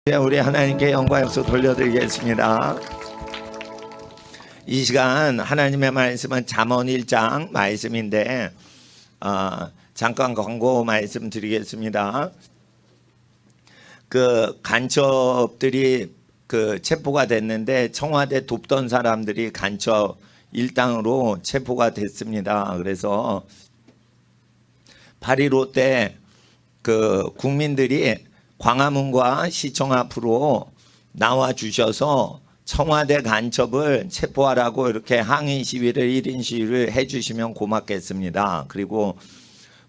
우리 하나님께 영광 박수 돌려드리겠습니다. 이 시간 하나님의 말씀은 잠언 1장 말씀인데 잠깐 광고 말씀 드리겠습니다. 그 간첩들이 체포가 됐는데 청와대 돕던 사람들이 간첩 일당으로 체포가 됐습니다. 그래서 8.15 때 국민들이 광화문과 시청 앞으로 나와 주셔서 청와대 간첩을 체포하라고 이렇게 항의 시위를 1인 시위를 해주시면 고맙겠습니다. 그리고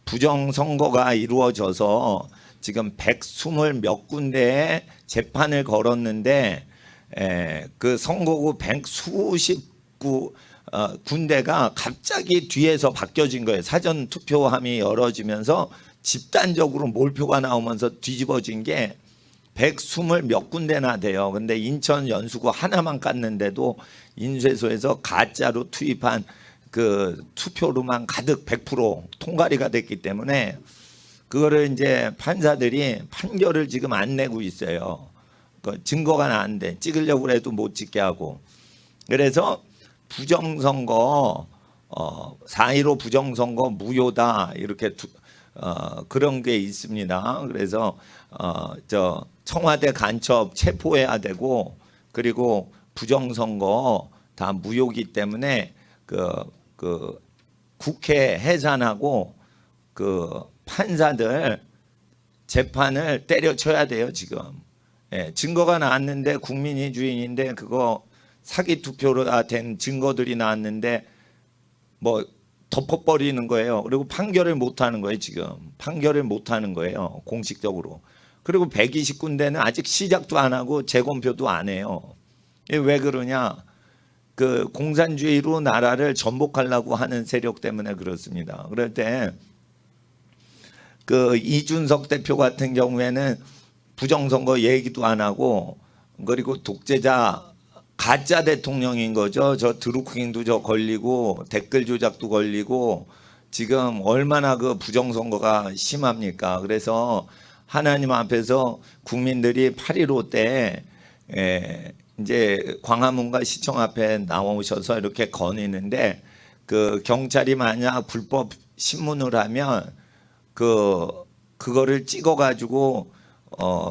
부정선거가 이루어져서 지금 120 몇 군데에 재판을 걸었는데 그 선거구 100수십 군데가 갑자기 뒤에서 바뀌어진 거예요. 사전 투표함이 열어지면서 집단적으로 몰표가 나오면서 뒤집어진 게 120 몇 군데나 돼요. 근데 인천 연수구 하나만 깠는데도 인쇄소에서 가짜로 투입한 그 투표로만 가득 100% 통과리가 됐기 때문에 그거를 이제 판사들이 판결을 지금 안 내고 있어요. 증거가 나왔는데 찍으려고 해도 못 찍게 하고. 그래서 부정선거 4.15 부정선거 무효다 이렇게 그런 게 있습니다. 그래서 청와대 간첩 체포해야 되고 그리고 부정선거 다 무효기 때문에 국회 해산하고 판사들 재판을 때려쳐야 돼요. 지금 증거가 나왔는데 국민이 주인인데 그거 사기 투표로 된 증거들이 나왔는데 뭐 덮어버리는 거예요. 그리고 판결을 못하는 거예요. 지금 판결을 못하는 거예요. 공식적으로. 그리고 120군데는 아직 시작도 안 하고 재검표도 안 해요. 왜 그러냐? 공산주의로 나라를 전복하려고 하는 세력 때문에 그렇습니다. 그럴 때 이준석 대표 같은 경우에는 부정선거 얘기도 안 하고 그리고 독재자 가짜 대통령인 거죠. 저 드루킹도 걸리고 댓글 조작도 걸리고 지금 얼마나 부정선거가 심합니까? 그래서 하나님 앞에서 국민들이 8.15 때 이제 광화문과 시청 앞에 나오셔서 이렇게 거니는데 경찰이 만약 불법 신문을 하면 그거를 찍어가지고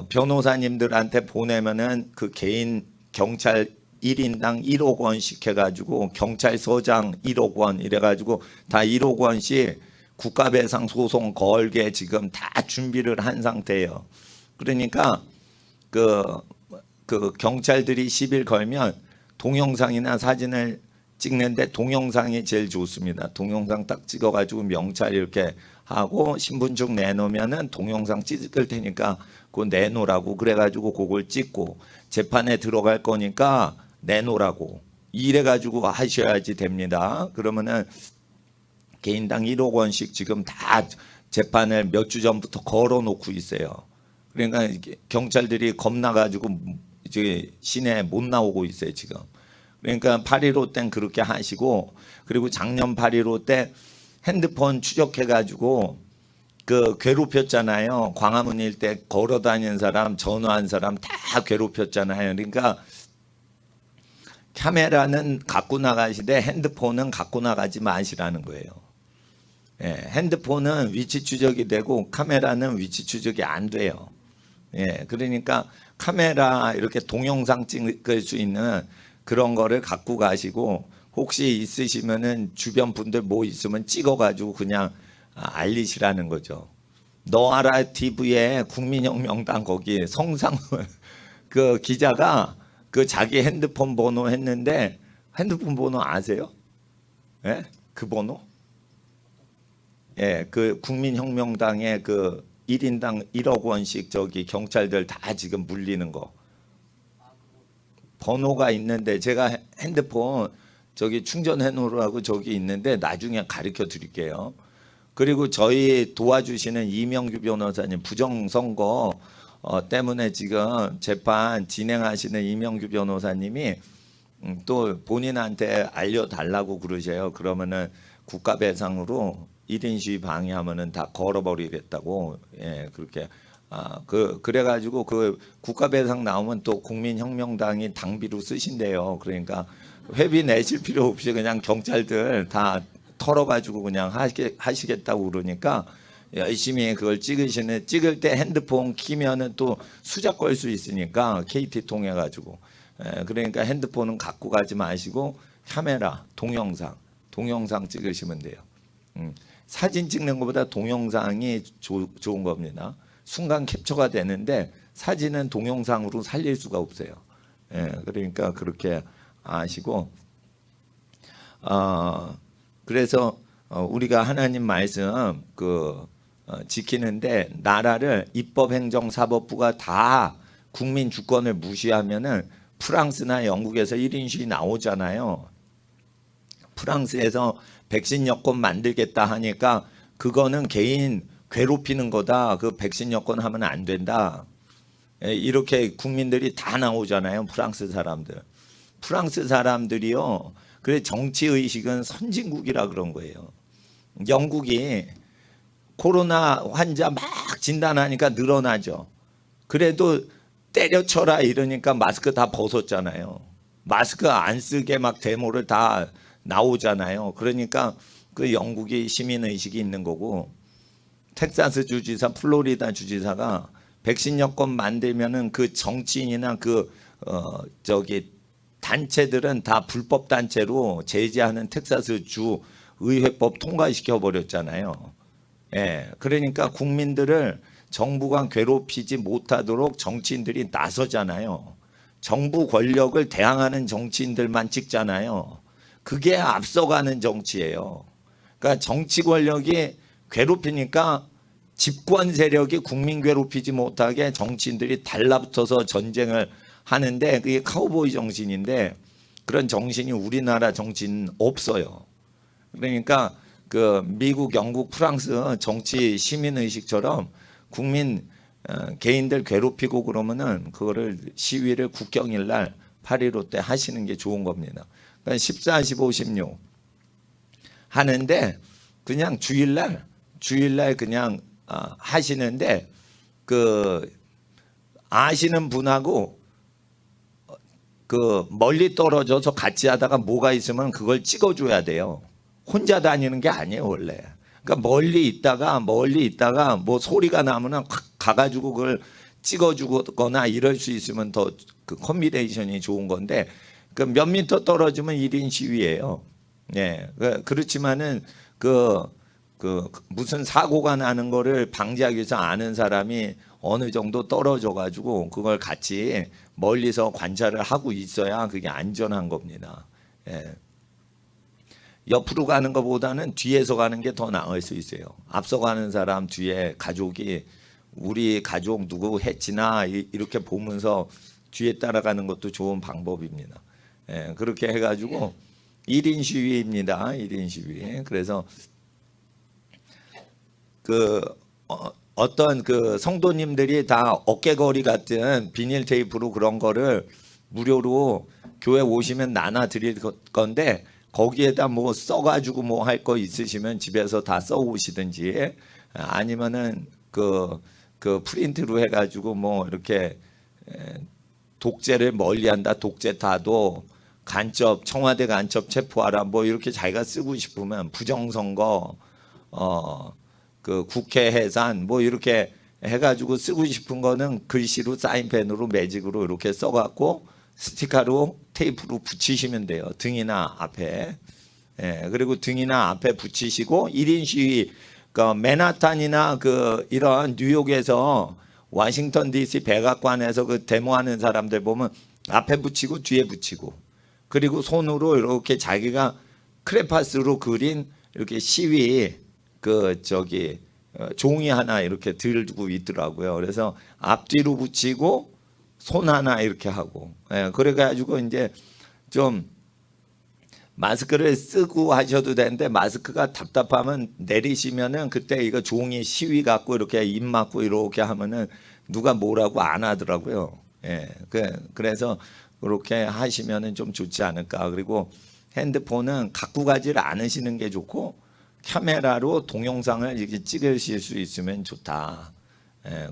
변호사님들한테 보내면은 개인 경찰 1인당 1억 원씩 해가지고 경찰서장 1억 원 이래가지고 다 1억 원씩 국가배상 소송 걸게 지금 다 준비를 한 상태예요. 그러니까 경찰들이 시비를 걸면 동영상이나 사진을 찍는데 동영상이 제일 좋습니다. 동영상 딱 찍어가지고 명찰 이렇게 하고 신분증 내놓으면은 동영상 찍을 테니까 그거 내놓으라고 그래가지고 그걸 찍고 재판에 들어갈 거니까 내놓으라고 이래가지고 하셔야지 됩니다. 그러면은 개인당 1억 원씩 지금 다 재판을 몇 주 전부터 걸어놓고 있어요. 그러니까 경찰들이 겁나가지고 이제 시내에 못 나오고 있어요 지금. 그러니까 8.15 땐 그렇게 하시고 그리고 작년 8.15 때 핸드폰 추적해가지고 괴롭혔잖아요. 광화문 일대 걸어다니는 사람 전화한 사람 다 괴롭혔잖아요. 그러니까 카메라는 갖고 나가시되 핸드폰은 갖고 나가지 마시라는 거예요. 핸드폰은 위치 추적이 되고 카메라는 위치 추적이 안 돼요. 그러니까 카메라 이렇게 동영상 찍을 수 있는 그런 거를 갖고 가시고 혹시 있으시면은 주변 분들 뭐 있으면 찍어가지고 그냥 알리시라는 거죠. 너아라 TV에 국민혁명당 거기 성상훈 기자가 자기 핸드폰 번호 했는데 핸드폰 번호 아세요? 그 번호? 국민혁명당의 1인당 1억 원씩 경찰들 다 지금 물리는 거 번호가 있는데 제가 핸드폰 충전해 놓으라고 저기 있는데 나중에 가르쳐 드릴게요. 그리고 저희 도와주시는 이명규 변호사님 부정선거 때문에 지금 재판 진행하시는 이명규 변호사님이 또 본인한테 알려달라고 그러셔요. 그러면은 국가배상으로 1인 시위 방해하면은 다 걸어버리겠다고 그렇게 그래가지고 그 국가배상 나오면 또 국민혁명당이 당비로 쓰신대요. 그러니까 회비 내실 필요 없이 그냥 경찰들 다 털어가지고 그냥 하시겠다고 그러니까 열심히 그걸 찍을 때 핸드폰 키면은 또 수작 걸 수 있으니까 KT 통해 가지고 그러니까 핸드폰은 갖고 가지 마시고 카메라 동영상 찍으시면 돼요. 사진 찍는 것보다 동영상이 좋은 겁니다. 순간 캡처가 되는데 사진은 동영상으로 살릴 수가 없어요. 그러니까 그렇게 아시고 그래서 우리가 하나님 말씀 지키는데 나라를 입법행정사법부가 다 국민 주권을 무시하면은 프랑스나 영국에서 1인 시위 나오잖아요. 프랑스에서 백신 여권 만들겠다 하니까 그거는 개인 괴롭히는 거다. 그 백신 여권 하면 안 된다. 이렇게 국민들이 다 나오잖아요. 프랑스 사람들이요. 그래 정치 의식은 선진국이라 그런 거예요. 영국이 코로나 환자 막 진단하니까 늘어나죠. 그래도 때려쳐라 이러니까 마스크 다 벗었잖아요. 마스크 안 쓰게 막 데모를 다 나오잖아요. 그러니까 그 영국이 시민 의식이 있는 거고 텍사스 주지사, 플로리다 주지사가 백신 여권 만들면은 그 정치인이나 단체들은 다 불법 단체로 제재하는 텍사스 주 의회법 통과시켜 버렸잖아요. 그러니까 국민들을 정부가 괴롭히지 못하도록 정치인들이 나서잖아요. 정부 권력을 대항하는 정치인들만 찍잖아요. 그게 앞서가는 정치예요. 그러니까 정치 권력이 괴롭히니까 집권 세력이 국민 괴롭히지 못하게 정치인들이 달라붙어서 전쟁을 하는데 그게 카우보이 정신인데 그런 정신이 우리나라 정치인 없어요. 그러니까 미국, 영국, 프랑스 정치 시민 의식처럼 국민 개인들 괴롭히고 그러면은 그거를 시위를 국경일 날 8.15 때 하시는 게 좋은 겁니다. 그러니까 14, 15, 16 하는데 그냥 주일날 그냥 하시는데 아시는 분하고 멀리 떨어져서 같이 하다가 뭐가 있으면 그걸 찍어줘야 돼요. 혼자 다니는 게 아니에요 원래. 그러니까 멀리 있다가 뭐 소리가 나면은 가가지고 그걸 찍어주거나 이럴 수 있으면 더 그 컨비네이션이 좋은 건데 몇 미터 떨어지면 1인 시위예요. 그렇지만은 무슨 사고가 나는 거를 방지하기 위해서 아는 사람이 어느 정도 떨어져 가지고 그걸 같이 멀리서 관찰을 하고 있어야 그게 안전한 겁니다. 옆으로 가는 것보다는 뒤에서 가는 게 더 나을 수 있어요. 앞서 가는 사람 뒤에 가족이 우리 가족 누구 해치나 이렇게 보면서 뒤에 따라가는 것도 좋은 방법입니다. 그렇게 해가지고 1인 시위입니다. 1인 시위. 그래서 어떤 성도님들이 다 어깨거리 같은 비닐 테이프로 그런 거를 무료로 교회 오시면 나눠 드릴 건데 거기에다 뭐 써가지고 뭐 할 거 있으시면 집에서 다 써 오시든지 아니면은 프린트로 해가지고 뭐 이렇게 독재를 멀리한다, 독재 타도 간첩, 청와대 간첩 체포하라 뭐 이렇게 자기가 쓰고 싶으면 부정선거, 국회 해산 뭐 이렇게 해가지고 쓰고 싶은 거는 글씨로 사인펜으로 매직으로 이렇게 써갖고 스티커로 테이프로 붙이시면 돼요. 등이나 앞에. 그리고 등이나 앞에 붙이시고 1인 시위 맨하탄이나 이런 뉴욕에서 워싱턴 DC 백악관에서 데모하는 사람들 보면 앞에 붙이고 뒤에 붙이고 그리고 손으로 이렇게 자기가 크레파스로 그린 이렇게 시위 종이 하나 이렇게 들고 있더라고요. 그래서 앞뒤로 붙이고 손 하나 이렇게 하고 그래가지고 이제 좀 마스크를 쓰고 하셔도 되는데 마스크가 답답하면 내리시면은 그때 이거 종이 시위 갖고 이렇게 입 막고 이렇게 하면은 누가 뭐라고 안 하더라고요. 그래서 그렇게 하시면은 좀 좋지 않을까. 그리고 핸드폰은 갖고 가지를 않으시는 게 좋고 카메라로 동영상을 이렇게 찍으실 수 있으면 좋다.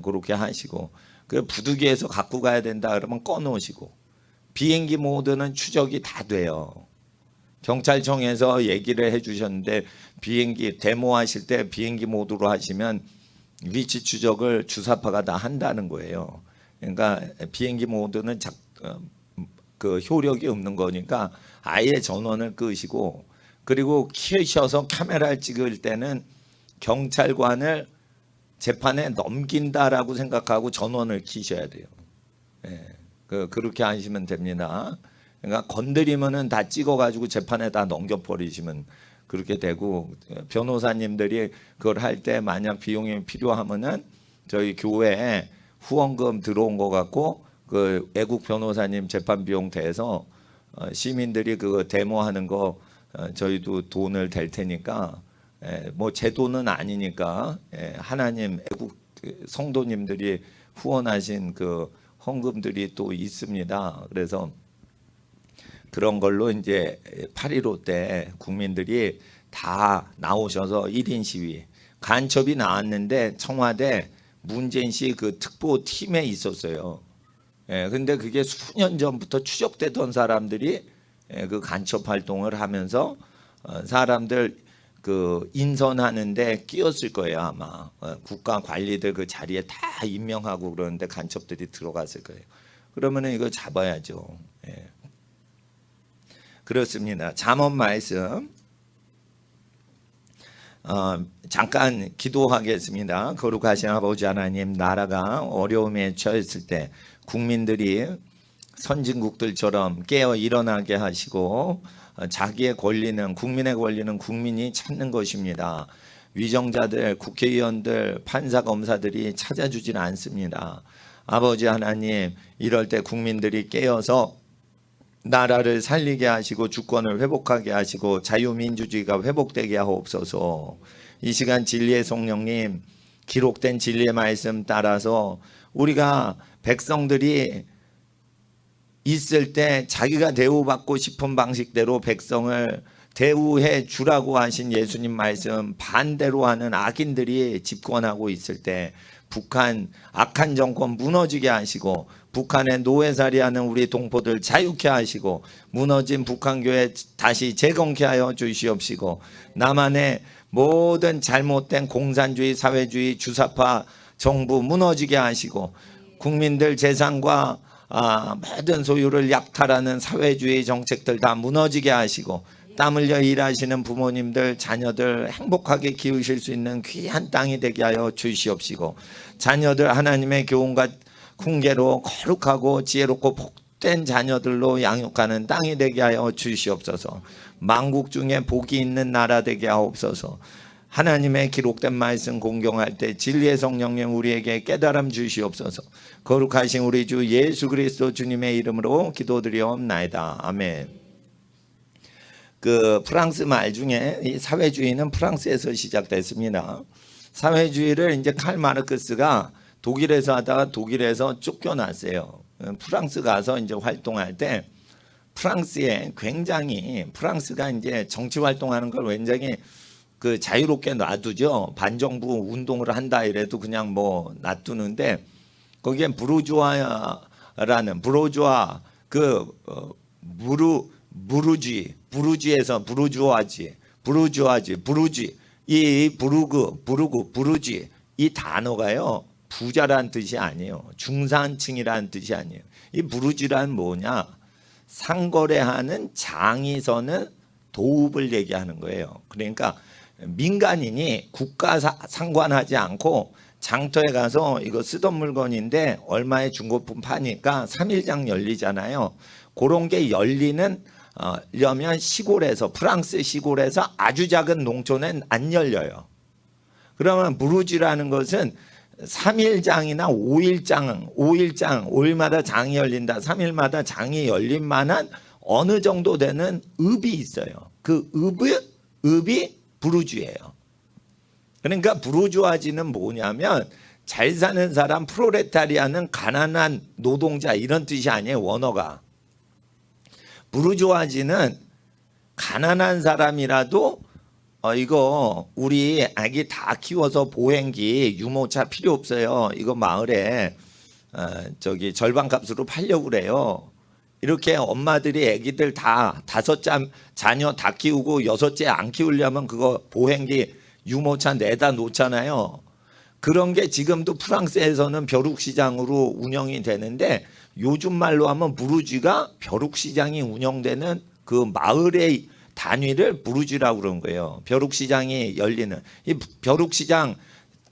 그렇게 하시고, 그 부두기에서 갖고 가야 된다 그러면 꺼놓으시고, 비행기 모드는 추적이 다 돼요. 경찰청에서 얘기를 해주셨는데 비행기 데모하실 때 비행기 모드로 하시면 위치 추적을 주사파가 다 한다는 거예요. 그러니까 비행기 모드는 그 효력이 없는 거니까 아예 전원을 끄시고, 그리고 켜셔서 카메라를 찍을 때는 경찰관을 재판에 넘긴다라고 생각하고 전원을 켜셔야 돼요. 그렇게 하시면 됩니다. 그러니까 건드리면은 다 찍어가지고 재판에 다 넘겨버리시면 그렇게 되고, 변호사님들이 그걸 할 때 만약 비용이 필요하면은 저희 교회에 후원금 들어온 것 같고 그 애국 변호사님 재판 비용 대해서 시민들이 그거 데모하는 거 저희도 돈을 댈 테니까, 뭐 제 돈은 아니니까 하나님 애국 성도님들이 후원하신 그 헌금들이 또 있습니다. 그래서 그런 걸로 이제 8.15 때 국민들이 다 나오셔서 1인 시위, 간첩이 나왔는데 청와대 문재인 씨 그 특보 팀에 있었어요. 근데 그게 수년 전부터 추적되던 사람들이 그 간첩 활동을 하면서 사람들 그 인선하는데 끼었을 거예요 아마. 국가 관리들 그 자리에 다 임명하고 그러는데 간첩들이 들어갔을 거예요. 그러면은 이거 잡아야죠. 그렇습니다. 잠언 말씀 잠깐 기도하겠습니다. 거룩하신 아버지 하나님, 나라가 어려움에 처했을 때 국민들이 선진국들처럼 깨어 일어나게 하시고 자기의 권리는, 국민의 권리는 국민이 찾는 것입니다. 위정자들, 국회의원들, 판사, 검사들이 찾아주질 않습니다. 아버지 하나님, 이럴 때 국민들이 깨어서 나라를 살리게 하시고 주권을 회복하게 하시고 자유민주주의가 회복되게 하옵소서. 이 시간 진리의 성령님, 기록된 진리의 말씀 따라서 우리가 백성들이 있을 때 자기가 대우받고 싶은 방식대로 백성을 대우해 주라고 하신 예수님 말씀 반대로 하는 악인들이 집권하고 있을 때 북한 악한 정권 무너지게 하시고, 북한의 노예살이하는 우리 동포들 자유케 하시고, 무너진 북한교회 다시 재건케 하여 주시옵시고, 남한의 모든 잘못된 공산주의, 사회주의, 주사파 정부 무너지게 하시고, 국민들 재산과 모든 소유를 약탈하는 사회주의 정책들 다 무너지게 하시고, 땀 흘려 일하시는 부모님들, 자녀들 행복하게 키우실 수 있는 귀한 땅이 되게 하여 주시옵시고, 자녀들 하나님의 교훈과 훈계로 거룩하고 지혜롭고 복된 자녀들로 양육하는 땅이 되게 하여 주시옵소서. 만국 중에 복이 있는 나라 되게 하옵소서. 하나님의 기록된 말씀 공경할 때 진리의 성령님 우리에게 깨달음 주시옵소서. 거룩하신 우리 주 예수 그리스도 주님의 이름으로 기도드리옵나이다. 아멘. 그 프랑스 말 중에 이 사회주의는 프랑스에서 시작됐습니다. 사회주의를 이제 칼 마르크스가 독일에서 하다가 독일에서 쫓겨났어요. 프랑스 가서 이제 활동할 때 프랑스에 굉장히, 프랑스가 이제 정치 활동하는 걸 굉장히 그 자유롭게 놔두죠. 반정부 운동을 한다 이래도 그냥 뭐 놔두는데, 거기에 부르주아라는 부르주아 그 부르지에서 부르지 이 부르지 이 단어가요 부자란 뜻이 아니에요. 중산층이라는 뜻이 아니에요. 이 부르지란 뭐냐? 상거래하는 장이 서는 도읍을 얘기하는 거예요. 그러니까 민간인이 국가 상관하지 않고 장터에 가서 이거 쓰던 물건인데 얼마에 중고품 파니까 3일장 열리잖아요. 그런 게 열리는 려면 시골에서, 프랑스 시골에서 아주 작은 농촌엔 안 열려요. 그러면 부르지라는 것은 3일장이나 5일장, 5일마다 장이 열린다, 3일마다 장이 열린 만한 어느 정도 되는 읍이 있어요. 그 읍이 부르주예요. 그러니까 부르주아지는 뭐냐면 잘 사는 사람, 프로레타리아는 가난한 노동자 이런 뜻이 아니에요. 원어가. 부르주아지는 가난한 사람이라도 이거 우리 아기 다 키워서 보행기 유모차 필요 없어요. 이거 마을에 저기 절반값으로 팔려고 그래요. 이렇게 엄마들이 아기들 다 5째 자녀 다 키우고 6째 안 키우려면 그거 보행기 유모차 내다 놓잖아요. 그런 게 지금도 프랑스에서는 벼룩시장으로 운영이 되는데 요즘 말로 하면 부르주가 벼룩시장이 운영되는 그 마을의 단위를 부르주라고 그런 거예요. 벼룩시장이 열리는 이 벼룩시장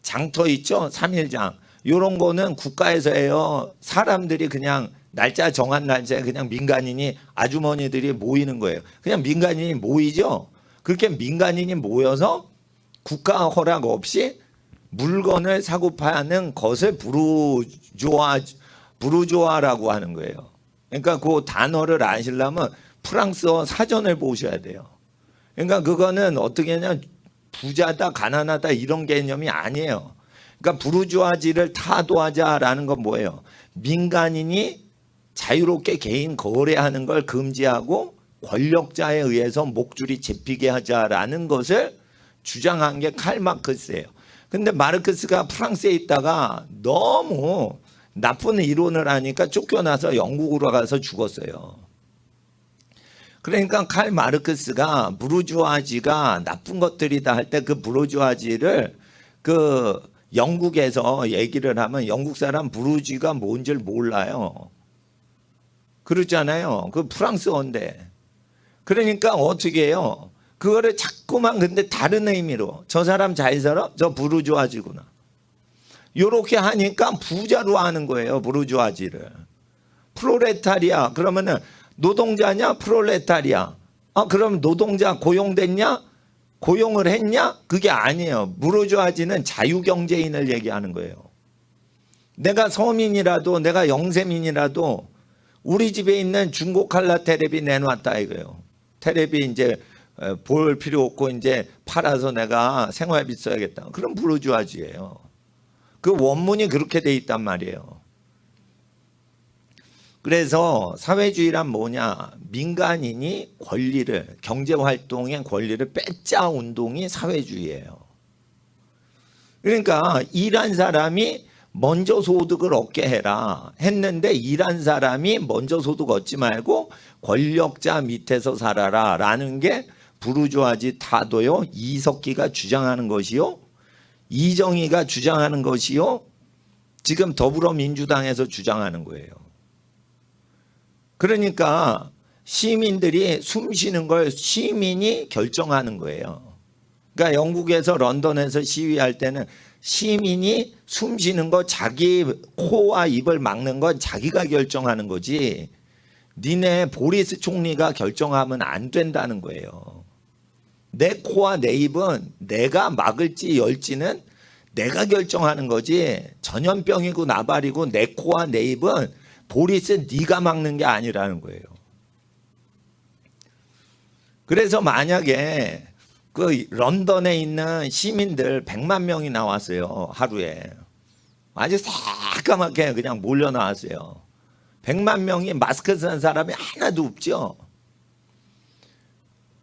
장터 있죠? 3일장 이런 거는 국가에서 해요. 사람들이 그냥 날짜 정한 날짜에 그냥 민간인이 아주머니들이 모이는 거예요. 그냥 민간인이 모이죠. 그렇게 민간인이 모여서 국가 허락 없이 물건을 사고 파는 것을 부르주아라고 하는 거예요. 그러니까 그 단어를 아시려면 프랑스어 사전을 보셔야 돼요. 그러니까 그거는 어떻게 하냐, 부자다 가난하다 이런 개념이 아니에요. 그러니까 부르주아지를 타도하자라는 건 뭐예요? 민간인이 자유롭게 개인 거래하는 걸 금지하고 권력자에 의해서 목줄이 잡히게 하자라는 것을 주장한 게 칼 마르크스예요. 근데 마르크스가 프랑스에 있다가 너무 나쁜 이론을 하니까 쫓겨나서 영국으로 가서 죽었어요. 그러니까 칼 마르크스가 부르주아지가 나쁜 것들이다 할 때 그 부르주아지를 그 영국에서 얘기를 하면 영국 사람 부르주아가 뭔지를 몰라요. 그러잖아요. 그 프랑스어인데. 그러니까 어떻게 해요? 그거를 자꾸만 근데 다른 의미로 저 사람 잘 살아? 저 부르주아지구나. 요렇게 하니까 부자로 하는 거예요. 부르주아지를. 프롤레타리아 그러면은 노동자냐 프롤레타리아. 그럼 노동자 고용됐냐? 고용을 했냐? 그게 아니에요. 부르주아지는 자유경제인을 얘기하는 거예요. 내가 서민이라도 내가 영세민이라도 우리 집에 있는 중고 칼라 테레비 내놨다 이거예요. 테레비 이제 볼 필요 없고 이제 팔아서 내가 생활비 써야겠다. 그럼 부르주아지예요. 그 원문이 그렇게 돼 있단 말이에요. 그래서 사회주의란 뭐냐? 민간인이 권리를 경제활동의 권리를 뺏자 운동이 사회주의예요. 그러니까 일한 사람이 먼저 소득을 얻게 해라 했는데 일한 사람이 먼저 소득 얻지 말고 권력자 밑에서 살아라 라는 게 부르주아지 타도요. 이석기가 주장하는 것이요. 이정희가 주장하는 것이요. 지금 더불어민주당에서 주장하는 거예요. 그러니까 시민들이 숨 쉬는 걸 시민이 결정하는 거예요. 그러니까 영국에서 런던에서 시위할 때는 시민이 숨 쉬는 거 자기 코와 입을 막는 건 자기가 결정하는 거지 니네 보리스 총리가 결정하면 안 된다는 거예요. 내 코와 내 입은 내가 막을지 열지는 내가 결정하는 거지 전염병이고 나발이고 내 코와 내 입은 보리스 네가 막는 게 아니라는 거예요. 그래서 만약에 그 런던에 있는 시민들 100만 명이 나왔어요. 하루에. 아주 새까맣게 그냥 몰려 나왔어요. 100만 명이 마스크 쓴 사람이 하나도 없죠.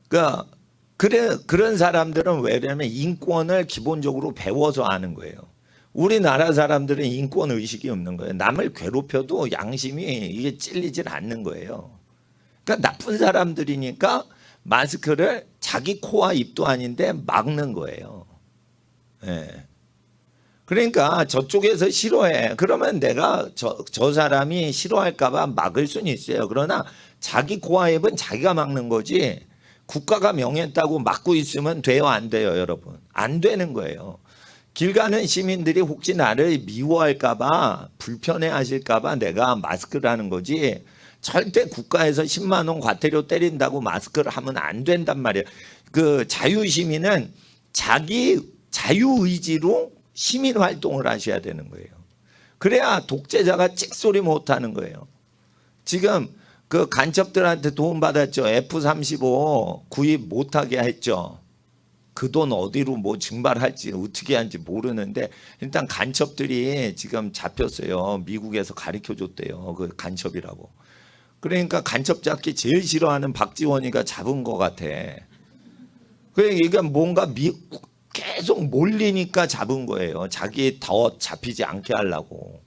그러니까 그런 사람들은 왜냐면 인권을 기본적으로 배워서 아는 거예요. 우리나라 사람들은 인권 의식이 없는 거예요. 남을 괴롭혀도 양심이 이게 찔리질 않는 거예요. 그러니까 나쁜 사람들이니까 마스크를 자기 코와 입도 아닌데 막는 거예요. 예. 그러니까 저쪽에서 싫어해. 그러면 내가 저 사람이 싫어할까 봐 막을 수는 있어요. 그러나 자기 코와 입은 자기가 막는 거지 국가가 명했다고 막고 있으면 돼요? 안 돼요? 여러분? 안 되는 거예요. 길 가는 시민들이 혹시 나를 미워할까 봐 불편해하실까 봐 내가 마스크를 하는 거지 절대 국가에서 10만 원 과태료 때린다고 마스크를 하면 안 된단 말이에요. 그 자유시민은 자기 자유의지로 시민활동을 하셔야 되는 거예요. 그래야 독재자가 찍소리 못하는 거예요. 지금 그 간첩들한테 도움 받았죠. F-35 구입 못하게 했죠. 그 돈 어디로 뭐 증발할지 어떻게 하는지 모르는데 일단 간첩들이 지금 잡혔어요. 미국에서 가르쳐줬대요. 그 간첩이라고. 그러니까 간첩 잡기 제일 싫어하는 박지원이가 잡은 것 같아. 그러니까 뭔가 계속 몰리니까 잡은 거예요. 자기 더 잡히지 않게 하려고.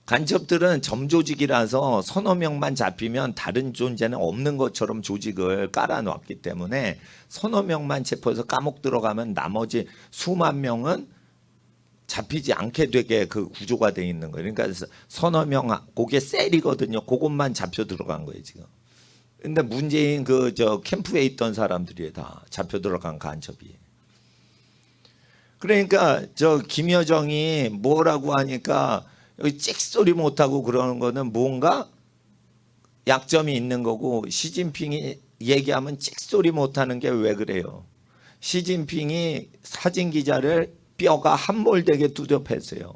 간첩들은 점조직이라서 서너 명만 잡히면 다른 존재는 없는 것처럼 조직을 깔아놨기 때문에 서너 명만 체포해서 감옥 들어가면 나머지 수만 명은 잡히지 않게 되게 그 구조가 돼 있는 거예요. 그러니까 서너 명, 그게 셀이거든요. 그것만 잡혀 들어간 거예요 지금. 근데 문재인 그 캠프에 있던 사람들이 다 잡혀 들어간 간첩이. 그러니까 김여정이 뭐라고 하니까 여기 찍소리 못하고 그러는 거는 뭔가 약점이 있는 거고, 시진핑이 얘기하면 찍소리 못하는 게 왜 그래요? 시진핑이 사진 기자를 뼈가 함몰되게 두드려 팼어요.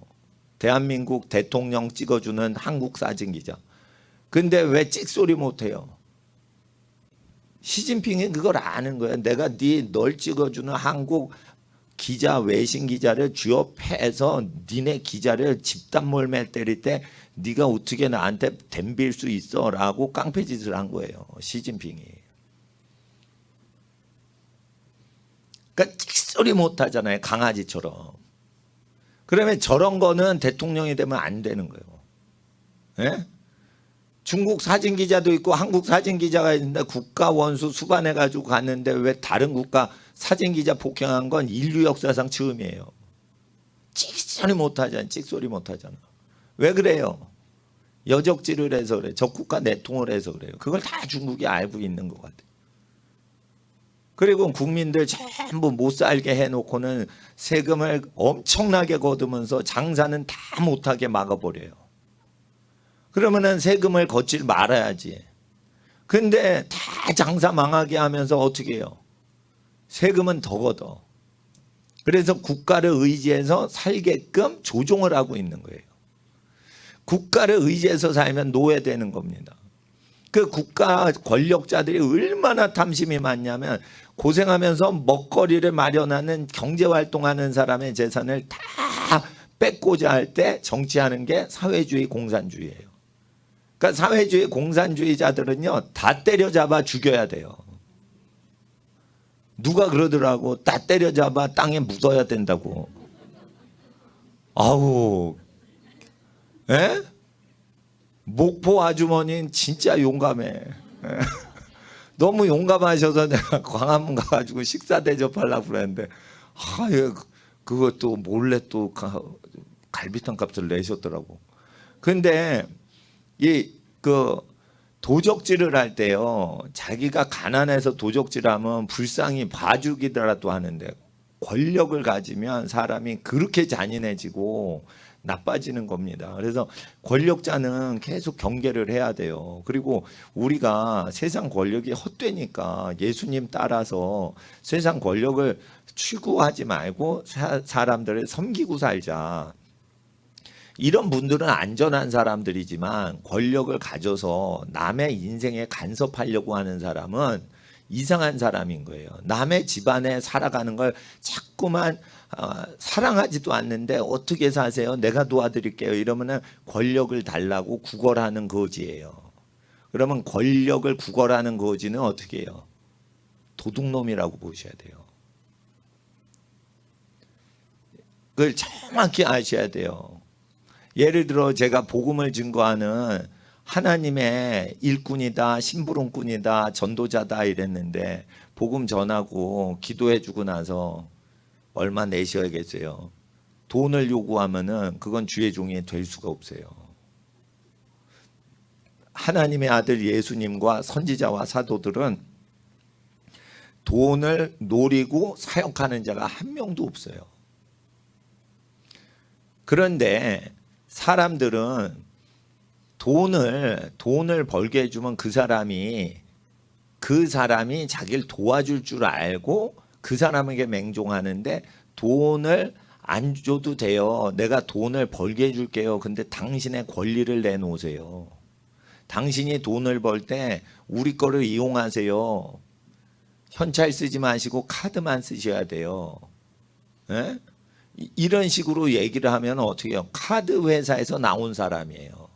대한민국 대통령 찍어주는 한국 사진 기자. 근데 왜 찍소리 못해요? 시진핑이 그걸 아는 거예요. 내가 널 찍어주는 한국 기자, 외신 기자를 쥐어 패서 니네 기자를 집단몰매 때릴 때 네가 어떻게 나한테 덤빌 수 있어? 라고 깡패짓을 한 거예요. 시진핑이. 그러니까 찍소리 못하잖아요. 강아지처럼. 그러면 저런 거는 대통령이 되면 안 되는 거예요. 예? 중국 사진 기자도 있고 한국 사진 기자가 있는데 국가 원수 수반해가지고 갔는데 왜 다른 국가 사진 기자 폭행한 건 인류 역사상 처음이에요. 찍소리 못하잖아. 찍소리 못하잖아. 왜 그래요? 여적질을 해서 그래. 적국가 내통을 해서 그래요. 그걸 다 중국이 알고 있는 것 같아요. 그리고 국민들 전부 못 살게 해놓고는 세금을 엄청나게 거두면서 장사는 다 못하게 막아버려요. 그러면은 세금을 걷질 말아야지. 근데 다 장사 망하게 하면서 어떻게 해요? 세금은 더 걷어. 그래서 국가를 의지해서 살게끔 조종을 하고 있는 거예요. 국가를 의지해서 살면 노예되는 겁니다. 그 국가 권력자들이 얼마나 탐심이 많냐면 고생하면서 먹거리를 마련하는 경제활동하는 사람의 재산을 다 뺏고자 할 때 정치하는 게 사회주의 공산주의예요. 그러니까 사회주의 공산주의자들은요 다 때려잡아 죽여야 돼요. 누가 그러더라고. 다 때려잡아 땅에 묻어야 된다고. 아우, 에? 목포 아주머니는 진짜 용감해. 너무 용감하셔서 내가 광화문 가가지고 식사 대접하려고 그랬는데, 그것도 몰래 또 갈비탕 값을 내셨더라고. 근데 도적질을 할 때요, 자기가 가난해서 도적질하면 불쌍히 봐주기라도 하는데 권력을 가지면 사람이 그렇게 잔인해지고 나빠지는 겁니다. 그래서 권력자는 계속 경계를 해야 돼요. 그리고 우리가 세상 권력이 헛되니까 예수님 따라서 세상 권력을 추구하지 말고 사람들을 섬기고 살자. 이런 분들은 안전한 사람들이지만 권력을 가져서 남의 인생에 간섭하려고 하는 사람은 이상한 사람인 거예요. 남의 집안에 살아가는 걸 자꾸만 사랑하지도 않는데 어떻게 사세요? 내가 도와드릴게요. 이러면은 권력을 달라고 구걸하는 거지예요. 그러면 권력을 구걸하는 거지는 어떻게 해요? 도둑놈이라고 보셔야 돼요. 그걸 정확히 아셔야 돼요. 예를 들어 제가 복음을 증거하는 하나님의 일꾼이다, 심부름꾼이다, 전도자다 이랬는데 복음 전하고 기도해 주고 나서 얼마 내셔야겠어요? 돈을 요구하면은 그건 주의 종이 될 수가 없어요. 하나님의 아들 예수님과 선지자와 사도들은 돈을 노리고 사역하는 자가 한 명도 없어요. 그런데 사람들은 돈을 벌게 해주면 그 사람이 자기를 도와줄 줄 알고 그 사람에게 맹종하는데 돈을 안 줘도 돼요. 내가 돈을 벌게 해줄게요. 근데 당신의 권리를 내놓으세요. 당신이 돈을 벌 때 우리 거를 이용하세요. 현찰 쓰지 마시고 카드만 쓰셔야 돼요. 에? 이런 식으로 얘기를 하면 어떻게 해요? 카드 회사에서 나온 사람이에요.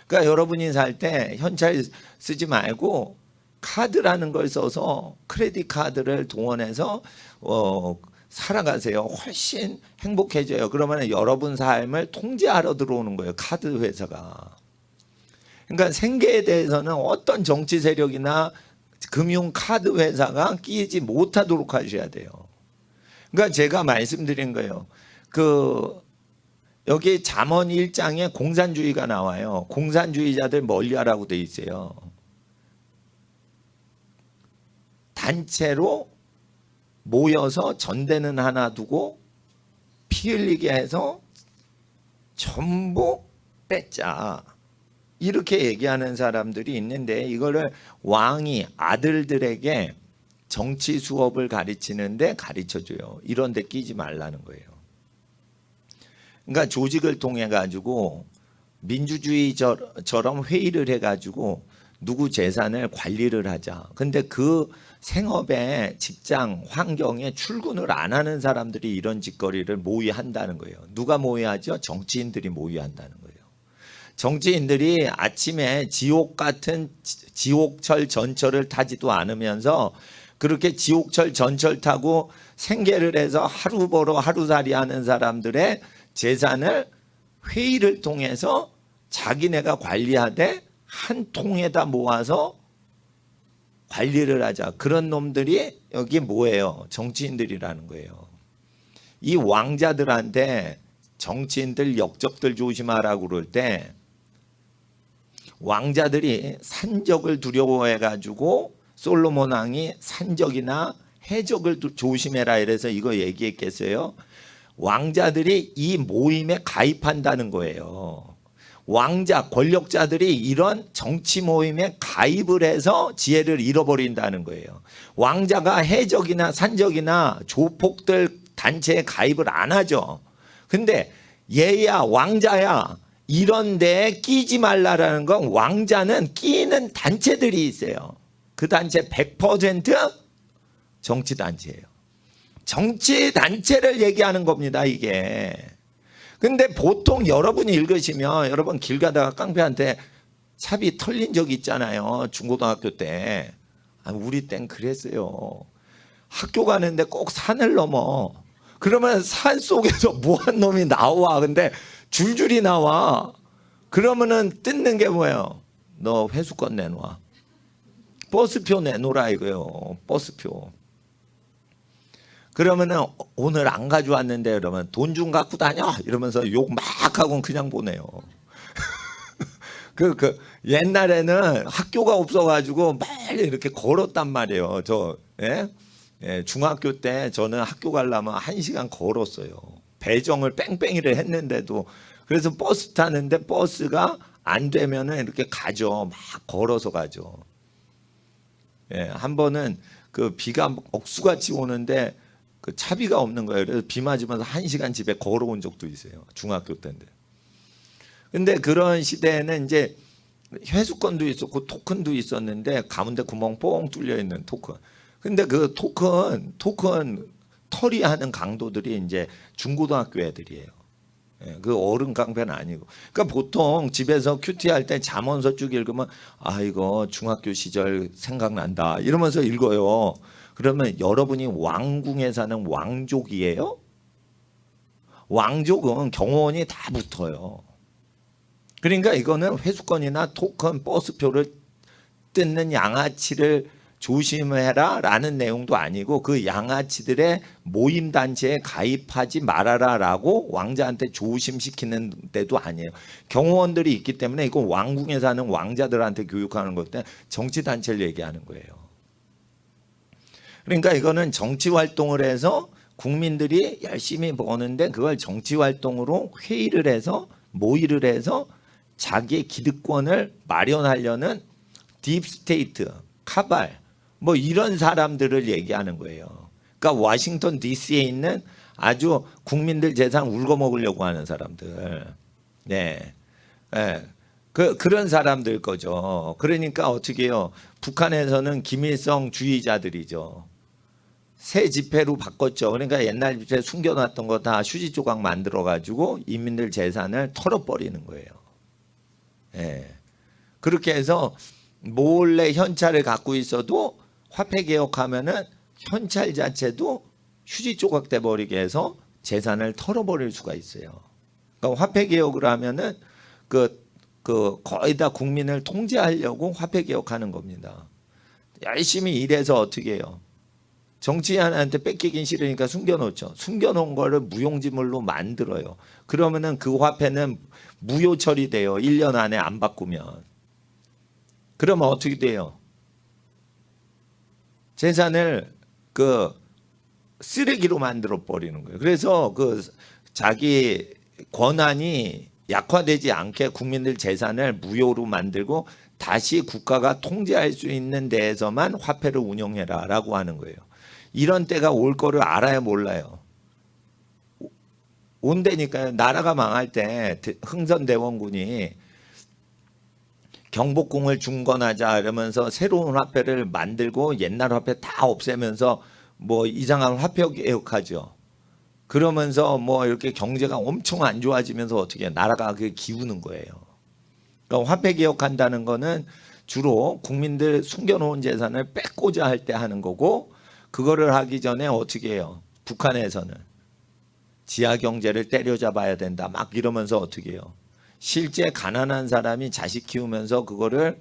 그러니까 여러분이 살 때 현찰 쓰지 말고 카드라는 걸 써서 크레딧 카드를 동원해서 살아가세요. 훨씬 행복해져요. 그러면 여러분 삶을 통제하러 들어오는 거예요. 카드 회사가. 그러니까 생계에 대해서는 어떤 정치 세력이나 금융 카드 회사가 끼지 못하도록 하셔야 돼요. 그러니까 제가 말씀드린 거예요. 여기 잠언 1장에 공산주의가 나와요. 공산주의자들 멀리하라고 돼 있어요. 단체로 모여서 전대는 하나 두고 피 흘리게 해서 전부 뺏자. 이렇게 얘기하는 사람들이 있는데 이거를 왕이 아들들에게 정치 수업을 가르치는데 가르쳐줘요. 이런 데 끼지 말라는 거예요. 그러니까 조직을 통해 가지고 민주주의처럼 회의를 해가지고 누구 재산을 관리를 하자. 근데 그 생업에 직장 환경에 출근을 안 하는 사람들이 이런 짓거리를 모의한다는 거예요. 누가 모의하죠? 정치인들이 모의한다는 거예요. 정치인들이 아침에 지옥 같은 지옥철 전철을 타지도 않으면서 그렇게 지옥철 전철 타고 생계를 해서 하루 벌어 하루살이 하는 사람들의 재산을 회의를 통해서 자기네가 관리하되 한 통에다 모아서 관리를 하자. 그런 놈들이 여기 뭐예요? 정치인들이라는 거예요. 이 왕자들한테 정치인들 역적들 조심하라고 그럴 때 왕자들이 산적을 두려워해 가지고 솔로몬 왕이 산적이나 해적을 조심해라 이래서 이거 얘기했겠어요? 왕자들이 이 모임에 가입한다는 거예요. 왕자, 권력자들이 이런 정치 모임에 가입을 해서 지혜를 잃어버린다는 거예요. 왕자가 해적이나 산적이나 조폭들 단체에 가입을 안 하죠. 근데 얘야 왕자야 이런 데에 끼지 말라라는 건 왕자는 끼는 단체들이 있어요. 그 단체 100% 정치 단체예요. 정치 단체를 얘기하는 겁니다, 이게. 근데 보통 여러분이 읽으시면 여러분 길 가다가 깡패한테 차비 털린 적이 있잖아요. 중고등학교 때. 우리 땐 그랬어요. 학교 가는데 꼭 산을 넘어. 그러면 산 속에서 무한 놈이 나와. 근데 줄줄이 나와. 그러면은 뜯는 게 뭐예요? 너 회수권 내놔. 버스표 내놓으라 이거요. 버스표. 그러면은 오늘 안 가져왔는데 그러면 돈 좀 갖고 다녀 이러면서 욕 막 하고 그냥 보내요. 옛날에는 학교가 없어가지고 매일 이렇게 걸었단 말이에요. 중학교 때 저는 학교 가려면 1시간 걸었어요. 배정을 뺑뺑이를 했는데도. 그래서 버스 타는데 버스가 안 되면은 이렇게 가죠. 막 걸어서 가죠. 한 번은 비가 억수같이 오는데 차비가 없는 거예요. 그래서 비 맞으면서 1시간 집에 걸어온 적도 있어요. 중학교 때인데. 근데 그런 시대에는 이제 회수권도 있었고 토큰도 있었는데 가운데 구멍 뽕 뚫려 있는 토큰. 근데 그 토큰 털이하는 강도들이 이제 중고등학교 애들이에요. 그 어른 깡패는 아니고. 그러니까 보통 집에서 큐티 할 때 잠언서 쭉 읽으면 이거 중학교 시절 생각난다 이러면서 읽어요. 그러면 여러분이 왕궁에 사는 왕족이에요? 왕족은 경호원이 다 붙어요. 그러니까 이거는 회수권이나 토큰, 버스표를 뜯는 양아치를 조심해라 라는 내용도 아니고 그 양아치들의 모임단체에 가입하지 말아라 라고 왕자한테 조심시키는 데도 아니에요. 경호원들이 있기 때문에 이거 왕궁에 사는 왕자들한테 교육하는 것 때문에 정치단체를 얘기하는 거예요. 그러니까 이거는 정치활동을 해서 국민들이 열심히 버는데 그걸 정치활동으로 회의를 해서 모의를 해서 자기의 기득권을 마련하려는 딥스테이트, 카발 뭐 이런 사람들을 얘기하는 거예요. 그러니까 워싱턴 DC에 있는 아주 국민들 재산 울거먹으려고 하는 사람들. 그런 사람들 거죠. 그러니까 어떻게 해요? 북한에서는 김일성 주의자들이죠. 새 지폐로 바꿨죠. 그러니까 옛날 지폐 숨겨놨던 거 다 휴지 조각 만들어가지고 인민들 재산을 털어버리는 거예요. 그렇게 해서 몰래 현찰을 갖고 있어도 화폐 개혁하면은 현찰 자체도 휴지 조각 돼 버리게 해서 재산을 털어버릴 수가 있어요. 그러니까 화폐 개혁을 하면은 거의 다 국민을 통제하려고 화폐 개혁하는 겁니다. 열심히 일해서 어떻게 해요? 정치인한테 뺏기긴 싫으니까 숨겨놓죠. 숨겨놓은 거를 무용지물로 만들어요. 그러면은 그 화폐는 무효 처리돼요. 1년 안에 안 바꾸면. 그러면 어떻게 돼요? 재산을 쓰레기로 만들어 버리는 거예요. 그래서 자기 권한이 약화되지 않게 국민들 재산을 무효로 만들고 다시 국가가 통제할 수 있는 데에서만 화폐를 운영해라라고 하는 거예요. 이런 때가 올 거를 알아야 몰라요. 온다니까요. 나라가 망할 때 흥선대원군이 경복궁을 중건하자 이러면서 새로운 화폐를 만들고 옛날 화폐 다 없애면서 뭐 이상한 화폐 개혁하죠. 그러면서 뭐 이렇게 경제가 엄청 안 좋아지면서 어떻게 나라가 그게 기우는 거예요. 그러니까 화폐 개혁한다는 거는 주로 국민들 숨겨놓은 재산을 뺏고자 할 때 하는 거고, 그거를 하기 전에 어떻게 해요? 북한에서는 지하 경제를 때려잡아야 된다 막 이러면서 어떻게 해요? 실제 가난한 사람이 자식 키우면서 그거를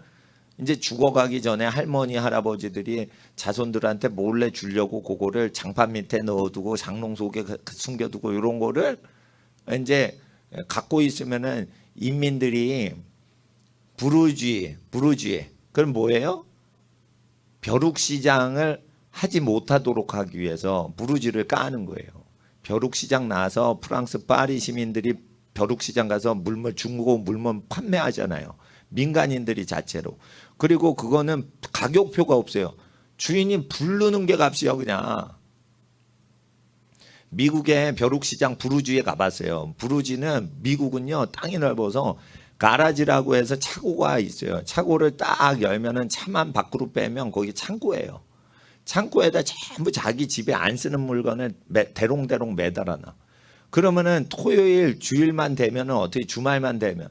이제 죽어가기 전에 할머니 할아버지들이 자손들한테 몰래 주려고 그거를 장판 밑에 넣어두고 장롱 속에 숨겨두고 이런 거를 이제 갖고 있으면은 인민들이 부르주의 그럼 뭐예요? 벼룩시장을 하지 못하도록 하기 위해서 부르주의를 까는 거예요. 벼룩시장 나서 프랑스 파리 시민들이 벼룩시장 가서 물건 중고 물건 판매하잖아요. 민간인들이 자체로. 그리고 그거는 가격표가 없어요. 주인이 부르는 게 값이요 그냥. 미국의 벼룩시장 부르주에 가봤어요. 부르주는 미국은요 땅이 넓어서 가라지라고 해서 차고가 있어요. 차고를 딱 열면은 차만 밖으로 빼면 거기 창고예요. 창고에다 전부 자기 집에 안 쓰는 물건을 대롱대롱 매달아놔. 그러면은 토요일 주일만 되면은 어떻게 주말만 되면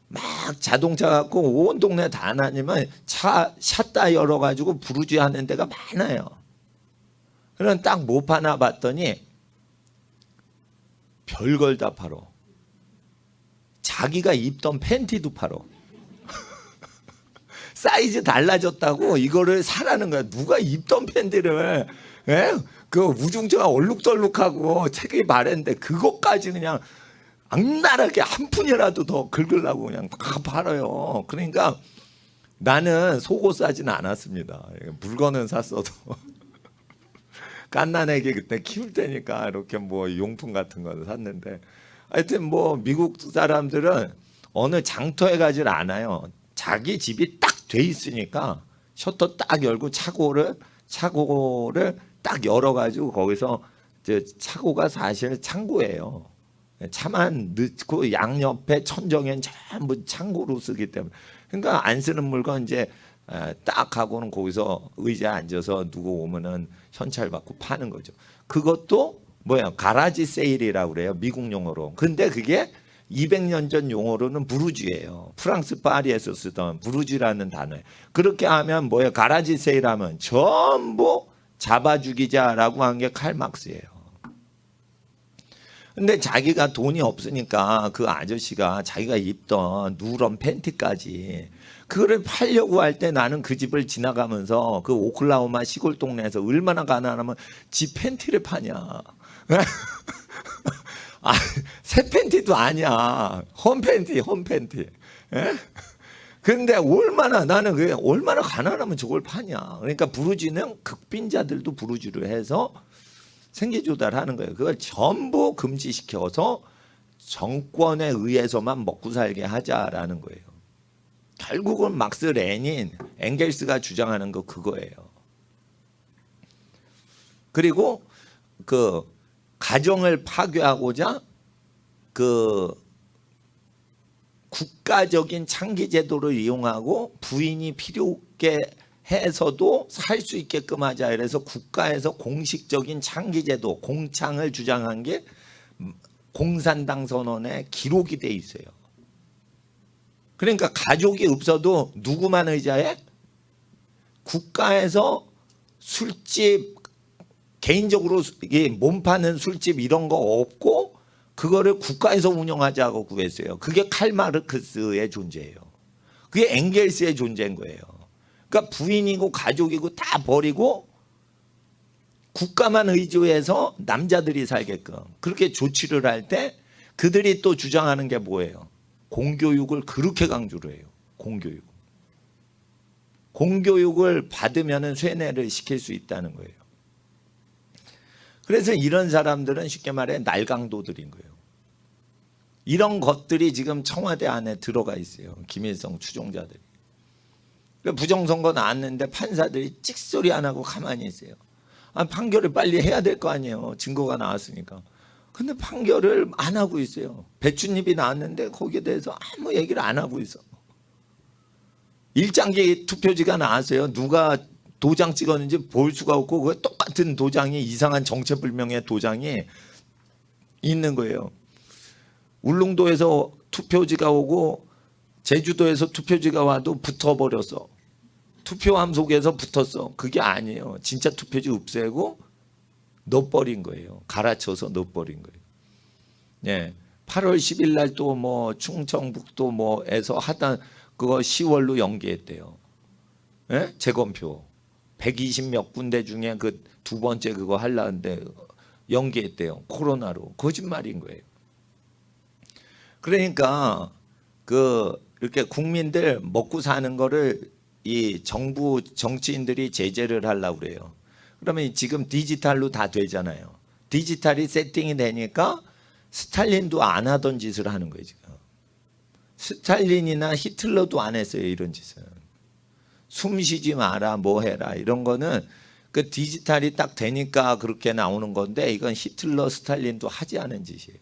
막 자동차 갖고 온 동네 다 다니면 차 샷다 열어가지고 부르주의 하는 데가 많아요. 그럼 딱 뭐 파나 봤더니 별걸 다 팔어. 자기가 입던 팬티도 팔어. 사이즈 달라졌다고 이거를 사라는 거야. 누가 입던 팬티를 그 우중충한 얼룩덜룩하고 책이 바랬는데 그것까지 그냥 악랄하게 한 푼이라도 더 긁으려고 그냥 다 팔아요. 그러니까 나는 속옷 사지는 않았습니다. 물건은 샀어도 갓난애기 그때 키울 때니까 이렇게 뭐 용품 같은 거를 샀는데, 하여튼 뭐 미국 사람들은 어느 장터에 가질 않아요. 자기 집이 딱 돼 있으니까 셔터 딱 열고 차고를 딱 열어가지고 거기서 차고가 사실 창고예요. 차만 넣고 양옆에 천정엔 전부 창고로 쓰기 때문에, 그러니까 안 쓰는 물건 이제 딱 하고는 거기서 의자에 앉아서 누구 오면은 현찰 받고 파는 거죠. 그것도 뭐야 가라지 세일이라고 그래요, 미국 용어로. 근데 그게 200년 전 용어로는 부르주예요. 프랑스 파리에서 쓰던 부르주라는 단어예요. 그렇게 하면 뭐예요? 가라지 세일하면 전부 잡아 죽이자라고 한 게 칼막스예요. 근데 자기가 돈이 없으니까 그 아저씨가 자기가 입던 누런 팬티까지 그거를 팔려고 할 때 나는 그 집을 지나가면서 그 오클라호마 시골 동네에서 얼마나 가난하면 지 팬티를 파냐. 아, 새 팬티도 아니야. 홈 팬티. 예? 근데 얼마나 나는 그게 얼마나 가난하면 저걸 파냐. 그러니까 부르주는 극빈자들도 부르주를 해서 생계 조달하는 거예요. 그걸 전부 금지시켜서 정권에 의해서만 먹고 살게 하자라는 거예요. 결국은 막스 레닌, 엥겔스가 주장하는 거 그거예요. 그리고 그 가정을 파괴하고자 그 국가적인 창기 제도를 이용하고 부인이 필요 없게 해서도 살 수 있게끔 하자. 이래서 국가에서 공식적인 창기 제도, 공창을 주장한 게 공산당 선언에 기록이 돼 있어요. 그러니까 가족이 없어도 누구만 의지해? 국가에서 술집, 개인적으로 몸 파는 술집 이런 거 없고 그거를 국가에서 운영하자고 구했어요. 그게 칼마르크스의 존재예요. 그게 엥겔스의 존재인 거예요. 그러니까 부인이고 가족이고 다 버리고 국가만 의지해서 남자들이 살게끔 그렇게 조치를 할 때 그들이 또 주장하는 게 뭐예요? 공교육을 그렇게 강조를 해요. 공교육. 공교육을 받으면 쇠뇌를 시킬 수 있다는 거예요. 그래서 이런 사람들은 쉽게 말해 날강도들인 거예요. 이런 것들이 지금 청와대 안에 들어가 있어요. 김일성 추종자들이. 부정선거 나왔는데 판사들이 찍소리 안 하고 가만히 있어요. 판결을 빨리 해야 될 거 아니에요. 증거가 나왔으니까. 근데 판결을 안 하고 있어요. 배춧잎이 나왔는데 거기에 대해서 아무 얘기를 안 하고 있어. 일장기 투표지가 나왔어요. 누가 도장 찍었는지 볼 수가 없고 그 똑같은 도장이 이상한 정체불명의 도장이 있는 거예요. 울릉도에서 투표지가 오고 제주도에서 투표지가 와도 붙어버렸어. 투표함 속에서 붙었어. 그게 아니에요. 진짜 투표지 없애고 넣어버린 거예요. 갈아쳐서 넣어버린 거예요. 예, 8월 10일 날 또 뭐 충청북도 뭐에서 하다 그거 10월로 연기했대요. 예? 재검표 120몇 군데 중에 그 두 번째 그거 하려는데 연기했대요. 코로나로. 거짓말인 거예요. 그러니까 이렇게 국민들 먹고 사는 거를 이 정부 정치인들이 제재를 하려고 그래요. 그러면 지금 디지털로 다 되잖아요. 디지털이 세팅이 되니까 스탈린도 안 하던 짓을 하는 거예요. 지금 스탈린이나 히틀러도 안 했어요. 이런 짓은. 숨 쉬지 마라 뭐 해라 이런 거는 그 디지털이 딱 되니까 그렇게 나오는 건데 이건 히틀러 스탈린도 하지 않은 짓이에요.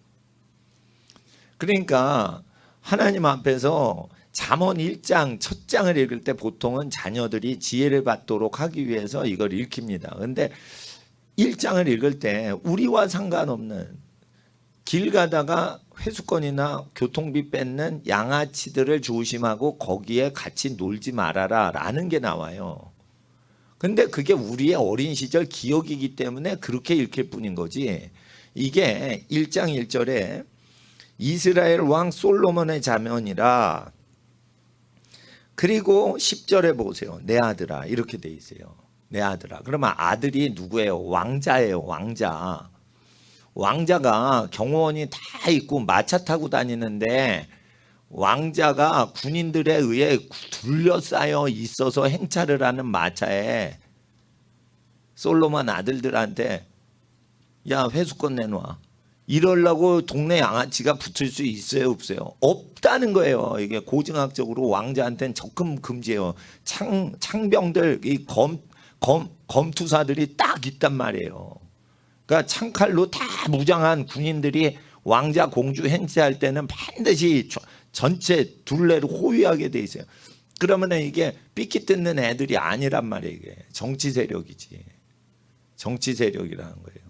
그러니까 하나님 앞에서 잠언 1장 첫 장을 읽을 때 보통은 자녀들이 지혜를 받도록 하기 위해서 이걸 읽힙니다. 그런데 1장을 읽을 때 우리와 상관없는 길 가다가 회수권이나 교통비 뺏는 양아치들을 조심하고 거기에 같이 놀지 말아라 라는 게 나와요. 근데 그게 우리의 어린 시절 기억이기 때문에 그렇게 읽힐 뿐인 거지. 이게 1장 1절에 이스라엘 왕 솔로몬의 자면이라. 그리고 10절에 보세요. 내 아들아 이렇게 돼 있어요. 내 아들아. 그러면 아들이 누구예요? 왕자예요. 왕자. 왕자가 경호원이 다 있고 마차 타고 다니는데 왕자가 군인들에 의해 둘러싸여 있어서 행차를 하는 마차에 솔로몬 아들들한테 야 회수권 내놔. 이러려고 동네 양아치가 붙을 수 있어요 없어요? 없다는 거예요. 이게 고증학적으로 왕자한테는 접근 금지예요. 창병들 이 검투사들이 딱 있단 말이에요. 그러니까 창칼로 다 무장한 군인들이 왕자 공주 행차할 때는 반드시 전체 둘레를 호위하게 돼 있어요. 그러면 이게 삐끼 뜯는 애들이 아니란 말이에요. 이게 정치 세력이지. 정치 세력이라는 거예요.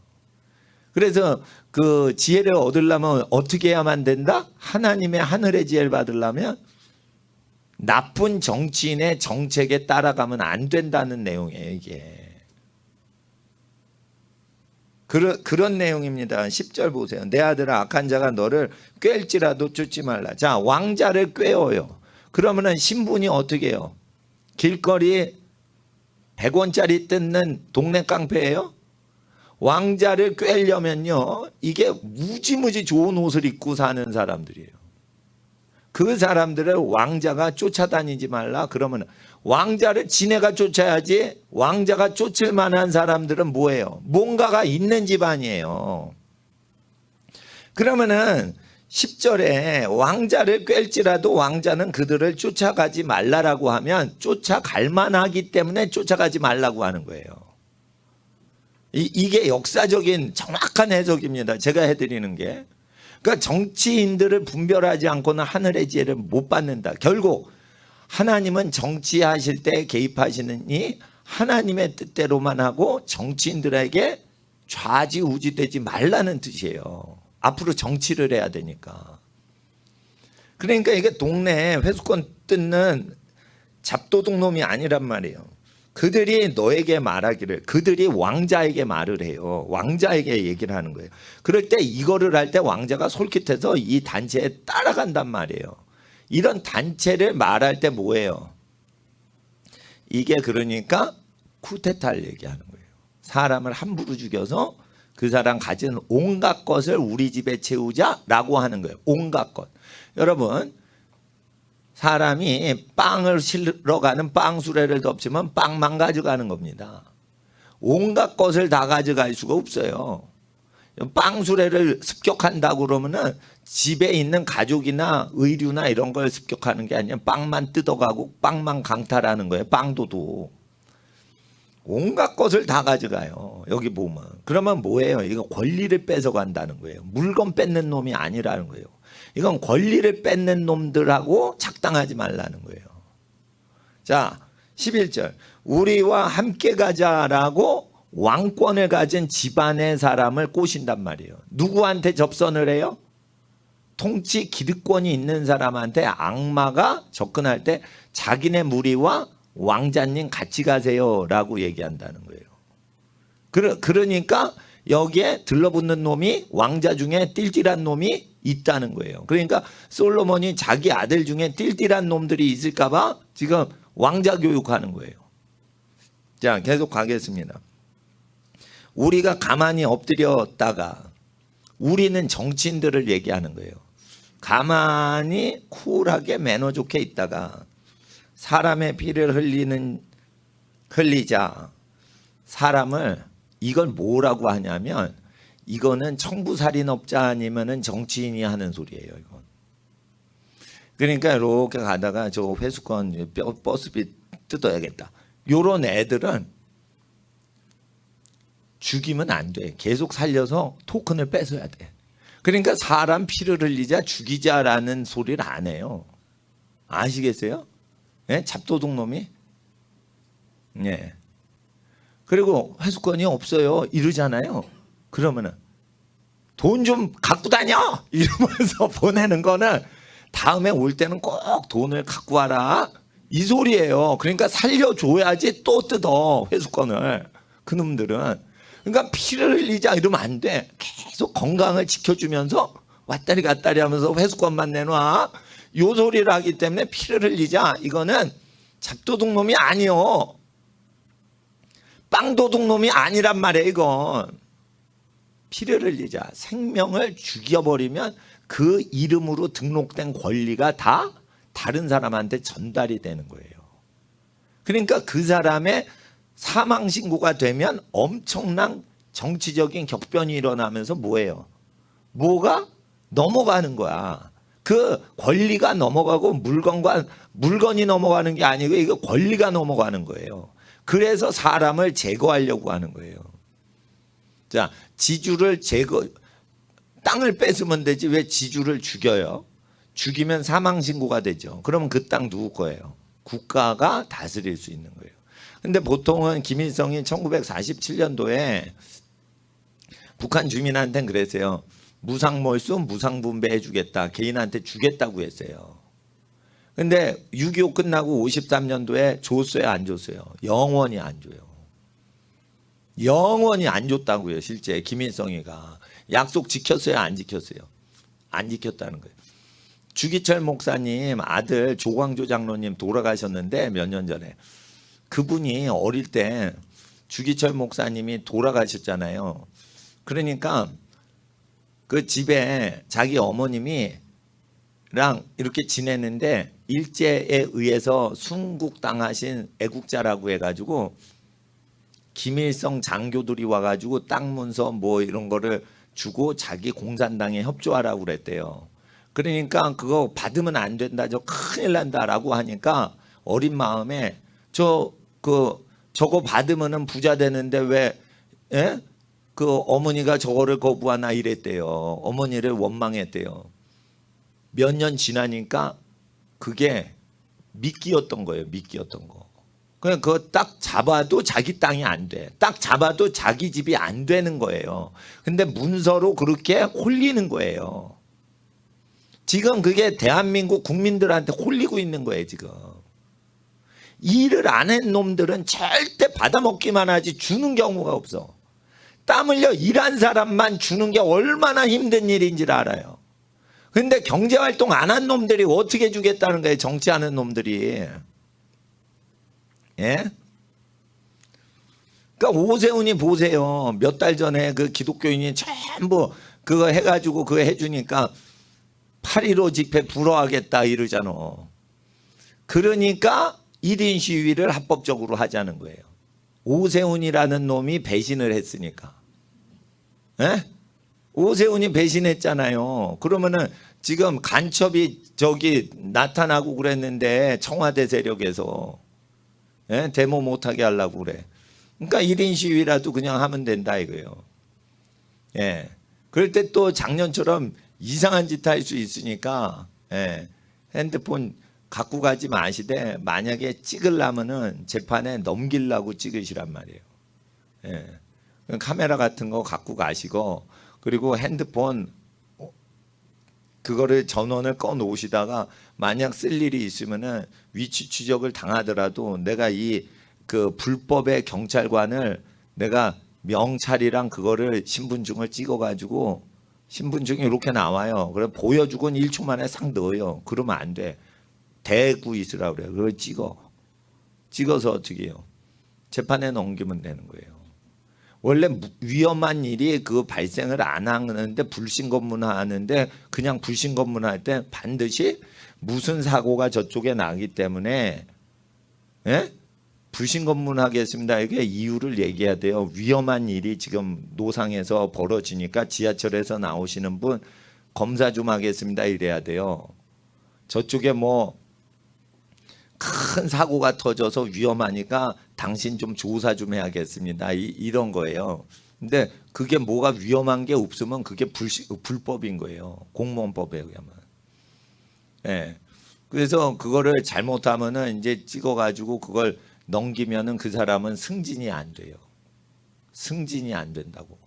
그래서 그 지혜를 얻으려면 어떻게 해야만 된다? 하나님의 하늘의 지혜를 받으려면 나쁜 정치인의 정책에 따라가면 안 된다는 내용이에요. 이게. 그런 내용입니다. 10절 보세요. 내 아들아 악한 자가 너를 꿰일지라도 쫓지 말라. 자, 왕자를 꿰어요. 그러면은 신분이 어떻게 해요? 길거리 100원짜리 뜯는 동네 깡패예요? 왕자를 꿰려면요 이게 무지무지 좋은 옷을 입고 사는 사람들이에요. 그 사람들을 왕자가 쫓아다니지 말라. 그러면 왕자를 지네가 쫓아야지. 왕자가 쫓을 만한 사람들은 뭐예요? 뭔가가 있는 집안이에요. 그러면은 10절에 왕자를 꿰일지라도 왕자는 그들을 쫓아가지 말라라고 하면 쫓아갈 만하기 때문에 쫓아가지 말라고 하는 거예요. 이게 역사적인 정확한 해석입니다. 제가 해드리는 게. 그러니까 정치인들을 분별하지 않고는 하늘의 지혜를 못 받는다. 결국 하나님은 정치하실 때 개입하시느니 하나님의 뜻대로만 하고 정치인들에게 좌지우지되지 말라는 뜻이에요. 앞으로 정치를 해야 되니까. 그러니까 이게 동네에 회수권 뜯는 잡도둑 놈이 아니란 말이에요. 그들이 너에게 말하기를, 그들이 왕자에게 말을 해요. 왕자에게 얘기를 하는 거예요. 그럴 때 이거를 할 때 왕자가 솔깃해서 이 단체에 따라간단 말이에요. 이런 단체를 말할 때 뭐예요? 이게 그러니까 쿠데타를 얘기하는 거예요. 사람을 함부로 죽여서 그 사람 가진 온갖 것을 우리 집에 채우자라고 하는 거예요. 온갖 것. 여러분, 사람이 빵을 실러 가는 빵 수레를 덮치면 빵만 가져가는 겁니다. 온갖 것을 다 가져갈 수가 없어요. 빵 수레를 습격한다고 그러면은 집에 있는 가족이나 의류나 이런 걸 습격하는 게 아니라 빵만 뜯어가고 빵만 강탈하는 거예요. 빵도도. 온갖 것을 다 가져가요. 여기 보면. 그러면 뭐예요? 이거 권리를 뺏어간다는 거예요. 물건 뺏는 놈이 아니라는 거예요. 이건 권리를 뺏는 놈들하고 작당하지 말라는 거예요. 자, 11절. 우리와 함께 가자라고 왕권을 가진 집안의 사람을 꼬신단 말이에요. 누구한테 접선을 해요? 통치 기득권이 있는 사람한테 악마가 접근할 때 자기네 무리와 왕자님 같이 가세요라고 얘기한다는 거예요. 그러니까 여기에 들러붙는 놈이 왕자 중에 띨띨한 놈이 있다는 거예요. 그러니까 솔로몬이 자기 아들 중에 띨띨한 놈들이 있을까 봐 지금 왕자 교육하는 거예요. 자, 계속 가겠습니다. 우리가 가만히 엎드렸다가, 우리는 정치인들을 얘기하는 거예요. 가만히 쿨하게 매너 좋게 있다가 사람의 피를 흘리자 사람을, 이걸 뭐라고 하냐면 이거는 청부살인업자 아니면은 정치인이 하는 소리예요. 이건. 그러니까 이렇게 가다가 저 회수권 버스비 뜯어야겠다. 요런 애들은 죽이면 안 돼. 계속 살려서 토큰을 뺏어야 돼. 그러니까 사람 피를 흘리자 죽이자라는 소리를 안 해요. 아시겠어요? 예? 잡도둑 놈이. 예. 그리고 회수권이 없어요. 이러잖아요. 그러면은 돈 좀 갖고 다녀! 이러면서 보내는 거는 다음에 올 때는 꼭 돈을 갖고 와라. 이 소리예요. 그러니까 살려줘야지 또 뜯어, 회수권을. 그놈들은. 그러니까 피를 흘리자 이러면 안 돼. 계속 건강을 지켜주면서 왔다리 갔다리 하면서 회수권만 내놔. 요 소리를 하기 때문에 피를 흘리자. 이거는 잡도둑 놈이 아니요. 빵도둑 놈이 아니란 말이에요. 이건. 피를 흘리자. 생명을 죽여버리면 그 이름으로 등록된 권리가 다 다른 사람한테 전달이 되는 거예요. 그러니까 그 사람의 사망 신고가 되면 엄청난 정치적인 격변이 일어나면서 뭐예요? 뭐가 넘어가는 거야. 그 권리가 넘어가고 물건이 넘어가는 게 아니고 이거 권리가 넘어가는 거예요. 그래서 사람을 제거하려고 하는 거예요. 자, 지주를 땅을 뺏으면 되지 왜 지주를 죽여요? 죽이면 사망 신고가 되죠. 그러면 그 땅 누구 거예요? 국가가 다스릴 수 있는 거예요. 근데 보통은 김일성이 1947년도에 북한 주민한테는 그랬어요. 무상몰수 무상분배해 주겠다. 개인한테 주겠다고 했어요. 근데 6.25 끝나고 53년도에 줬어요, 안 줬어요? 영원히 안 줘요. 영원히 안 줬다고요. 실제 김일성이가. 약속 지켰어요, 안 지켰어요? 안 지켰다는 거예요. 주기철 목사님 아들 조광조 장로님 돌아가셨는데 몇 년 전에. 그분이 어릴 때 주기철 목사님이 돌아가셨잖아요. 그러니까 그 집에 자기 어머님이랑 이렇게 지내는데 일제에 의해서 순국당하신 애국자라고 해가지고 김일성 장교들이 와가지고 땅 문서 뭐 이런 거를 주고 자기 공산당에 협조하라고 그랬대요. 그러니까 그거 받으면 안 된다, 저 큰일 난다라고 하니까 어린 마음에 저거 받으면은 부자 되는데 왜 예? 그 어머니가 저거를 거부하나 이랬대요. 어머니를 원망했대요. 몇 년 지나니까 그게 미끼였던 거예요. 미끼였던 거. 그냥 그거 딱 잡아도 자기 땅이 안 돼. 딱 잡아도 자기 집이 안 되는 거예요. 근데 문서로 그렇게 홀리는 거예요. 지금 그게 대한민국 국민들한테 홀리고 있는 거예요. 지금 일을 안 한 놈들은 절대 받아먹기만 하지 주는 경우가 없어. 땀 흘려 일한 사람만 주는 게 얼마나 힘든 일인지를 알아요. 근데 경제활동 안 한 놈들이 어떻게 주겠다는 거예요. 정치하는 놈들이. 예? 그러니까 오세훈이 보세요. 몇 달 전에 그 기독교인이 전부 그거 해가지고 그거 해주니까 8.15 집회 불허하겠다 이러잖아. 그러니까 1인 시위를 합법적으로 하자는 거예요. 오세훈이라는 놈이 배신을 했으니까. 예? 오세훈이 배신했잖아요. 그러면은 지금 간첩이 저기 나타나고 그랬는데 청와대 세력에서 예? 데모 못하게 하려고 그래. 그러니까 1인 시위라도 그냥 하면 된다 이거예요. 예. 그럴 때 또 작년처럼 이상한 짓 할 수 있으니까 예. 핸드폰 갖고 가지 마시되 만약에 찍으려면은 재판에 넘기려고 찍으시란 말이에요. 예. 카메라 같은 거 갖고 가시고 그리고 핸드폰 그거를 전원을 꺼 놓으시다가 만약 쓸 일이 있으면은 위치 추적을 당하더라도 내가 이 그 불법의 경찰관을 내가 명찰이랑 그거를 신분증을 찍어 가지고 신분증이 이렇게 나와요. 그래 보여주고는 1초 만에 싹 넣어요. 그러면 안 돼. 대고 있으라 그래요. 그걸 찍어서 어떻게 해요? 재판에 넘기면 되는 거예요. 원래 위험한 일이 그 발생을 안 하는데 불신검문하는데 그냥 불신검문할 때 반드시 무슨 사고가 저쪽에 나기 때문에 예? 불신검문하겠습니다. 이게 이유를 얘기해야 돼요. 위험한 일이 지금 노상에서 벌어지니까 지하철에서 나오시는 분 검사 좀 하겠습니다. 이래야 돼요. 저쪽에 뭐 큰 사고가 터져서 위험하니까 당신 좀 조사 좀 해야겠습니다. 이런 거예요. 근데 그게 뭐가 위험한 게 없으면 그게 불법인 거예요. 공무원법에 의하면. 예. 그래서 그거를 잘못하면은 이제 찍어가지고 그걸 넘기면은 그 사람은 승진이 안 돼요. 승진이 안 된다고.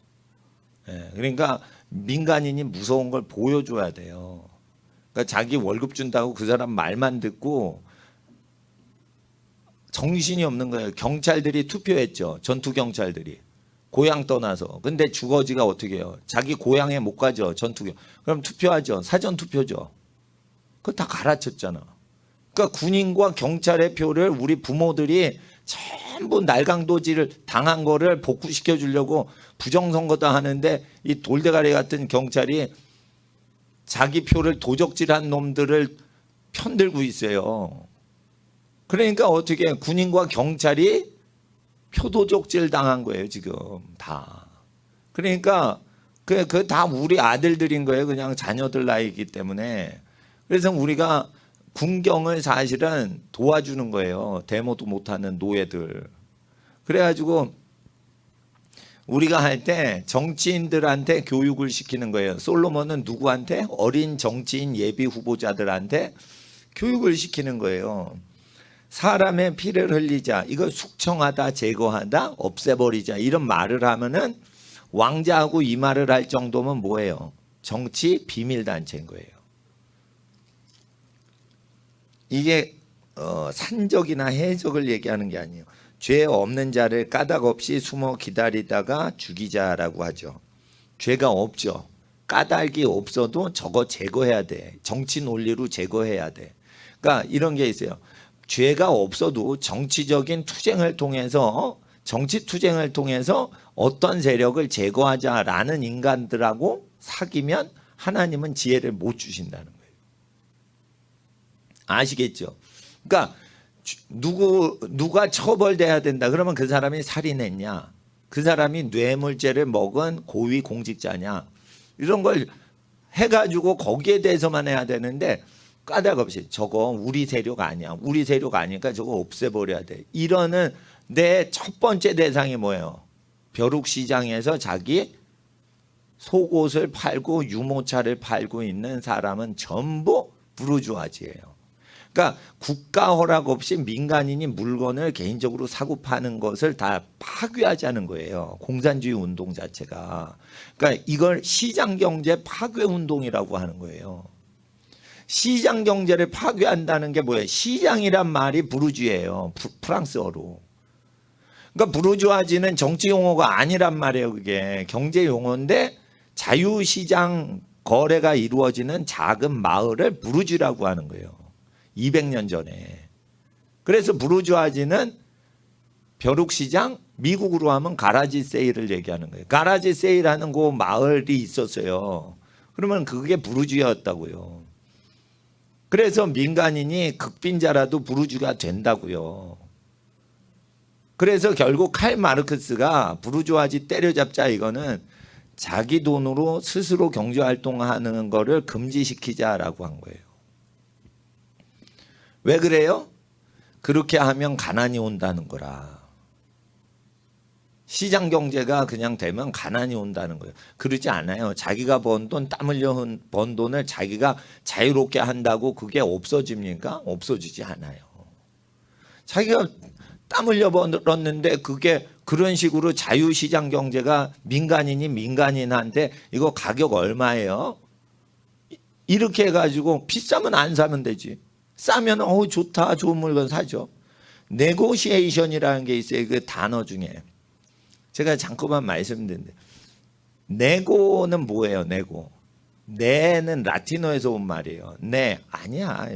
예. 그러니까 민간인이 무서운 걸 보여줘야 돼요. 그러니까 자기 월급 준다고 그 사람 말만 듣고 정신이 없는 거예요. 경찰들이 투표했죠. 전투 경찰들이. 고향 떠나서. 근데 주거지가 어떻게 해요? 자기 고향에 못 가죠. 전투경. 그럼 투표하죠. 사전 투표죠. 그거 다 갈아쳤잖아. 그러니까 군인과 경찰의 표를 우리 부모들이 전부 날강도질을 당한 거를 복구시켜 주려고 부정선거다 하는데 이 돌대가리 같은 경찰이 자기 표를 도적질한 놈들을 편들고 있어요. 그러니까 어떻게 군인과 경찰이 표도적질 당한 거예요 지금 다. 그러니까 그 다 우리 아들들인 거예요. 그냥 자녀들 나이기 때문에. 그래서 우리가 군경을 사실은 도와주는 거예요. 데모도 못하는 노예들. 그래가지고 우리가 할 때 정치인들한테 교육을 시키는 거예요. 솔로몬은 누구한테? 어린 정치인 예비 후보자들한테 교육을 시키는 거예요. 사람의 피를 흘리자, 이걸 숙청하다, 제거하다, 없애버리자 이런 말을 하면은 왕자하고 이 말을 할 정도면 뭐예요? 정치 비밀단체인 거예요. 이게 산적이나 해적을 얘기하는 게 아니에요. 죄 없는 자를 까닭 없이 숨어 기다리다가 죽이자라고 하죠. 죄가 없죠. 까닭이 없어도 저거 제거해야 돼. 정치 논리로 제거해야 돼. 그러니까 이런 게 있어요. 죄가 없어도 정치적인 투쟁을 통해서 정치 투쟁을 통해서 어떤 세력을 제거하자라는 인간들하고 사귀면 하나님은 지혜를 못 주신다는 거예요. 아시겠죠? 그러니까 누가 처벌돼야 된다 그러면 그 사람이 살인했냐, 그 사람이 뇌물죄를 먹은 고위 공직자냐, 이런 걸 해가지고 거기에 대해서만 해야 되는데 까닭 없이 저거 우리 세력 아니야, 우리 세력 아니니까 저거 없애버려야 돼, 이러는 내 첫 번째 대상이 뭐예요? 벼룩시장에서 자기 속옷을 팔고 유모차를 팔고 있는 사람은 전부 부르주아지예요. 그러니까 국가 허락 없이 민간인이 물건을 개인적으로 사고 파는 것을 다 파괴하자는 거예요. 공산주의 운동 자체가. 그러니까 이걸 시장경제 파괴 운동이라고 하는 거예요. 시장 경제를 파괴한다는 게 뭐예요? 시장이란 말이 부르주예요. 프랑스어로. 그러니까 부르주아지는 정치 용어가 아니란 말이에요. 그게 경제 용어인데 자유시장 거래가 이루어지는 작은 마을을 부르주라고 하는 거예요. 200년 전에. 그래서 부르주아지는 벼룩시장, 미국으로 하면 가라지 세일을 얘기하는 거예요. 가라지 세일하는 그 마을이 있었어요. 그러면 그게 부르주아였다고요. 그래서 민간인이 극빈자라도 부르주가 된다고요. 그래서 결국 칼 마르크스가 부르주아지 때려잡자 이거는 자기 돈으로 스스로 경제활동하는 거를 금지시키자라고 한 거예요. 왜 그래요? 그렇게 하면 가난이 온다는 거라. 시장 경제가 그냥 되면 가난이 온다는 거예요. 그러지 않아요. 자기가 번 돈, 땀 흘려 번 돈을 자기가 자유롭게 한다고 그게 없어집니까? 없어지지 않아요. 자기가 땀 흘려 벌었는데 그게 그런 식으로 자유시장 경제가 민간인이 민간인한테 이거 가격 얼마예요? 이렇게 해가지고 비싸면 안 사면 되지. 싸면 좋다 좋은 물건 사죠. 네고시에이션이라는 게 있어요. 그 단어 중에. 제가 잠깐만 말씀드렸는데 네고는 뭐예요? 네고. 네는 라틴어에서 온 말이에요. 네 아니야.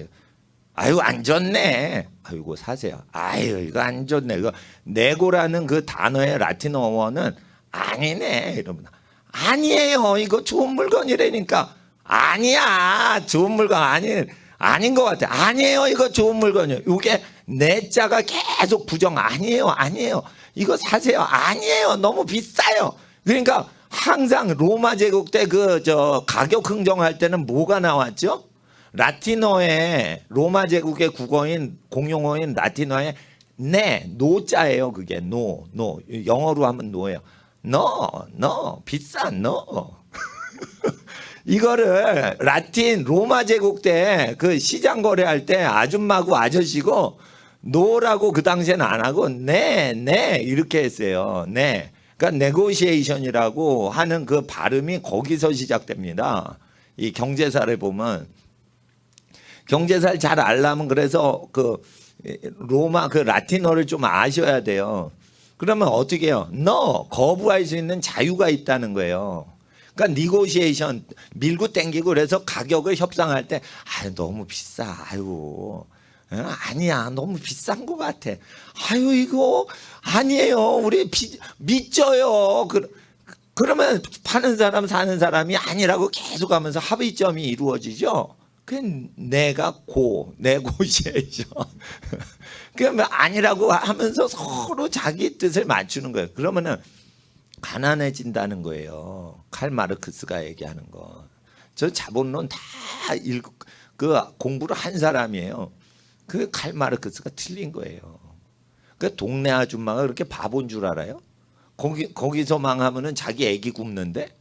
아유 안 좋네. 아이고 사세요. 아유 이거 안 좋네. 이거 네고라는 그 단어의 라틴어 원은 아니네. 이러면 아니에요. 이거 좋은 물건이라니까. 아니야. 좋은 물건 아닌 것 같아. 아니에요. 이거 좋은 물건이에요. 이게 네 자가 계속 부정. 아니에요. 이거 사세요. 아니에요. 너무 비싸요. 그러니까 항상 로마 제국 때 가격 흥정할 때는 뭐가 나왔죠? 라틴어에 로마 제국의 국어인 공용어인 라틴어에 노자예요. 그게 노 영어로 하면 노예요. 비싼 이거를 라틴 로마 제국 때 그 시장 거래할 때 아줌마고 아저씨고 노라고 그 당시에는 안 하고 네 이렇게 했어요. 네. 그러니까 네고시에이션이라고 하는 그 발음이 거기서 시작됩니다. 이 경제사를 보면 경제사를 잘 알려면 그래서 그 로마 그 라틴어를 좀 아셔야 돼요. 그러면 어떻게 해요? 거부할 수 있는 자유가 있다는 거예요. 그러니까 니고시에이션 밀고 땡기고 그래서 가격을 협상할 때 너무 비싸. 아유. 아니야. 너무 비싼 것 같아. 아유 이거 아니에요. 우리 믿져요. 그러면 파는 사람 사는 사람이 아니라고 계속 하면서 합의점이 이루어지죠. 그 네고시에이션. 그러면 아니라고 하면서 서로 자기 뜻을 맞추는 거예요. 그러면은 가난해진다는 거예요. 칼 마르크스가 얘기하는 거. 저 자본론 다 공부를 한 사람이에요. 그 칼 마르크스가 틀린 거예요. 그 동네 아줌마가 그렇게 바본 줄 알아요? 거기서 망하면은 자기 애기 굽는데?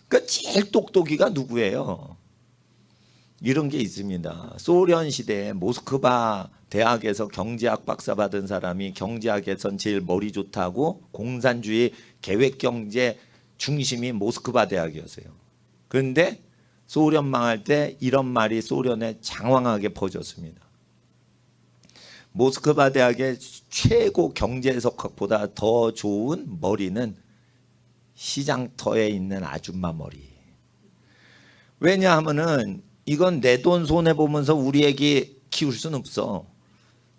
그 제일 똑똑이가 누구예요? 이런 게 있습니다. 소련 시대에 모스크바 대학에서 경제학 박사 받은 사람이 경제학에선 제일 머리 좋다고 공산주의 계획경제 중심이 모스크바 대학이었어요. 그런데 소련 망할 때 이런 말이 소련에 장황하게 퍼졌습니다. 모스크바 대학의 최고 경제석학보다 더 좋은 머리는 시장터에 있는 아줌마 머리. 왜냐하면은 이건 내 돈 손해보면서 우리 애기 키울 수는 없어.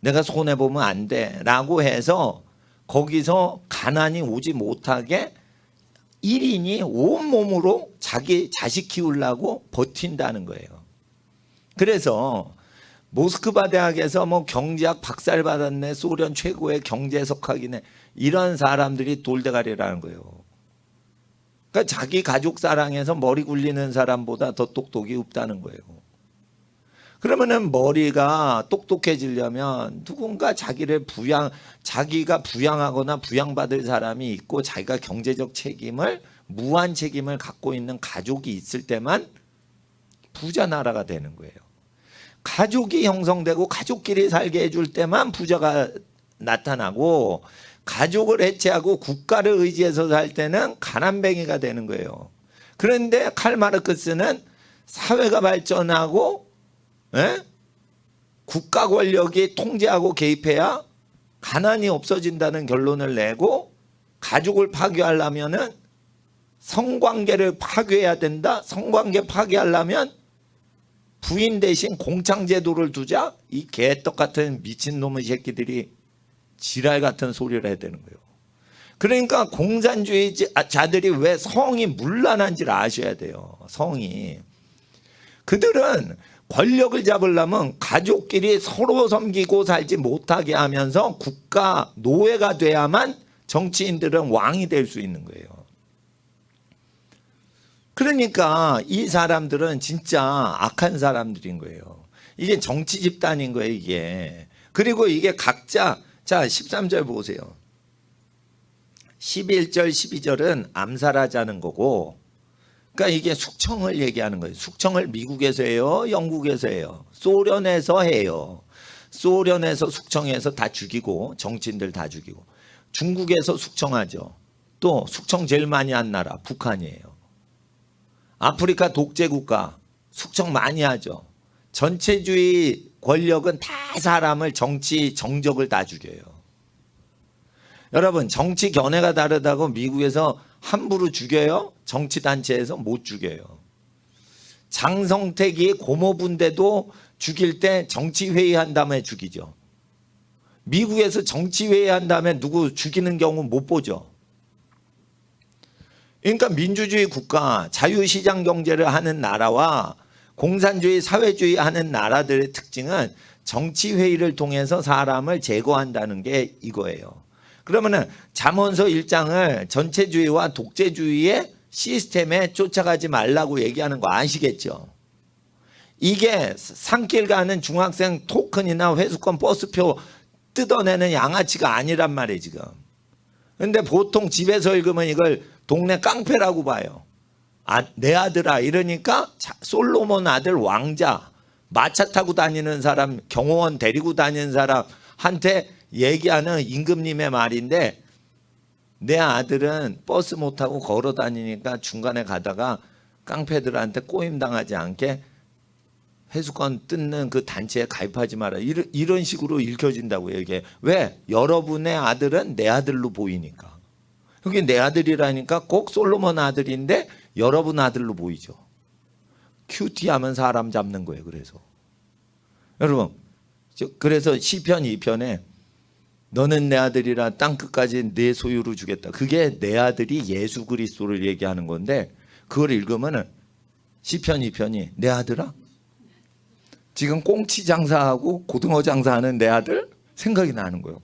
내가 손해보면 안 돼. 라고 해서 거기서 가난이 오지 못하게 1인이 온몸으로 자기 자식 키우려고 버틴다는 거예요. 그래서 모스크바 대학에서 뭐 경제학 박사를 받았네. 소련 최고의 경제석학이네. 이런 사람들이 돌대가리라는 거예요. 그러니까 자기 가족 사랑해서 머리 굴리는 사람보다 더 똑똑이 없다는 거예요. 그러면은 머리가 똑똑해지려면 누군가 자기가 부양하거나 부양받을 사람이 있고 자기가 경제적 책임을 무한 책임을 갖고 있는 가족이 있을 때만 부자 나라가 되는 거예요. 가족이 형성되고 가족끼리 살게 해줄 때만 부자가 나타나고 가족을 해체하고 국가를 의지해서 살 때는 가난뱅이가 되는 거예요. 그런데 칼 마르크스는 사회가 발전하고 에? 국가 권력이 통제하고 개입해야 가난이 없어진다는 결론을 내고, 가족을 파괴하려면은 성관계를 파괴해야 된다. 성관계 파괴하려면 부인 대신 공창제도를 두자. 이 개떡 같은 미친놈의 새끼들이 지랄 같은 소리를 해야 되는 거예요. 그러니까 공산주의자들이 왜 성이 문란한지를 아셔야 돼요. 성이. 그들은 권력을 잡으려면 가족끼리 서로 섬기고 살지 못하게 하면서 국가 노예가 돼야만 정치인들은 왕이 될 수 있는 거예요. 그러니까 이 사람들은 진짜 악한 사람들인 거예요. 이게 정치 집단인 거예요, 이게. 그리고 이게 각자, 자 13절 보세요. 11절 12절은 암살하자는 거고, 그러니까 이게 숙청을 얘기하는 거예요. 숙청을 미국에서 해요, 영국에서 해요, 소련에서 해요. 소련에서 숙청해서 다 죽이고, 정치인들 다 죽이고. 중국에서 숙청하죠. 또 숙청 제일 많이 한 나라 북한이에요. 아프리카 독재국가 숙청 많이 하죠. 전체주의 권력은 다 사람을, 정치 정적을 다 죽여요. 여러분, 정치 견해가 다르다고 미국에서 함부로 죽여요? 정치단체에서 못 죽여요. 장성택이 고모부인데도 죽일 때 정치회의 한 다음에 죽이죠. 미국에서 정치회의 한 다음에 누구 죽이는 경우 못 보죠. 그러니까 민주주의 국가, 자유시장 경제를 하는 나라와 공산주의, 사회주의 하는 나라들의 특징은 정치회의를 통해서 사람을 제거한다는 게 이거예요. 그러면은 잠언서 1장을 전체주의와 독재주의의 시스템에 쫓아가지 말라고 얘기하는 거 아시겠죠? 이게 산길 가는 중학생 토큰이나 회수권 버스표 뜯어내는 양아치가 아니란 말이에요 지금. 근데 보통 집에서 읽으면 이걸 동네 깡패라고 봐요. 내 아들아 이러니까 솔로몬 아들 왕자, 마차 타고 다니는 사람, 경호원 데리고 다니는 사람한테 얘기하는 임금님의 말인데, 내 아들은 버스 못 타고 걸어 다니니까 중간에 가다가 깡패들한테 꼬임당하지 않게 회수권 뜯는 그 단체에 가입하지 마라. 이런 식으로 읽혀진다고요. 이게 왜? 여러분의 아들은 내 아들로 보이니까. 그게 내 아들이라니까 꼭 솔로몬 아들인데 여러분 아들로 보이죠. 큐티하면 사람 잡는 거예요. 그래서 여러분, 그래서 시편 2편에 너는 내 아들이라 땅끝까지 내 소유로 주겠다. 그게 내 아들이 예수 그리스도를 얘기하는 건데, 그걸 읽으면은 시편 2편이 내 아들아? 지금 꽁치 장사하고 고등어 장사하는 내 아들 생각이 나는 거예요.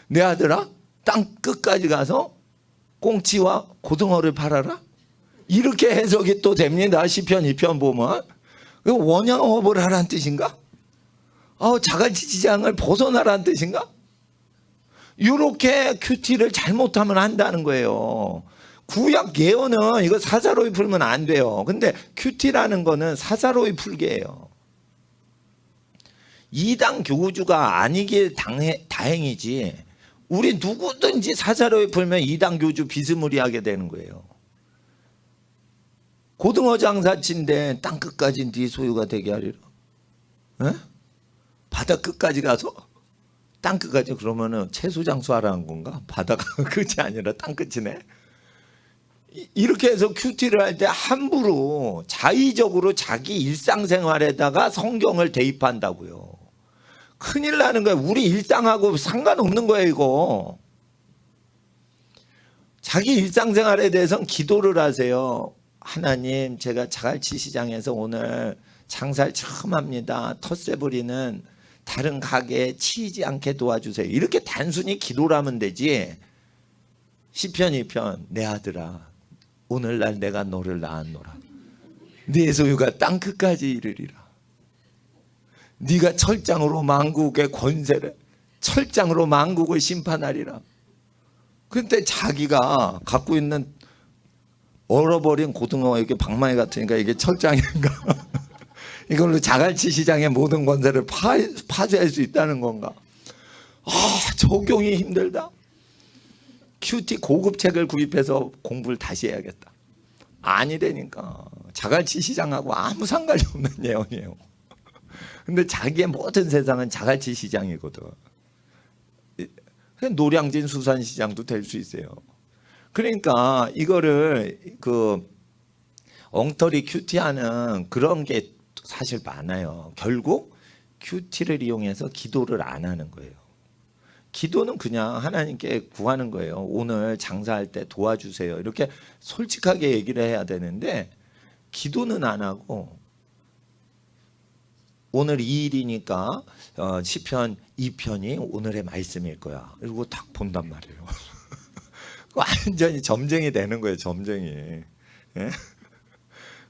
내 아들아? 땅 끝까지 가서 꽁치와 고등어를 팔아라? 이렇게 해석이 또 됩니다. 시편 2편 보면. 원양어업을 하라는 뜻인가? 자갈치시장을 벗어나라는 뜻인가? 이렇게 큐티를 잘못하면 한다는 거예요. 구약 예언은 이거 사사로이 풀면 안 돼요. 근데 큐티라는 거는 사사로이 풀게예요. 이당 교주가 아니길 다행이지, 우리 누구든지 사사로이 풀면 이당 교주 비스무리하게 되는 거예요. 고등어 장사치인데 땅 끝까지 네 소유가 되게 하리라. 에? 바다 끝까지 가서 땅 끝까지, 그러면은 채소 장수하라는 건가? 바다가 끝이 아니라 땅 끝이네. 이렇게 해서 큐티를 할 때 함부로 자의적으로 자기 일상생활에다가 성경을 대입한다고요. 큰일 나는 거예요. 우리 일상하고 상관없는 거예요 이거. 자기 일상생활에 대해서는 기도를 하세요. 하나님, 제가 자갈치 시장에서 오늘 장사를 처음 합니다. 텃세 부리는 다른 가게에 치이지 않게 도와주세요. 이렇게 단순히 기도를 하면 되지. 시편 2편 내 아들아 오늘날 내가 너를 낳았노라. 네 소유가 땅끝까지 이르리라. 네가 철장으로 만국의 권세를, 철장으로 만국을 심판하리라. 그런데 자기가 갖고 있는 얼어버린 고등어, 이게 방망이 같으니까 이게 철장인가? 이걸로 자갈치 시장의 모든 권세를 파괴할 수 있다는 건가? 적용이 힘들다. 큐티 고급 책을 구입해서 공부를 다시 해야겠다. 아니라니까. 자갈치 시장하고 아무 상관이 없는 예언이에요. 근데 자기의 모든 세상은 자갈치 시장이거든. 노량진 수산시장도 될 수 있어요. 그러니까 이거를 그 엉터리 큐티하는 그런 게 사실 많아요. 결국 큐티를 이용해서 기도를 안 하는 거예요. 기도는 그냥 하나님께 구하는 거예요. 오늘 장사할 때 도와주세요. 이렇게 솔직하게 얘기를 해야 되는데 기도는 안 하고 오늘 2일이니까 시편 2편이 오늘의 말씀일 거야. 그리고 딱 본단 말이에요. 완전히 점쟁이 되는 거예요. 점쟁이. 예?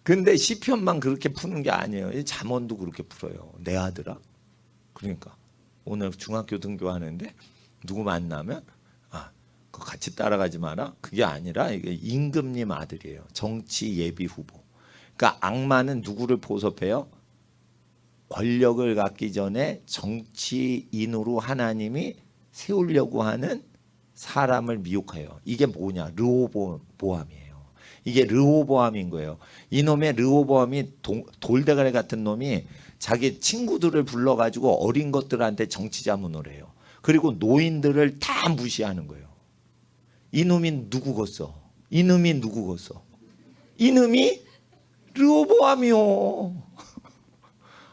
근데 시편만 그렇게 푸는 게 아니에요. 잠언도 그렇게 풀어요. 내 아들아. 그러니까 오늘 중학교 등교하는데 누구 만나면 그거 같이 따라가지 마라. 그게 아니라 이게 임금님 아들이에요. 정치 예비 후보. 그러니까 악마는 누구를 보섭해요? 권력을 갖기 전에 정치인으로 하나님이 세우려고 하는 사람을 미혹해요. 이게 뭐냐? 르호보암이에요. 이게 르호보암인 거예요. 이놈의 르호보암이 돌대가리 같은 놈이 자기 친구들을 불러가지고 어린 것들한테 정치 자문을 해요. 그리고 노인들을 다 무시하는 거예요. 이놈이 누구겠어? 이놈이 누구겠어? 이놈이 르호보암이요.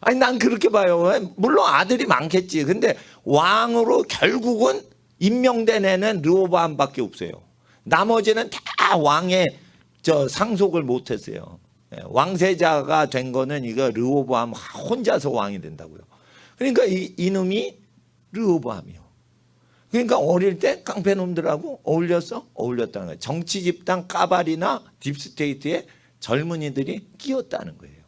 아니 난 그렇게 봐요. 물론 아들이 많겠지. 근데 왕으로 결국은 임명된 애는 르호보암밖에 없어요. 나머지는 다 왕의 상속을 못했어요. 왕세자가 된 거는 이거 르호보암 혼자서 왕이 된다고요. 그러니까 이놈이 르호보암이요. 그러니까 어릴 때 깡패놈들하고 어울렸다는 거예요. 정치 집단 까발이나 딥스테이트에 젊은이들이 끼었다는 거예요.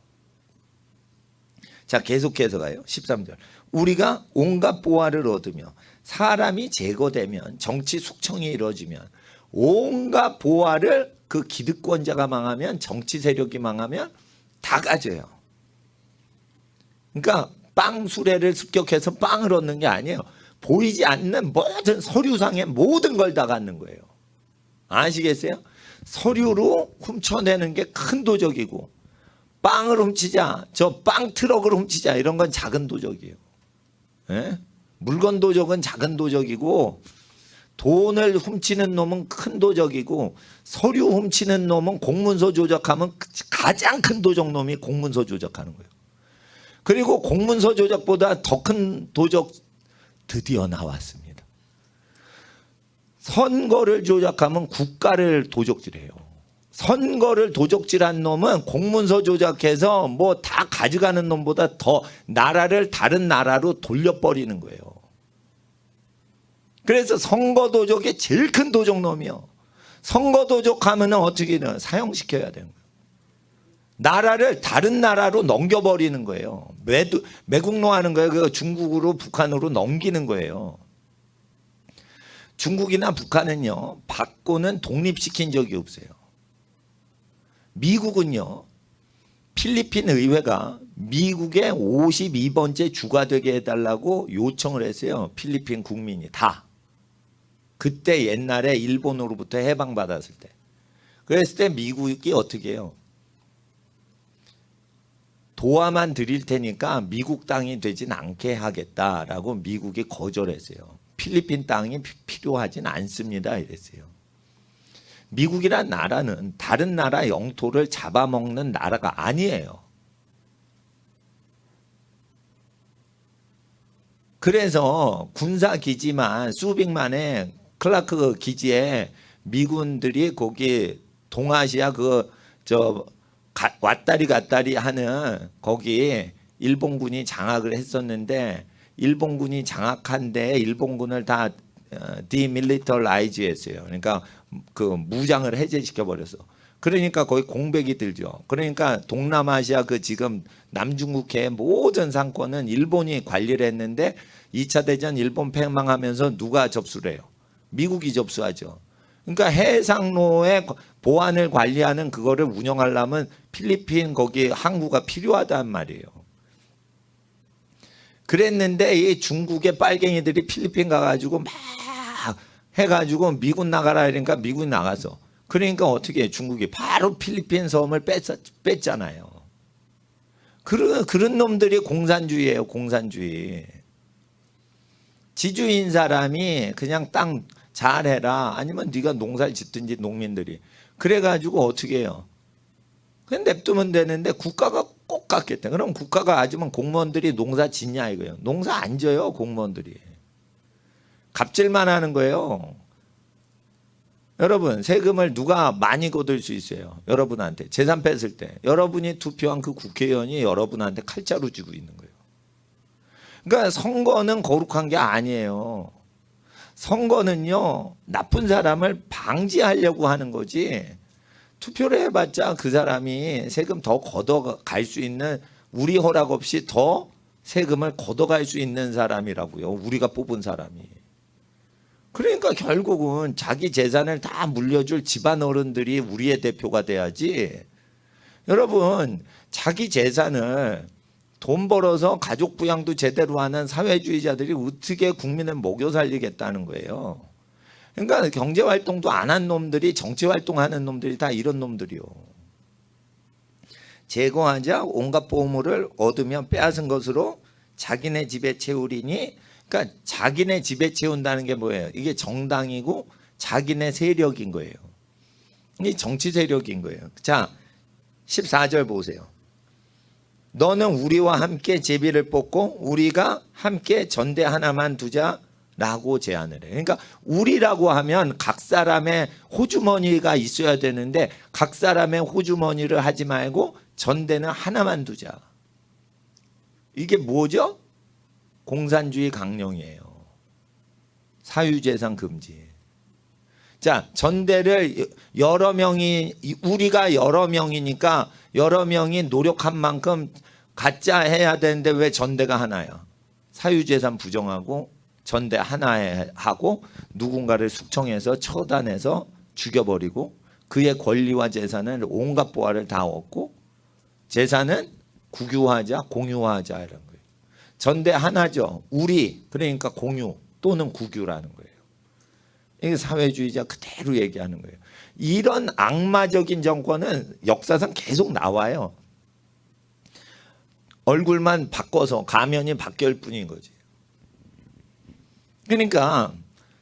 자, 계속해서 가요. 13절. 우리가 온갖 보화를 얻으며 사람이 제거되면 정치 숙청이 이루어지면 온갖 보화를 그 기득권자가 망하면 정치 세력이 망하면 다 가져요. 그러니까 빵 수레를 습격해서 빵을 얻는 게 아니에요. 보이지 않는 모든 서류상의 모든 걸 다 갖는 거예요. 아시겠어요? 서류로 훔쳐내는 게 큰 도적이고 빵을 훔치자, 저 빵 트럭을 훔치자 이런 건 작은 도적이에요. 예? 물건 도적은 작은 도적이고 돈을 훔치는 놈은 큰 도적이고 서류 훔치는 놈은 공문서 조작하면 가장 큰 도적 놈이 공문서 조작하는 거예요. 그리고 공문서 조작보다 더 큰 도적 드디어 나왔습니다. 선거를 조작하면 국가를 도적질해요. 선거를 도적질한 놈은 공문서 조작해서 뭐 다 가져가는 놈보다 더 나라를 다른 나라로 돌려버리는 거예요. 그래서 선거 도적이 제일 큰 도적 놈이요. 선거 도적하면은 어떻게 돼요? 사형시켜야 되는 거예요. 나라를 다른 나라로 넘겨버리는 거예요. 매국노 하는 거예요. 그 중국으로 북한으로 넘기는 거예요. 중국이나 북한은요, 받고는 독립시킨 적이 없어요. 미국은요, 필리핀 의회가 미국의 52번째 주가 되게 해달라고 요청을 했어요. 필리핀 국민이 다. 그때 옛날에 일본으로부터 해방받았을 때. 그랬을 때 미국이 어떻게 해요? 도화만 드릴 테니까 미국 땅이 되진 않게 하겠다라고 미국이 거절했어요. 필리핀 땅이 필요하진 않습니다 이랬어요. 미국이란 나라는 다른 나라 영토를 잡아먹는 나라가 아니에요. 그래서 군사기지만 수백만의 클라크 기지에 미군들이 거기 동아시아 왔다리 갔다리 하는 거기 일본군이 장악을 했었는데 일본군이 장악한 데 일본군을 다 디밀리터라이즈 했어요. 그러니까 그 무장을 해제시켜 버려서. 그러니까 거기 공백이 들죠. 그러니까 동남아시아 그 지금 남중국해의 모든 상권은 일본이 관리를 했는데 2차 대전 일본 패망하면서 누가 접수를 해요? 미국이 접수하죠. 그러니까 해상로의 보안을 관리하는 그거를 운영하려면 필리핀 거기 항구가 필요하단 말이에요. 그랬는데 이 중국의 빨갱이들이 필리핀 가가지고 막 해가지고 미군 나가라 이러니까 미군이 나가서 그러니까 어떻게 해? 중국이 바로 필리핀 섬을 뺐잖아요. 그런 놈들이 공산주의예요. 공산주의. 지주인 사람이 그냥 땅 잘해라, 아니면 네가 농사를 짓든지, 농민들이 그래가지고 어떻게 해요? 그냥 냅두면 되는데 국가가 꼭 갖겠다. 그럼 국가가 아주면 공무원들이 농사 짓냐 이거예요. 농사 안 져요. 공무원들이 갑질만 하는 거예요. 여러분, 세금을 누가 많이 거둘 수 있어요? 여러분한테 재산 뺐을 때 여러분이 투표한 그 국회의원이 여러분한테 칼자루 쥐고 있는 거예요. 그러니까 선거는 거룩한 게 아니에요. 선거는요, 나쁜 사람을 방지하려고 하는 거지, 투표를 해봤자 그 사람이 세금 더 걷어갈 수 있는, 우리 허락 없이 더 세금을 걷어갈 수 있는 사람이라고요. 우리가 뽑은 사람이. 그러니까 결국은 자기 재산을 다 물려줄 집안 어른들이 우리의 대표가 돼야지. 여러분, 자기 재산을 돈 벌어서 가족 부양도 제대로 하는 사회주의자들이 어떻게 국민을 먹여 살리겠다는 거예요. 그러니까 경제활동도 안 한 놈들이 정치활동하는 놈들이 다 이런 놈들이요. 제거하자 온갖 보물을 얻으면 빼앗은 것으로 자기네 집에 채우리니, 그러니까 자기네 집에 채운다는 게 뭐예요? 이게 정당이고 자기네 세력인 거예요. 이 정치 세력인 거예요. 자, 14절 보세요. 너는 우리와 함께 제비를 뽑고 우리가 함께 전대 하나만 두자라고 제안을 해요. 그러니까 우리라고 하면 각 사람의 호주머니가 있어야 되는데 각 사람의 호주머니를 하지 말고 전대는 하나만 두자. 이게 뭐죠? 공산주의 강령이에요. 사유재산 금지. 자, 전대를 여러 명이, 우리가 여러 명이니까 여러 명이 노력한 만큼 갖자 해야 되는데 왜 전대가 하나야? 사유재산 부정하고 전대 하나에 하고 누군가를 숙청해서 처단해서 죽여버리고 그의 권리와 재산을 온갖 보화를 다 얻고 재산은 국유화하자, 공유화하자 이런 거예요. 전대 하나죠. 우리, 그러니까 공유 또는 국유라는 거예요. 이게 사회주의자 그대로 얘기하는 거예요. 이런 악마적인 정권은 역사상 계속 나와요. 얼굴만 바꿔서 가면이 바뀔 뿐인 거지. 그러니까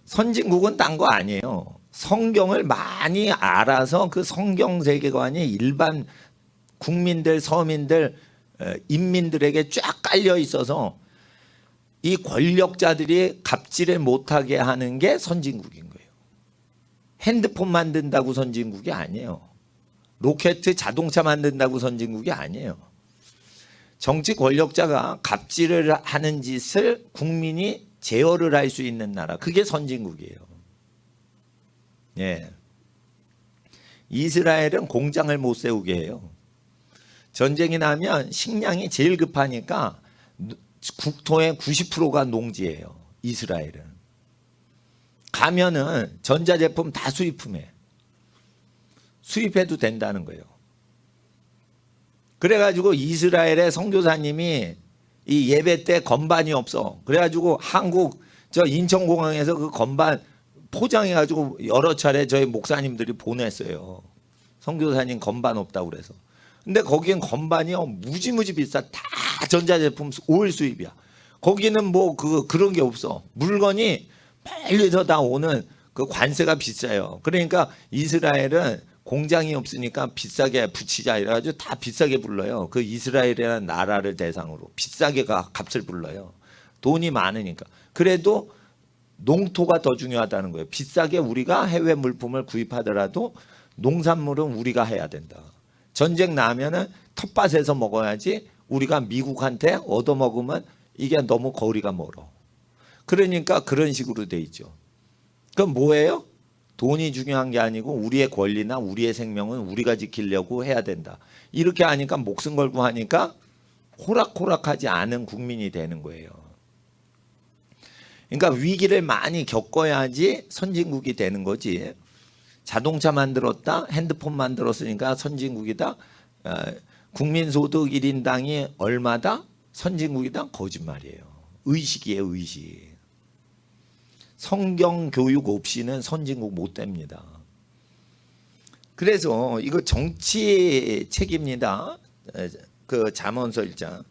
선진국은 딴 거 아니에요. 성경을 많이 알아서 그 성경 세계관이 일반 국민들, 서민들, 인민들에게 쫙 깔려 있어서 이 권력자들이 갑질을 못하게 하는 게 선진국인 거예요. 핸드폰 만든다고 선진국이 아니에요. 로켓, 자동차 만든다고 선진국이 아니에요. 정치 권력자가 갑질을 하는 짓을 국민이 제어를 할 수 있는 나라, 그게 선진국이에요. 예. 이스라엘은 공장을 못 세우게 해요. 전쟁이 나면 식량이 제일 급하니까 국토의 90%가 농지예요. 이스라엘은. 가면은 전자제품 다 수입품에 수입해도 된다는 거예요. 그래가지고 이스라엘의 선교사님이 이 예배 때 건반이 없어. 그래가지고 한국 저 인천공항에서 그 건반 포장해가지고 여러 차례 저희 목사님들이 보냈어요. 선교사님 건반 없다고 그래서. 근데 거기는 건반이요 무지무지 비싸. 다 전자제품 올 수입이야. 거기는 뭐 그런 게 없어. 물건이 멀리서 다 오는 그 관세가 비싸요. 그러니까 이스라엘은 공장이 없으니까 비싸게 붙이자 이래가지고 다 비싸게 불러요. 그 이스라엘이라는 나라를 대상으로 비싸게 값을 불러요. 돈이 많으니까. 그래도 농토가 더 중요하다는 거예요. 비싸게 우리가 해외 물품을 구입하더라도 농산물은 우리가 해야 된다. 전쟁 나면은 텃밭에서 먹어야지 우리가 미국한테 얻어먹으면 이게 너무 거리가 멀어. 그러니까 그런 식으로 돼 있죠. 그럼 뭐예요? 돈이 중요한 게 아니고 우리의 권리나 우리의 생명은 우리가 지키려고 해야 된다. 이렇게 하니까 목숨 걸고 하니까 호락호락하지 않은 국민이 되는 거예요. 그러니까 위기를 많이 겪어야지 선진국이 되는 거지. 자동차 만들었다, 핸드폰 만들었으니까 선진국이다. 국민소득 1인당이 얼마다? 선진국이다? 거짓말이에요. 의식이에요, 의식. 성경 교육 없이는 선진국 못 됩니다. 그래서 이거 정치 책입니다. 그 잠언서 1장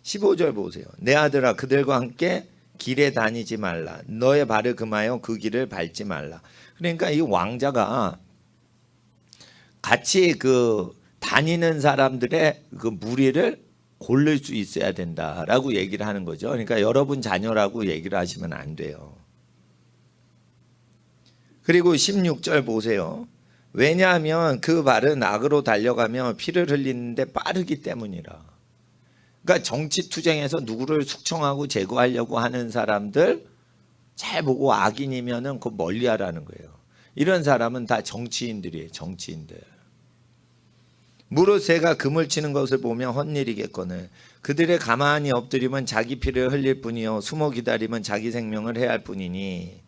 15절 보세요. 내 아들아 그들과 함께 길에 다니지 말라. 너의 발을 금하여 그 길을 밟지 말라. 그러니까 이 왕자가 같이 그 다니는 사람들의 그 무리를 고를 수 있어야 된다라고 얘기를 하는 거죠. 그러니까 여러분 자녀라고 얘기를 하시면 안 돼요. 그리고 16절 보세요. 왜냐하면 그 발은 악으로 달려가며 피를 흘리는데 빠르기 때문이라. 그러니까 정치 투쟁에서 누구를 숙청하고 제거하려고 하는 사람들 잘 보고 악인이면은 그 멀리하라는 거예요. 이런 사람은 다 정치인들이에요. 정치인들. 무릇 새가 금을 치는 것을 보면 헛일이겠거늘 그들의 가만히 엎드리면 자기 피를 흘릴 뿐이요 숨어 기다리면 자기 생명을 해할 뿐이니.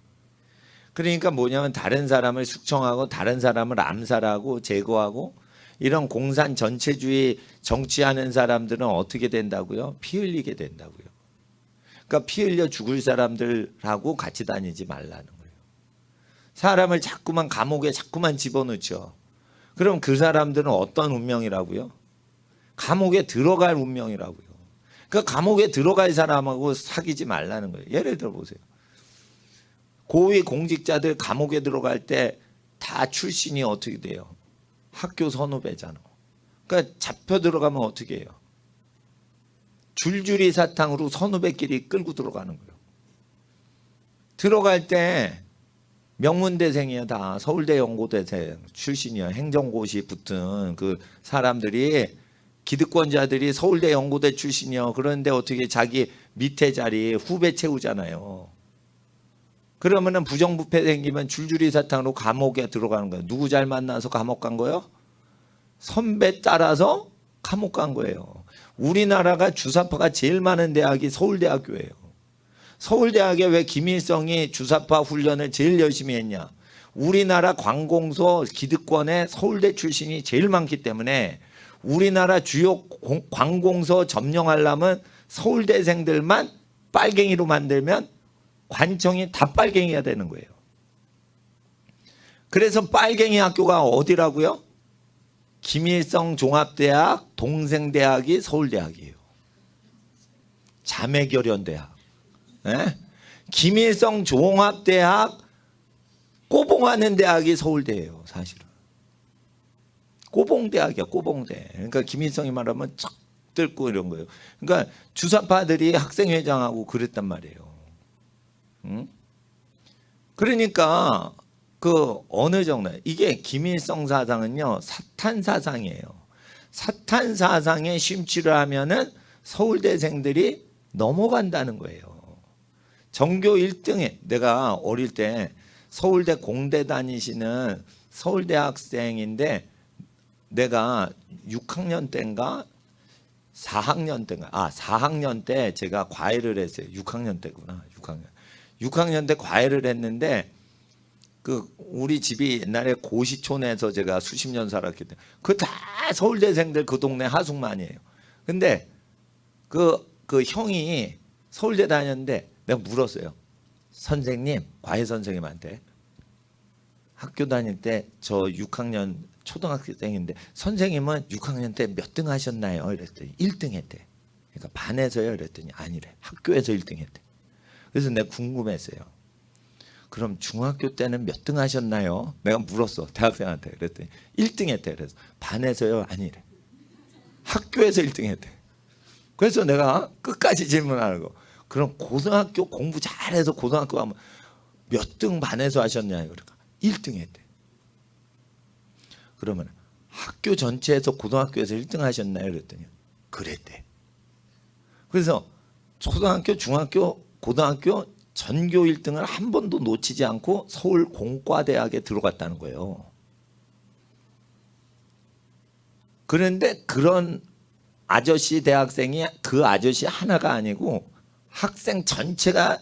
그러니까 뭐냐면 다른 사람을 숙청하고 다른 사람을 암살하고 제거하고 이런 공산 전체주의 정치하는 사람들은 어떻게 된다고요? 피 흘리게 된다고요. 그러니까 피 흘려 죽을 사람들하고 같이 다니지 말라는 거예요. 사람을 자꾸만 감옥에 자꾸만 집어넣죠. 그럼 그 사람들은 어떤 운명이라고요? 감옥에 들어갈 운명이라고요. 그러니까 감옥에 들어갈 사람하고 사귀지 말라는 거예요. 예를 들어 보세요. 고위 공직자들 감옥에 들어갈 때 다 출신이 어떻게 돼요? 학교 선후배잖아. 그러니까 잡혀 들어가면 어떻게 해요? 줄줄이 사탕으로 선후배끼리 끌고 들어가는 거예요. 들어갈 때 명문대생이야. 다 서울대 연고대생 출신이야. 행정고시 붙은 그 사람들이 기득권자들이 서울대 연고대 출신이야. 그런데 어떻게 자기 밑에 자리 후배 채우잖아요. 그러면은 부정부패 생기면 줄줄이 사탕으로 감옥에 들어가는 거예요. 누구 잘 만나서 감옥 간 거예요? 선배 따라서 감옥 간 거예요. 우리나라가 주사파가 제일 많은 대학이 서울대학교예요. 서울대학에 왜 김일성이 주사파 훈련을 제일 열심히 했냐? 우리나라 관공서 기득권에 서울대 출신이 제일 많기 때문에 우리나라 주요 관공서 점령하려면 서울대생들만 빨갱이로 만들면 관청이 다 빨갱이가 되는 거예요. 그래서 빨갱이 학교가 어디라고요? 김일성 종합대학, 동생대학이 서울대학이에요. 자매결연대학. 네? 김일성 종합대학 꼬봉하는 대학이 서울대예요. 사실은. 꼬봉대학이야. 꼬봉대. 그러니까 김일성이 말하면 척 뜰고 이런 거예요. 그러니까 주사파들이 학생회장하고 그랬단 말이에요. 그러니까 그 어느 정도 이게 김일성 사상은요 사탄 사상이에요. 사탄 사상에 심취를 하면은 서울대생들이 넘어간다는 거예요. 전교 1등에 내가 어릴 때 서울대 공대 다니시는 서울대 학생인데 내가 6학년 때인가 4학년 때인가 4학년 때 제가 과외를 했어요. 6학년 때구나. 6학년 때 과외를 했는데 그 우리 집이 옛날에 고시촌에서 제가 수십 년 살았기 때문에 그 다 서울대생들 그 동네 하숙만이에요. 근데 그 형이 서울대 다녔는데 내가 물었어요. 선생님, 과외 선생님한테 학교 다닐 때 저 6학년 초등학생인데 선생님은 6학년 때 몇 등 하셨나요? 이랬더니 1등 했대. 그러니까 반에서요? 이랬더니 아니래. 학교에서 1등 했대. 그래서 내가 궁금했어요. 그럼 중학교 때는 몇 등 하셨나요? 내가 물었어. 대학생한테. 그랬더니 1등 했대. 그래서 반에서요? 아니래. 학교에서 1등 했대. 그래서 내가 끝까지 질문하는 거. 그럼 고등학교 공부 잘해서 고등학교 가면 몇 등 반에서 하셨냐요? 그러니까 1등 했대. 그러면 학교 전체에서 고등학교에서 1등 하셨나요? 그랬더니 그랬대. 그래서 초등학교, 중학교, 고등학교 전교 1등을 한 번도 놓치지 않고 서울 공과대학에 들어갔다는 거예요. 그런데 그런 아저씨 대학생이 그 아저씨 하나가 아니고 학생 전체가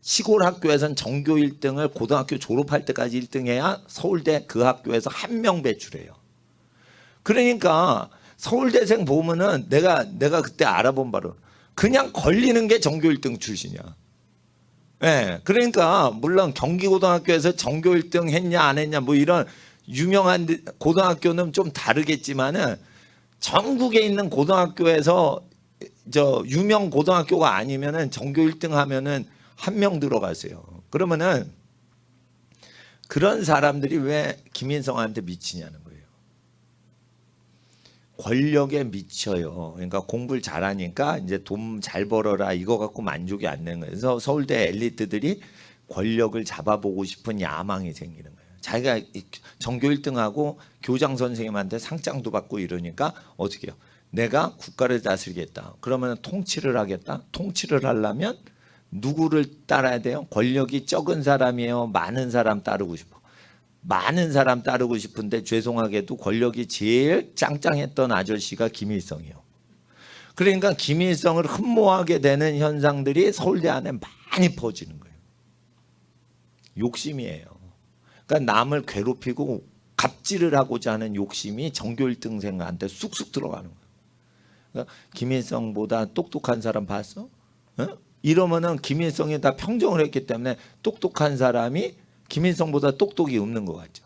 시골 학교에서는 전교 1등을 고등학교 졸업할 때까지 1등해야 서울대 그 학교에서 한 명 배출해요. 그러니까 서울대생 보면은 내가 그때 알아본 바로 그냥 걸리는 게 전교 1등 출신이야. 네, 그러니까 물론 경기고등학교에서 전교 1등 했냐 안 했냐 뭐 이런 유명한 고등학교는 좀 다르겠지만은 전국에 있는 고등학교에서 저 유명 고등학교가 아니면은 전교 1등 하면은 한 명 들어가세요. 그러면은 그런 사람들이 왜 김인성한테 미치냐는 거예요. 권력에 미쳐요. 그러니까 공부를 잘하니까 이제 돈 잘 벌어라 이거 갖고 만족이 안 되는 거예요. 그래서 서울대 엘리트들이 권력을 잡아보고 싶은 야망이 생기는 거예요. 자기가 전교 1등하고 교장 선생님한테 상장도 받고 이러니까 어떻게 해요? 내가 국가를 다스리겠다. 그러면 통치를 하겠다. 통치를 하려면 누구를 따라야 돼요? 권력이 적은 사람이에요? 많은 사람 따르고 싶어? 많은 사람 따르고 싶은데 죄송하게도 권력이 제일 짱짱했던 아저씨가 김일성이에요. 그러니까 김일성을 흠모하게 되는 현상들이 서울대 안에 많이 퍼지는 거예요. 욕심이에요. 그러니까 남을 괴롭히고 갑질을 하고자 하는 욕심이 전교 1등생한테 쑥쑥 들어가는 거예요. 그러니까 김일성보다 똑똑한 사람 봤어? 어? 이러면은 김일성이 다 평정을 했기 때문에 똑똑한 사람이 김일성보다 똑똑이 없는 것 같죠.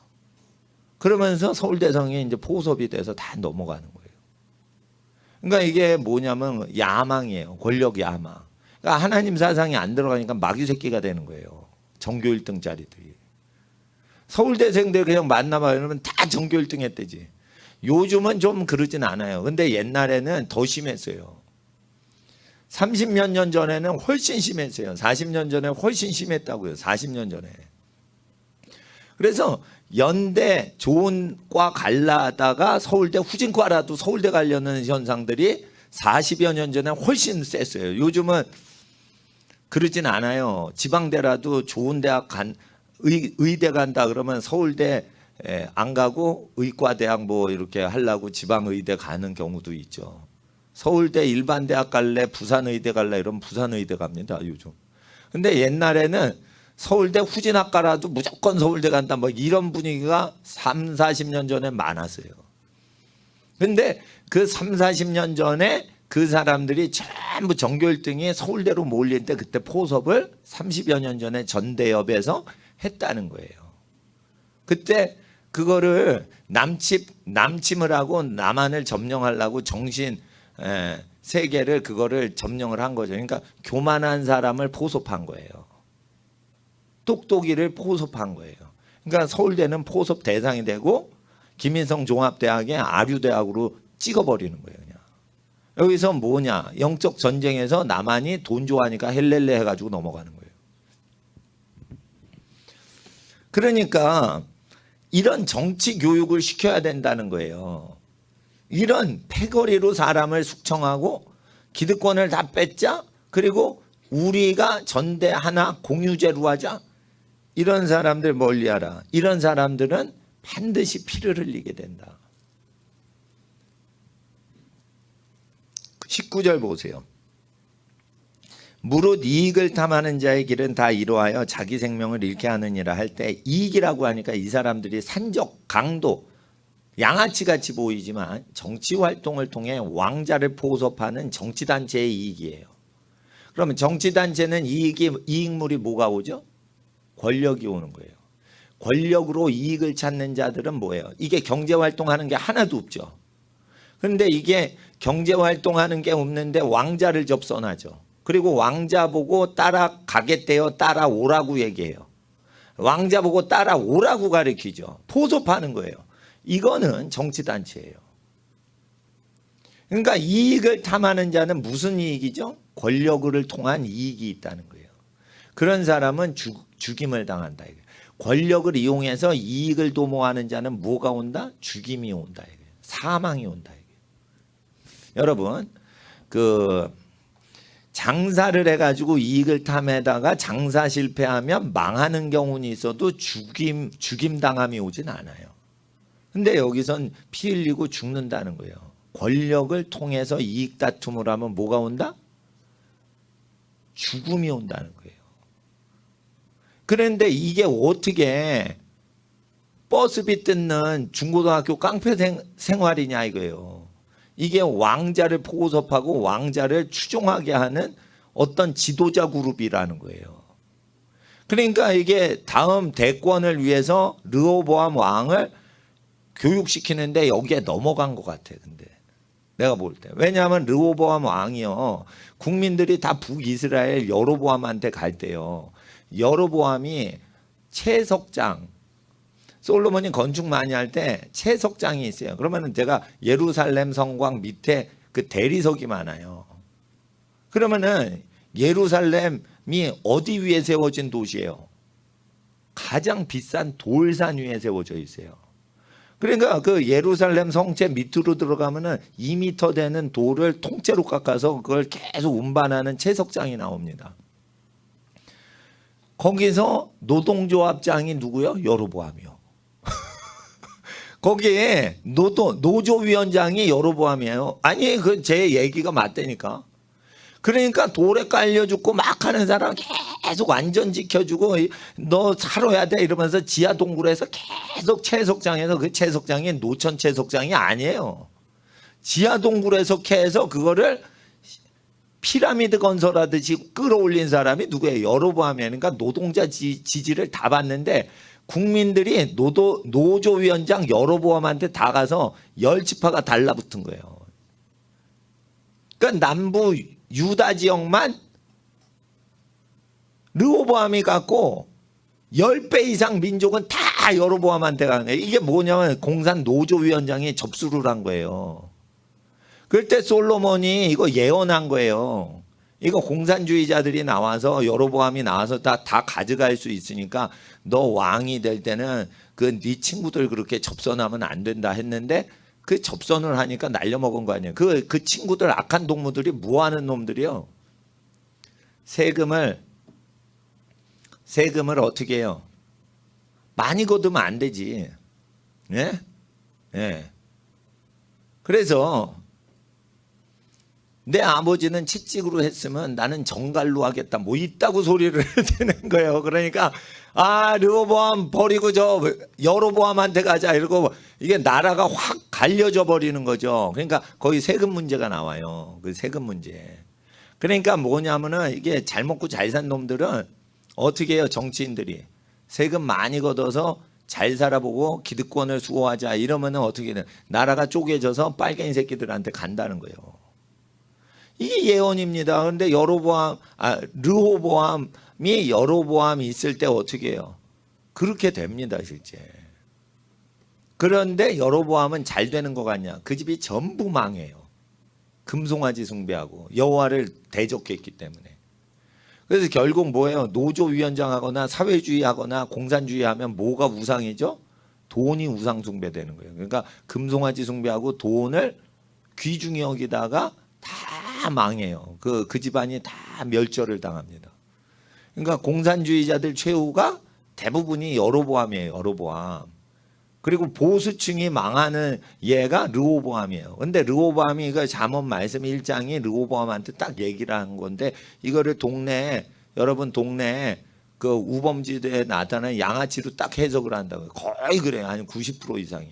그러면서 서울대성이 이제 포섭이 돼서 다 넘어가는 거예요. 그러니까 이게 뭐냐면 야망이에요. 권력 야망. 그러니까 하나님 사상이 안 들어가니까 마귀 새끼가 되는 거예요. 전교 1등짜리들이. 서울대생들 그냥 만나봐 이러면 다 전교 1등 했대지. 요즘은 좀 그러진 않아요. 근데 옛날에는 더 심했어요. 30몇 년 전에는 훨씬 심했어요. 40년 전에 훨씬 심했다고요. 40년 전에. 그래서 연대 좋은 과 갈라다가 서울대 후진과라도 서울대 가려는 현상들이 40여 년 전에 훨씬 셌어요. 요즘은 그러진 않아요. 지방대라도 좋은 대학 의대 간다 그러면 서울대 안 가고 의과대학 뭐 이렇게 하려고 지방의대 가는 경우도 있죠. 서울대 일반대학 갈래 부산의대 갈래 이러면 부산의대 갑니다 요즘. 근데 옛날에는 서울대 후진학과라도 무조건 서울대 간다 뭐 이런 분위기가 3, 40년 전에 많았어요. 근데 그 3, 40년 전에 그 사람들이 전부 전교 1등이 서울대로 몰릴 때 그때 포섭을 30여 년 전에 전대협에서 했다는 거예요. 그때 그거를 남침을 하고 남한을 점령하려고 정신 세계를 그거를 점령을 한 거죠. 그러니까 교만한 사람을 포섭한 거예요. 똑똑이를 포섭한 거예요. 그러니까 서울대는 포섭 대상이 되고 김인성 종합대학의 아류대학으로 찍어버리는 거예요. 그냥. 여기서 뭐냐? 영적 전쟁에서 남한이 돈 좋아하니까 헬렐레 해가지고 넘어가는 거예요. 그러니까 이런 정치 교육을 시켜야 된다는 거예요. 이런 패거리로 사람을 숙청하고 기득권을 다 뺏자. 그리고 우리가 전대 하나 공유제로 하자. 이런 사람들 멀리하라. 이런 사람들은 반드시 피를 흘리게 된다. 19절 보세요. 무릇 이익을 탐하는 자의 길은 다 이로하여 자기 생명을 잃게 하느니라 할 때 이익이라고 하니까 이 사람들이 산적, 강도, 양아치같이 보이지만 정치활동을 통해 왕자를 포섭하는 정치단체의 이익이에요. 그러면 정치단체는 이익물이 뭐가 오죠? 권력이 오는 거예요. 권력으로 이익을 찾는 자들은 뭐예요? 이게 경제활동하는 게 하나도 없죠. 그런데 이게 경제활동하는 게 없는데 왕자를 접선하죠. 그리고 왕자 보고 따라가겠대요. 따라오라고 얘기해요. 왕자 보고 따라오라고 가르치죠. 포섭하는 거예요. 이거는 정치단체예요. 그러니까 이익을 탐하는 자는 무슨 이익이죠? 권력을 통한 이익이 있다는 거예요. 그런 사람은 죽임을 당한다. 권력을 이용해서 이익을 도모하는 자는 뭐가 온다? 죽임이 온다. 사망이 온다. 여러분 그 장사를 해가지고 이익을 탐해다가 장사 실패하면 망하는 경우는 있어도 죽임 당함이 오진 않아요. 근데 여기선 피 흘리고 죽는다는 거예요. 권력을 통해서 이익 다툼을 하면 뭐가 온다? 죽음이 온다는 거예요. 그런데 이게 어떻게 버스비 뜯는 중고등학교 깡패 생활이냐 이거예요. 이게 왕자를 포섭하고 왕자를 추종하게 하는 어떤 지도자 그룹이라는 거예요. 그러니까 이게 다음 대권을 위해서 르호보암 왕을 교육시키는데 여기에 넘어간 것 같아요. 근데 내가 볼 때. 왜냐하면 르호보암 왕이요, 국민들이 다 북이스라엘 여로보암한테 갈 때요, 여로보암이 채석장, 솔로몬이 건축 많이 할 때 채석장이 있어요. 그러면은 제가 예루살렘 성곽 밑에 그 대리석이 많아요. 그러면은 예루살렘이 어디 위에 세워진 도시예요? 가장 비싼 돌산 위에 세워져 있어요. 그러니까 그 예루살렘 성체 밑으로 들어가면은 2m 되는 돌을 통째로 깎아서 그걸 계속 운반하는 채석장이 나옵니다. 거기서 노동조합장이 누구요? 여로보암이요. 거기에 노조위원장이 여로보암이에요. 아니 그 제 얘기가 맞다니까. 그러니까 돌에 깔려 죽고 막 하는 사람 계속 안전 지켜주고 너 살아야 돼 이러면서 지하 동굴에서 계속 채석장에서, 그 채석장이 노천 채석장이 아니에요. 지하 동굴에서 캐서 그거를 피라미드 건설하듯이 끌어올린 사람이 누구예요? 여로보암이에요. 그러니까 노동자 지지를 다 받는데 국민들이 노조위원장 여로보암한테 다 가서 10지파가 달라붙은 거예요. 그러니까 남부 유다 지역만 르호보암이 갖고 10배 이상 민족은 다 여로보암한테 가는 거예요. 이게 뭐냐면 공산 노조위원장이 접수를 한 거예요. 그때 솔로몬이 이거 예언한 거예요. 이거 공산주의자들이 나와서, 여로보암이 나와서 다 가져갈 수 있으니까 너 왕이 될 때는 그 네 친구들 그렇게 접선하면 안 된다 했는데, 그 접선을 하니까 날려먹은 거 아니에요. 그 친구들, 악한 동무들이 뭐 하는 놈들이요? 세금을 어떻게 해요? 많이 거두면 안 되지. 예? 예. 그래서 내 아버지는 채찍으로 했으면 나는 정갈로 하겠다, 뭐 있다고 소리를 해야 되는 거예요. 그러니까 르호보암 버리고 저 여로보암한테 가자 이러고 이게 나라가 확 갈려져 버리는 거죠. 그러니까 거기 세금 문제가 나와요. 그 세금 문제. 그러니까 뭐냐면은 이게 잘 먹고 잘 산 놈들은 어떻게 해요? 정치인들이 세금 많이 걷어서 잘 살아보고 기득권을 수호하자 이러면은 어떻게 돼? 나라가 쪼개져서 빨갱이 새끼들한테 간다는 거예요. 이게 예언입니다. 그런데 르호보암이 여로보암이 있을 때 어떻게 해요? 그렇게 됩니다, 실제. 그런데 여로보암은 잘 되는 것 같냐? 그 집이 전부 망해요. 금송아지 숭배하고 여호와를 대적했기 때문에. 그래서 결국 뭐예요? 노조위원장하거나 사회주의하거나 공산주의하면 뭐가 우상이죠? 돈이 우상 숭배되는 거예요. 그러니까 금송아지 숭배하고 돈을 귀중히 여기다가 다 망해요. 그 집안이 다 멸절을 당합니다. 그러니까 공산주의자들 최후가 대부분이 여로보암이에요. 여로보암. 그리고 보수층이 망하는 얘가 르호보암이에요. 근데 르호보암이 그 잠언 말씀 1장이 르호보암한테 딱 얘기를 한 건데, 이거를 여러분 동네에 그 우범지대에 나타나는 양아치로 딱 해석을 한다고요. 거의 그래요. 한 90% 이상이.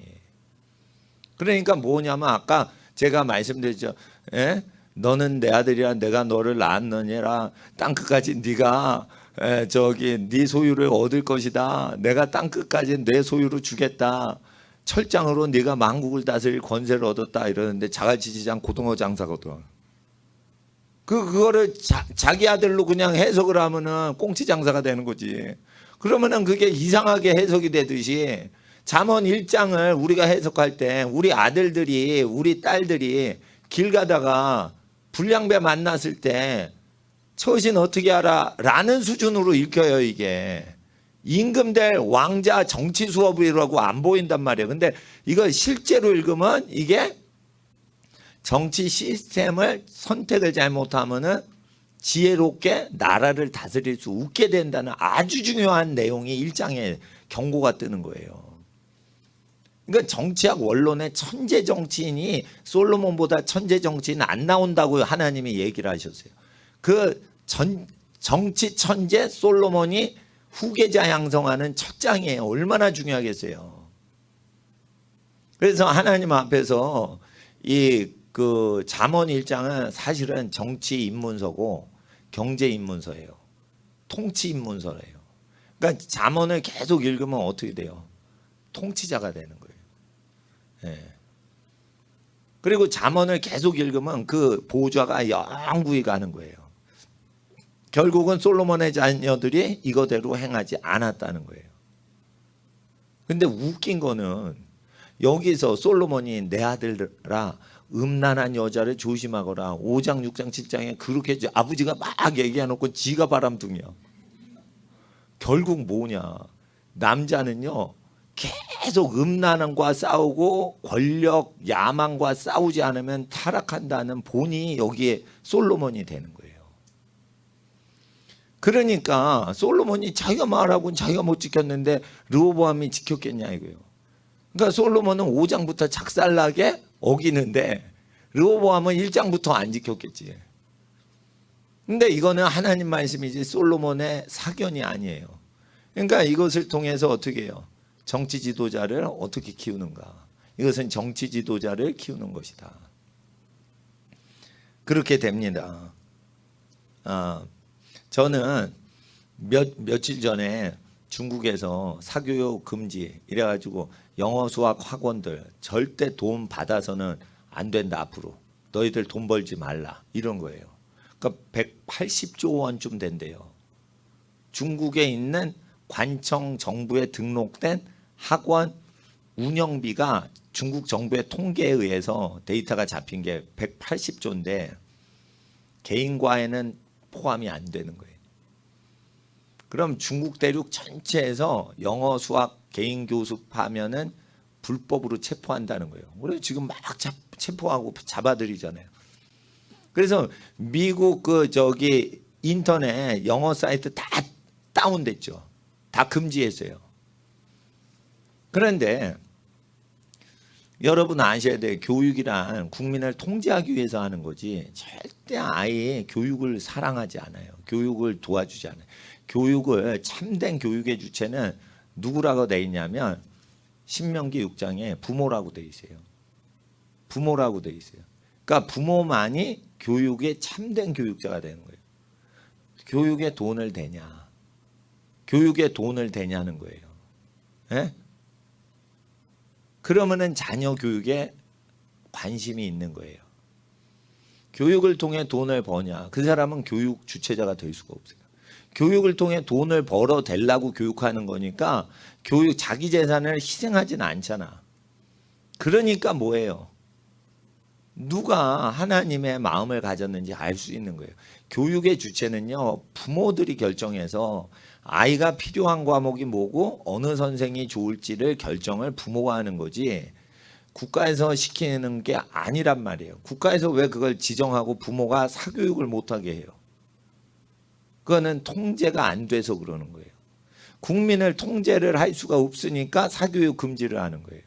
그러니까 뭐냐면 아까 제가 말씀드렸죠. 예? 너는 내 아들이라 내가 너를 낳았느니라. 땅끝까지 네가 네 소유를 얻을 것이다. 내가 땅끝까지 내 소유로 주겠다. 철장으로 네가 만국을 다스릴 권세를 얻었다 이러는데 자갈치지장 고등어 장사거든. 그거를 자기 아들로 그냥 해석을 하면은 꽁치 장사가 되는 거지. 그러면은 그게 이상하게 해석이 되듯이 잠언 1장을 우리가 해석할 때 우리 아들들이, 우리 딸들이 길 가다가 불량배 만났을 때 처신 어떻게 하라 라는 수준으로 읽혀요. 이게 임금될 왕자 정치 수업이라고 안 보인단 말이에요. 근데 이거 실제로 읽으면 이게 정치 시스템을 선택을 잘못하면은 지혜롭게 나라를 다스릴 수 없게 된다는 아주 중요한 내용이 1장에 경고가 뜨는 거예요. 그러니까 정치학 원론의 천재 정치인이 솔로몬보다 천재 정치인 안 나온다고 하나님이 얘기를 하셨어요. 그 정치 천재 솔로몬이 후계자 양성하는 첫 장이에요. 얼마나 중요하겠어요. 그래서 하나님 앞에서 그 잠언 1장은 사실은 정치 입문서고 경제 입문서예요. 통치 입문서예요. 그러니까 잠언을 계속 읽으면 어떻게 돼요? 통치자가 되는 거예요. 예. 그리고 잠언을 계속 읽으면 그 보좌가 영구히 가는 거예요. 결국은 솔로몬의 자녀들이 이거대로 행하지 않았다는 거예요. 근데 웃긴 거는 여기서 솔로몬이 내 아들들아 음란한 여자를 조심하거라 5장 6장 7장에 그렇게 아버지가 막 얘기해놓고 지가 바람둥이야. 결국 뭐냐, 남자는요 계속 음란함과 싸우고 권력 야망과 싸우지 않으면 타락한다는 본이 여기에 솔로몬이 되는 거예요. 그러니까 솔로몬이 자기가 말하고는 자기가 못 지켰는데 르호보암이 지켰겠냐 이거예요. 그러니까 솔로몬은 5장부터 작살나게 어기는데 르호보암은 1장부터 안 지켰겠지. 근데 이거는 하나님 말씀이지 솔로몬의 사견이 아니에요. 그러니까 이것을 통해서 어떻게 해요? 정치 지도자를 어떻게 키우는가? 이것은 정치 지도자를 키우는 것이다. 그렇게 됩니다. 저는 며칠 전에 중국에서 사교육 금지 이래가지고 영어 수학 학원들 절대 돈 받아서는 안 된다. 앞으로 너희들 돈 벌지 말라 이런 거예요. 그러니까 180조 원쯤 된대요. 중국에 있는 관청 정부에 등록된 학원 운영비가 중국 정부의 통계에 의해서 데이터가 잡힌 게 180조인데 개인과에는 포함이 안 되는 거예요. 그럼 중국 대륙 전체에서 영어 수학 개인 교습하면은 불법으로 체포한다는 거예요. 그래서 지금 막 체포하고 잡아들이잖아요. 그래서 미국 인터넷 영어 사이트 다 다운됐죠. 다 금지했어요. 그런데 여러분 아셔야 돼요. 교육이란 국민을 통제하기 위해서 하는 거지 절대 아예 교육을 사랑하지 않아요. 교육을 도와주지 않아요. 교육을 참된 교육의 주체는 누구라고 돼 있냐면 신명기 6장에 부모라고 돼 있어요. 부모라고 돼 있어요. 그러니까 부모만이 교육의 참된 교육자가 되는 거예요. 교육에 돈을 대냐? 교육에 돈을 대냐는 거예요. 예? 그러면은 자녀 교육에 관심이 있는 거예요. 교육을 통해 돈을 버냐? 그 사람은 교육 주체자가 될 수가 없어요. 교육을 통해 돈을 벌어대려고 교육하는 거니까 교육 자기 재산을 희생하지는 않잖아. 그러니까 뭐예요? 누가 하나님의 마음을 가졌는지 알 수 있는 거예요. 교육의 주체는요 부모들이 결정해서 아이가 필요한 과목이 뭐고 어느 선생이 좋을지를 결정을 부모가 하는 거지 국가에서 시키는 게 아니란 말이에요. 국가에서 왜 그걸 지정하고 부모가 사교육을 못하게 해요? 그거는 통제가 안 돼서 그러는 거예요. 국민을 통제를 할 수가 없으니까 사교육 금지를 하는 거예요.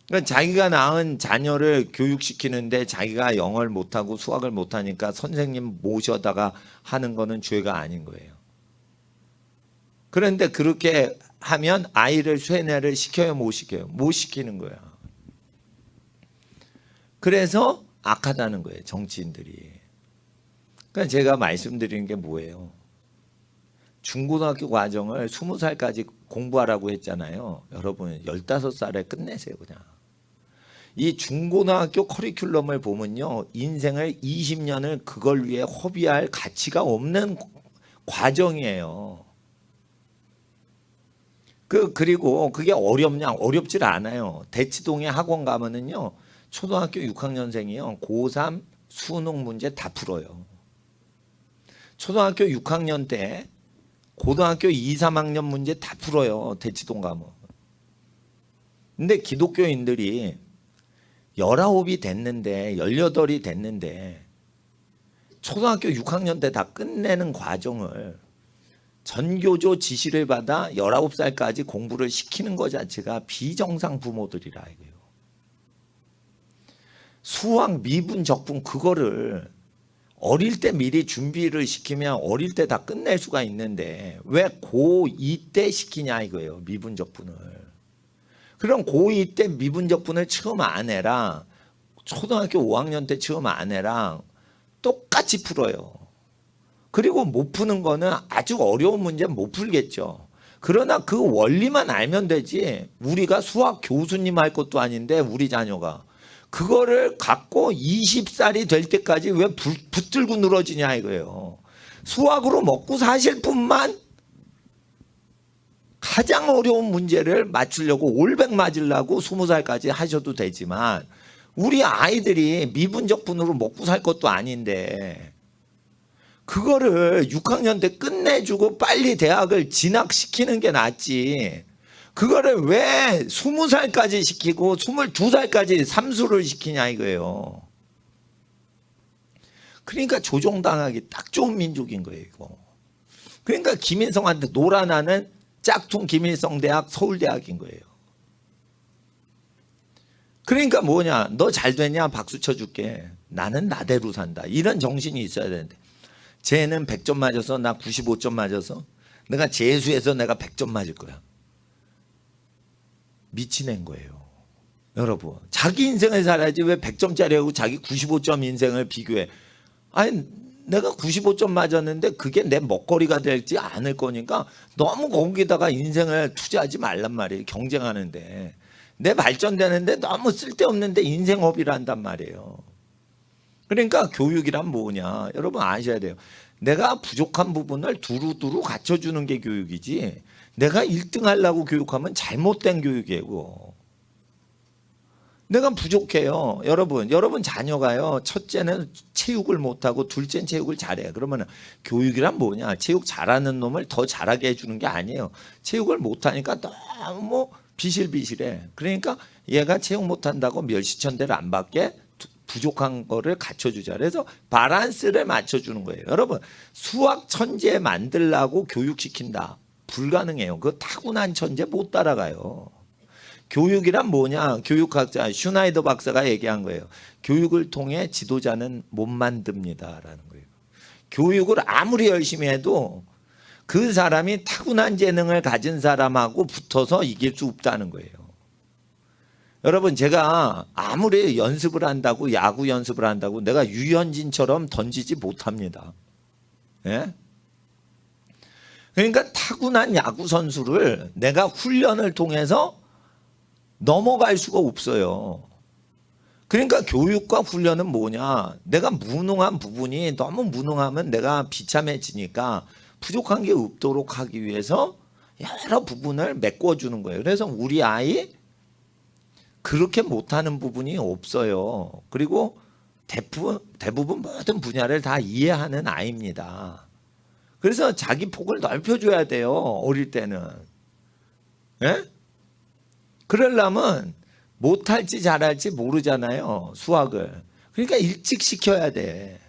그러니까 자기가 낳은 자녀를 교육시키는데 자기가 영어를 못하고 수학을 못하니까 선생님 모셔다가 하는 거는 죄가 아닌 거예요. 그런데 그렇게 하면 아이를 쇠뇌를 시켜요, 못 시켜요? 못 시키는 거야. 그래서 악하다는 거예요, 정치인들이. 그러니까 제가 말씀드리는 게 뭐예요? 중고등학교 과정을 20살까지 공부하라고 했잖아요. 여러분 15살에 끝내세요 그냥. 이 중고등학교 커리큘럼을 보면요. 인생을 20년을 그걸 위해 허비할 가치가 없는 과정이에요. 그리고 그게 어렵냐? 어렵질 않아요. 대치동에 학원 가면은요. 초등학교 6학년생이요. 고3 수능 문제 다 풀어요. 초등학교 6학년 때 고등학교 2, 3학년 문제 다 풀어요. 대치동 가면. 근데 기독교인들이 19이 됐는데 18이 됐는데 초등학교 6학년 때 다 끝내는 과정을 전교조 지시를 받아 19살까지 공부를 시키는 것 자체가 비정상 부모들이라 이거예요. 수학, 미분, 적분 그거를 어릴 때 미리 준비를 시키면 어릴 때 다 끝낼 수가 있는데 왜 고2 때 시키냐 이거예요. 미분, 적분을. 그럼 고2 때 미분, 적분을 처음 안 해라. 초등학교 5학년 때 처음 안 해라. 똑같이 풀어요. 그리고 못 푸는 거는 아주 어려운 문제는 못 풀겠죠. 그러나 그 원리만 알면 되지. 우리가 수학 교수님 할 것도 아닌데 우리 자녀가 그거를 갖고 20살이 될 때까지 왜 붙들고 늘어지냐 이거예요. 수학으로 먹고 사실 뿐만 가장 어려운 문제를 맞추려고 올백 맞으려고 20살까지 하셔도 되지만 우리 아이들이 미분적분으로 먹고 살 것도 아닌데 그거를 6학년 때 끝내주고 빨리 대학을 진학시키는 게 낫지. 그거를 왜 20살까지 시키고 22살까지 삼수를 시키냐 이거예요. 그러니까 조종당하기 딱 좋은 민족인 거예요. 이거. 그러니까 김일성한테 놀아나는 짝퉁 김일성대학 서울대학인 거예요. 그러니까 뭐냐, 너 잘 되냐 박수 쳐줄게. 나는 나대로 산다. 이런 정신이 있어야 되는데 쟤는 100점 맞아서 나 95점 맞아서 내가 재수해서 내가 100점 맞을 거야. 미치는 거예요. 여러분 자기 인생을 살아야지 왜 100점짜리하고 자기 95점 인생을 비교해. 아니 내가 95점 맞았는데 그게 내 먹거리가 될지 않을 거니까 너무 거기다가 인생을 투자하지 말란 말이에요. 경쟁하는데 내 발전되는데 너무 쓸데없는데 인생업이라 한단 말이에요. 그러니까 교육이란 뭐냐 여러분 아셔야 돼요. 내가 부족한 부분을 두루두루 갖춰주는 게 교육이지 내가 1등 하려고 교육하면 잘못된 교육이고. 내가 부족해요. 여러분 자녀가요. 첫째는 체육을 못하고 둘째는 체육을 잘해요. 그러면 교육이란 뭐냐. 체육 잘하는 놈을 더 잘하게 해주는 게 아니에요. 체육을 못하니까 너무 비실비실해. 그러니까 얘가 체육 못한다고 멸시천대를 안 받게 부족한 거를 갖춰주자. 그래서 바란스를 맞춰주는 거예요. 여러분 수학 천재 만들라고 교육시킨다. 불가능해요. 그 타고난 천재 못 따라가요. 교육이란 뭐냐. 교육학자 슈나이더 박사가 얘기한 거예요. 교육을 통해 지도자는 못 만듭니다라는 거예요. 교육을 아무리 열심히 해도 그 사람이 타고난 재능을 가진 사람하고 붙어서 이길 수 없다는 거예요. 여러분 제가 아무리 연습을 한다고 야구 연습을 한다고 내가 유현진처럼 던지지 못합니다. 예? 그러니까 타고난 야구 선수를 내가 훈련을 통해서 넘어갈 수가 없어요. 그러니까 교육과 훈련은 뭐냐. 내가 무능한 부분이 너무 무능하면 내가 비참해지니까 부족한 게 없도록 하기 위해서 여러 부분을 메꿔주는 거예요. 그래서 우리 아이 그렇게 못하는 부분이 없어요. 그리고 대부분 모든 분야를 다 이해하는 아이입니다. 그래서 자기 폭을 넓혀줘야 돼요. 어릴 때는. 예? 그러려면 못할지 잘할지 모르잖아요. 수학을. 그러니까 일찍 시켜야 돼.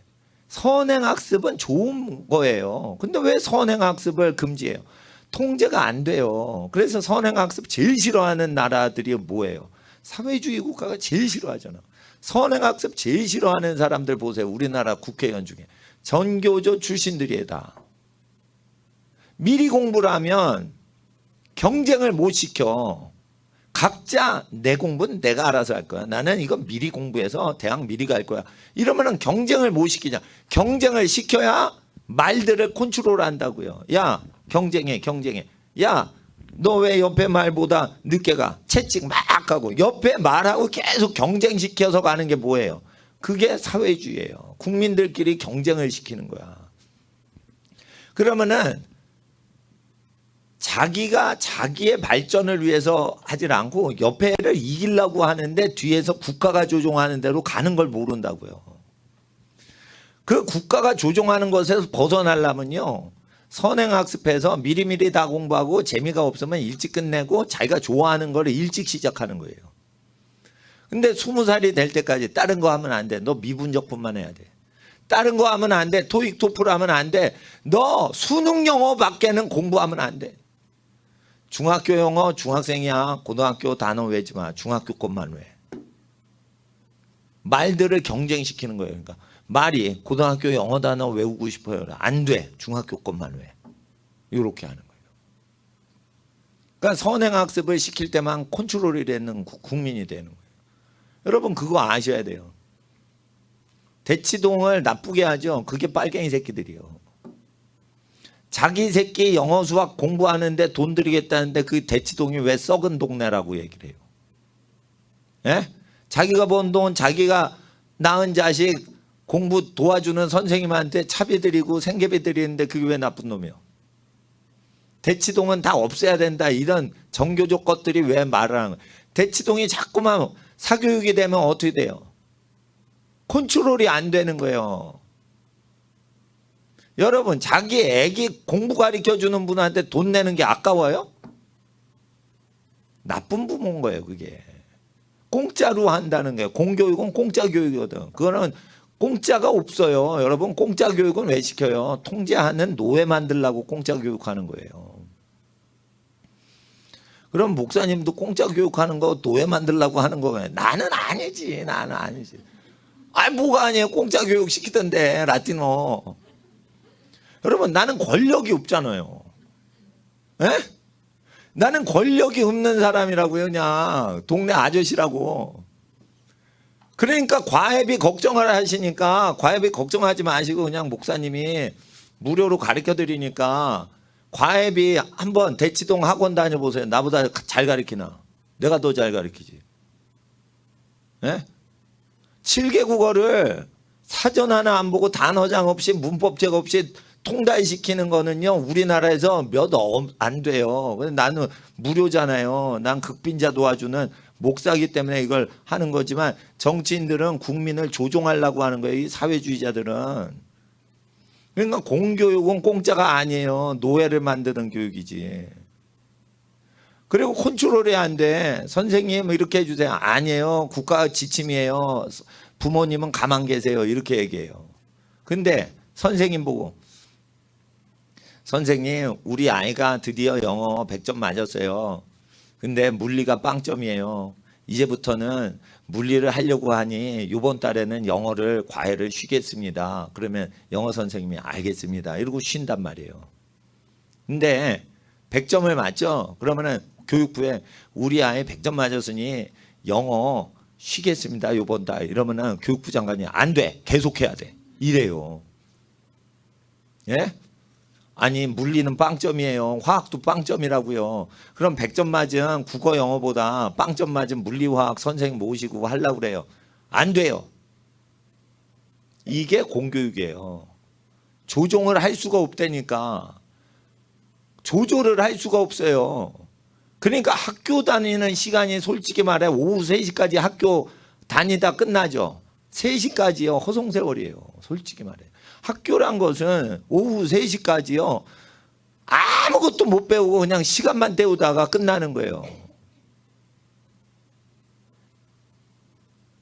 선행학습은 좋은 거예요. 근데 왜 선행학습을 금지해요? 통제가 안 돼요. 그래서 선행학습 제일 싫어하는 나라들이 뭐예요? 사회주의 국가가 제일 싫어하잖아. 선행학습 제일 싫어하는 사람들 보세요. 우리나라 국회의원 중에 전교조 출신들이에요. 다. 미리 공부를 하면 경쟁을 못 시켜. 각자 내 공부는 내가 알아서 할 거야. 나는 이거 미리 공부해서 대학 미리 갈 거야. 이러면은 경쟁을 못 시키냐. 경쟁을 시켜야 말들을 컨트롤한다고요. 야 경쟁해. 야 너 왜 옆에 말보다 늦게 가? 채찍 막 하고 옆에 말하고 계속 경쟁시켜서 가는 게 뭐예요? 그게 사회주의예요. 국민들끼리 경쟁을 시키는 거야. 그러면은 자기가 자기의 발전을 위해서 하질 않고 옆에를 이기려고 하는데 뒤에서 국가가 조종하는 대로 가는 걸 모른다고요. 그 국가가 조종하는 것에서 벗어나려면요. 선행학습해서 미리미리 다 공부하고 재미가 없으면 일찍 끝내고 자기가 좋아하는 걸 일찍 시작하는 거예요. 근데 20살이 될 때까지 다른 거 하면 안 돼. 너 미분적분만 해야 돼. 다른 거 하면 안 돼. 토익 토플 하면 안 돼. 너 수능 영어밖에는 공부하면 안 돼. 중학교 영어 중학생이야. 고등학교 단어 외지 마. 중학교 것만 외. 말들을 경쟁시키는 거예요. 그러니까 말이 고등학교 영어 단어 외우고 싶어요. 안 돼. 중학교 것만 외. 이렇게 하는 거예요. 그러니까 선행학습을 시킬 때만 컨트롤이 되는 국민이 되는 거예요. 여러분 그거 아셔야 돼요. 대치동을 나쁘게 하죠. 그게 빨갱이 새끼들이요. 자기 새끼 영어 수학 공부하는데 돈 들이겠다는데 그 대치동이 왜 썩은 동네라고 얘기를 해요? 예? 자기가 번 돈, 자기가 낳은 자식 공부 도와주는 선생님한테 차비 드리고 생계비 드리는데 그게 왜 나쁜 놈이요? 대치동은 다 없애야 된다, 이런 정교적 것들이 왜 말을 하는 거예요? 대치동이 자꾸만 사교육이 되면 어떻게 돼요? 컨트롤이 안 되는 거예요. 여러분, 자기 애기 공부 가르쳐주는 분한테 돈 내는 게 아까워요? 나쁜 부모인 거예요, 그게. 공짜로 한다는 게, 공교육은 공짜 교육이거든. 그거는 공짜가 없어요. 여러분, 공짜 교육은 왜 시켜요? 통제하는 노예 만들려고 공짜 교육하는 거예요. 그럼 목사님도 공짜 교육하는 거 노예 만들려고 하는 거예요. 나는 아니지, 나는 아니지. 아니, 뭐가 아니에요. 공짜 교육 시키던데, 라틴어. 여러분, 나는 권력이 없잖아요. 에? 나는 권력이 없는 사람이라고요. 그냥 동네 아저씨라고. 그러니까 과외비 걱정을 하시니까 과외비 걱정하지 마시고 그냥 목사님이 무료로 가르쳐 드리니까 과외비 한번 대치동 학원 다녀보세요. 나보다 잘 가르치나? 내가 더 잘 가르치지. 에? 7개 국어를 사전 하나 안 보고 단어장 없이 문법책 없이 통달시키는 거는요, 우리나라에서 몇 안 돼요. 나는 무료잖아요. 난 극빈자 도와주는 목사기 때문에 이걸 하는 거지만 정치인들은 국민을 조종하려고 하는 거예요. 이 사회주의자들은. 그러니까 공교육은 공짜가 아니에요. 노예를 만드는 교육이지. 그리고 컨트롤이 안 돼. 선생님 이렇게 해주세요. 아니에요. 국가 지침이에요. 부모님은 가만 계세요. 이렇게 얘기해요. 근데 선생님 보고, 선생님 우리 아이가 드디어 영어 100점 맞았어요. 근데 물리가 빵점이에요. 이제부터는 물리를 하려고 하니 이번 달에는 영어를 과외를 쉬겠습니다. 그러면 영어 선생님이 알겠습니다. 이러고 쉰단 말이에요. 근데 100점을 맞죠? 그러면은 교육부에 우리 아이 100점 맞았으니 영어 쉬겠습니다. 이번 달. 이러면은 교육부 장관이 안 돼. 계속해야 돼. 이래요. 예? 아니, 물리는 빵점이에요. 화학도 빵점이라고요. 그럼 100점 맞은 국어 영어보다 빵점 맞은 물리 화학 선생님 모시고 하려고 그래요. 안 돼요. 이게 공교육이에요. 조종을 할 수가 없다니까. 조절을 할 수가 없어요. 그러니까 학교 다니는 시간이 솔직히 말해 오후 3시까지 학교 다니다 끝나죠. 3시까지요. 허송세월이에요. 솔직히 말해. 학교란 것은 오후 3시까지요. 아무것도 못 배우고 그냥 시간만 때우다가 끝나는 거예요.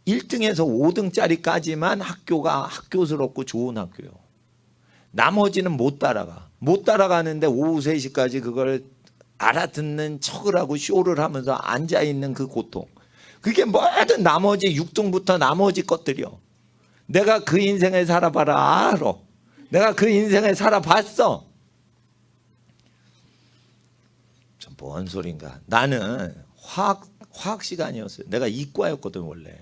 1등에서 5등짜리까지만 학교가 학교스럽고 좋은 학교예요. 나머지는 못 따라가. 못 따라가는데 오후 3시까지 그걸 알아듣는 척을 하고 쇼를 하면서 앉아있는 그 고통. 그게 뭐든 나머지 6등부터 나머지 것들이요. 내가 그 인생을 살아봐라 알아. 내가 그 인생을 살아봤어. 좀 뭔 소린가. 나는 화학 시간이었어요. 내가 이과였거든 원래.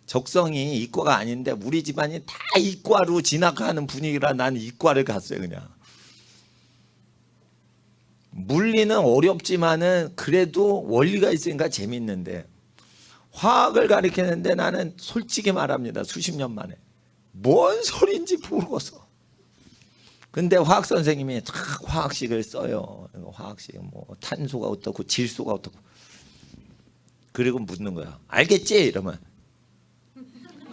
적성이 이과가 아닌데 우리 집안이 다 이과로 진학하는 분위기라 나는 이과를 갔어요 그냥. 물리는 어렵지만은 그래도 원리가 있으니까 재밌는데 화학을 가르치는데 나는 솔직히 말합니다. 수십 년 만에 뭔 소리인지 모르겠어. 근데 화학 선생님이 화학식을 써요. 화학식 뭐 탄소가 어떻고 질소가 어떻고. 그리고 묻는 거야. 알겠지? 이러면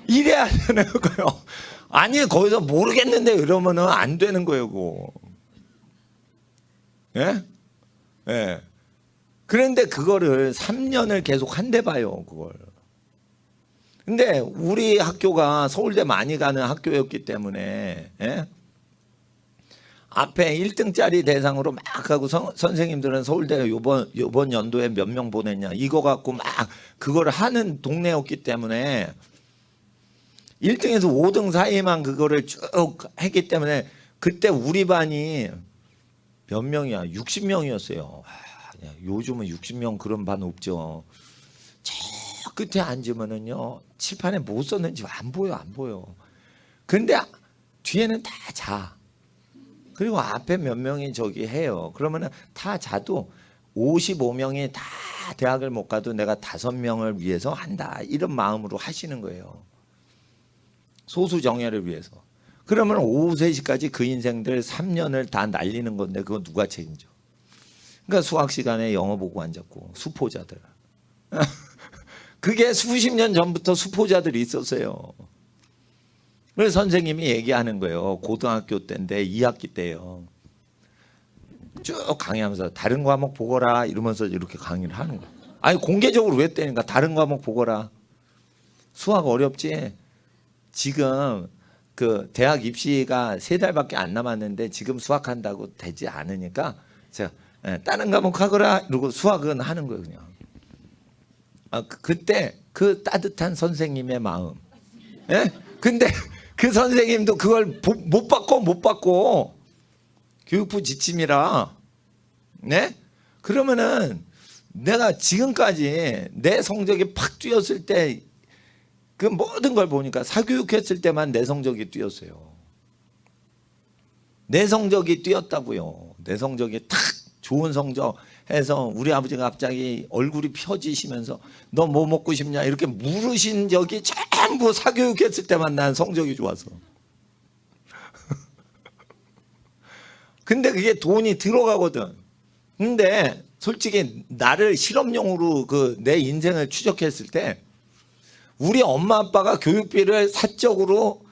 이래야 되는 거예요. 아니 거기서 모르겠는데 이러면은 안 되는 거예요. 그거. 예? 예. 그런데 그거를 3년을 계속 한대 봐요. 그걸. 근데 우리 학교가 서울대 많이 가는 학교였기 때문에 예? 앞에 1등짜리 대상으로 막 하고 선생님들은 서울대가 요번 연도에 몇 명 보냈냐 이거 갖고 막 그걸 하는 동네였기 때문에 1등에서 5등 사이만 그거를 쭉 했기 때문에 그때 우리 반이 몇 명이야? 60명이었어요. 요즘은 60명 그런 반 없죠. 저 끝에 앉으면은요 칠판에 뭐 썼는지 안 보여. 근데 뒤에는 다 자. 그리고 앞에 몇 명이 저기 해요. 그러면은 다 자도 55명이 다 대학을 못 가도 내가 5명을 위해서 한다. 이런 마음으로 하시는 거예요. 소수 정예를 위해서. 그러면 오후 3시까지 그 인생들 3년을 다 날리는 건데 그거 누가 책임져? 그러니까 수학 시간에 영어 보고 앉았고 수포자들. 그게 수십 년 전부터 수포자들이 있었어요. 그래서 선생님이 얘기하는 거예요. 고등학교 때인데 2학기 때요. 쭉 강의하면서 다른 과목 보거라 이러면서 이렇게 강의를 하는 거예요. 아니 공개적으로 왜 때니까 다른 과목 보거라. 수학 어렵지? 지금 그 대학 입시가 3달밖에 안 남았는데 지금 수학한다고 되지 않으니까 제가 다른 과목 하거라 이러고 수학은 하는 거예요 그냥. 그때 그 따뜻한 선생님의 마음. 예? 근데 그 선생님도 그걸 못 받고 교육부 지침이라. 네? 그러면은 내가 지금까지 내 성적이 팍 뛰었을 때 그 모든 걸 보니까 사교육했을 때만 내 성적이 뛰었어요. 내 성적이 뛰었다고요. 내 성적이 탁 좋은 성적 해서 우리 아버지가 갑자기 얼굴이 펴지시면서 너 뭐 먹고 싶냐 이렇게 물으신 적이 전부 사교육했을 때만 난 성적이 좋아서. 근데 그게 돈이 들어가거든. 근데 솔직히 나를 실험용으로 그 내 인생을 추적했을 때 우리 엄마 아빠가 교육비를 사적으로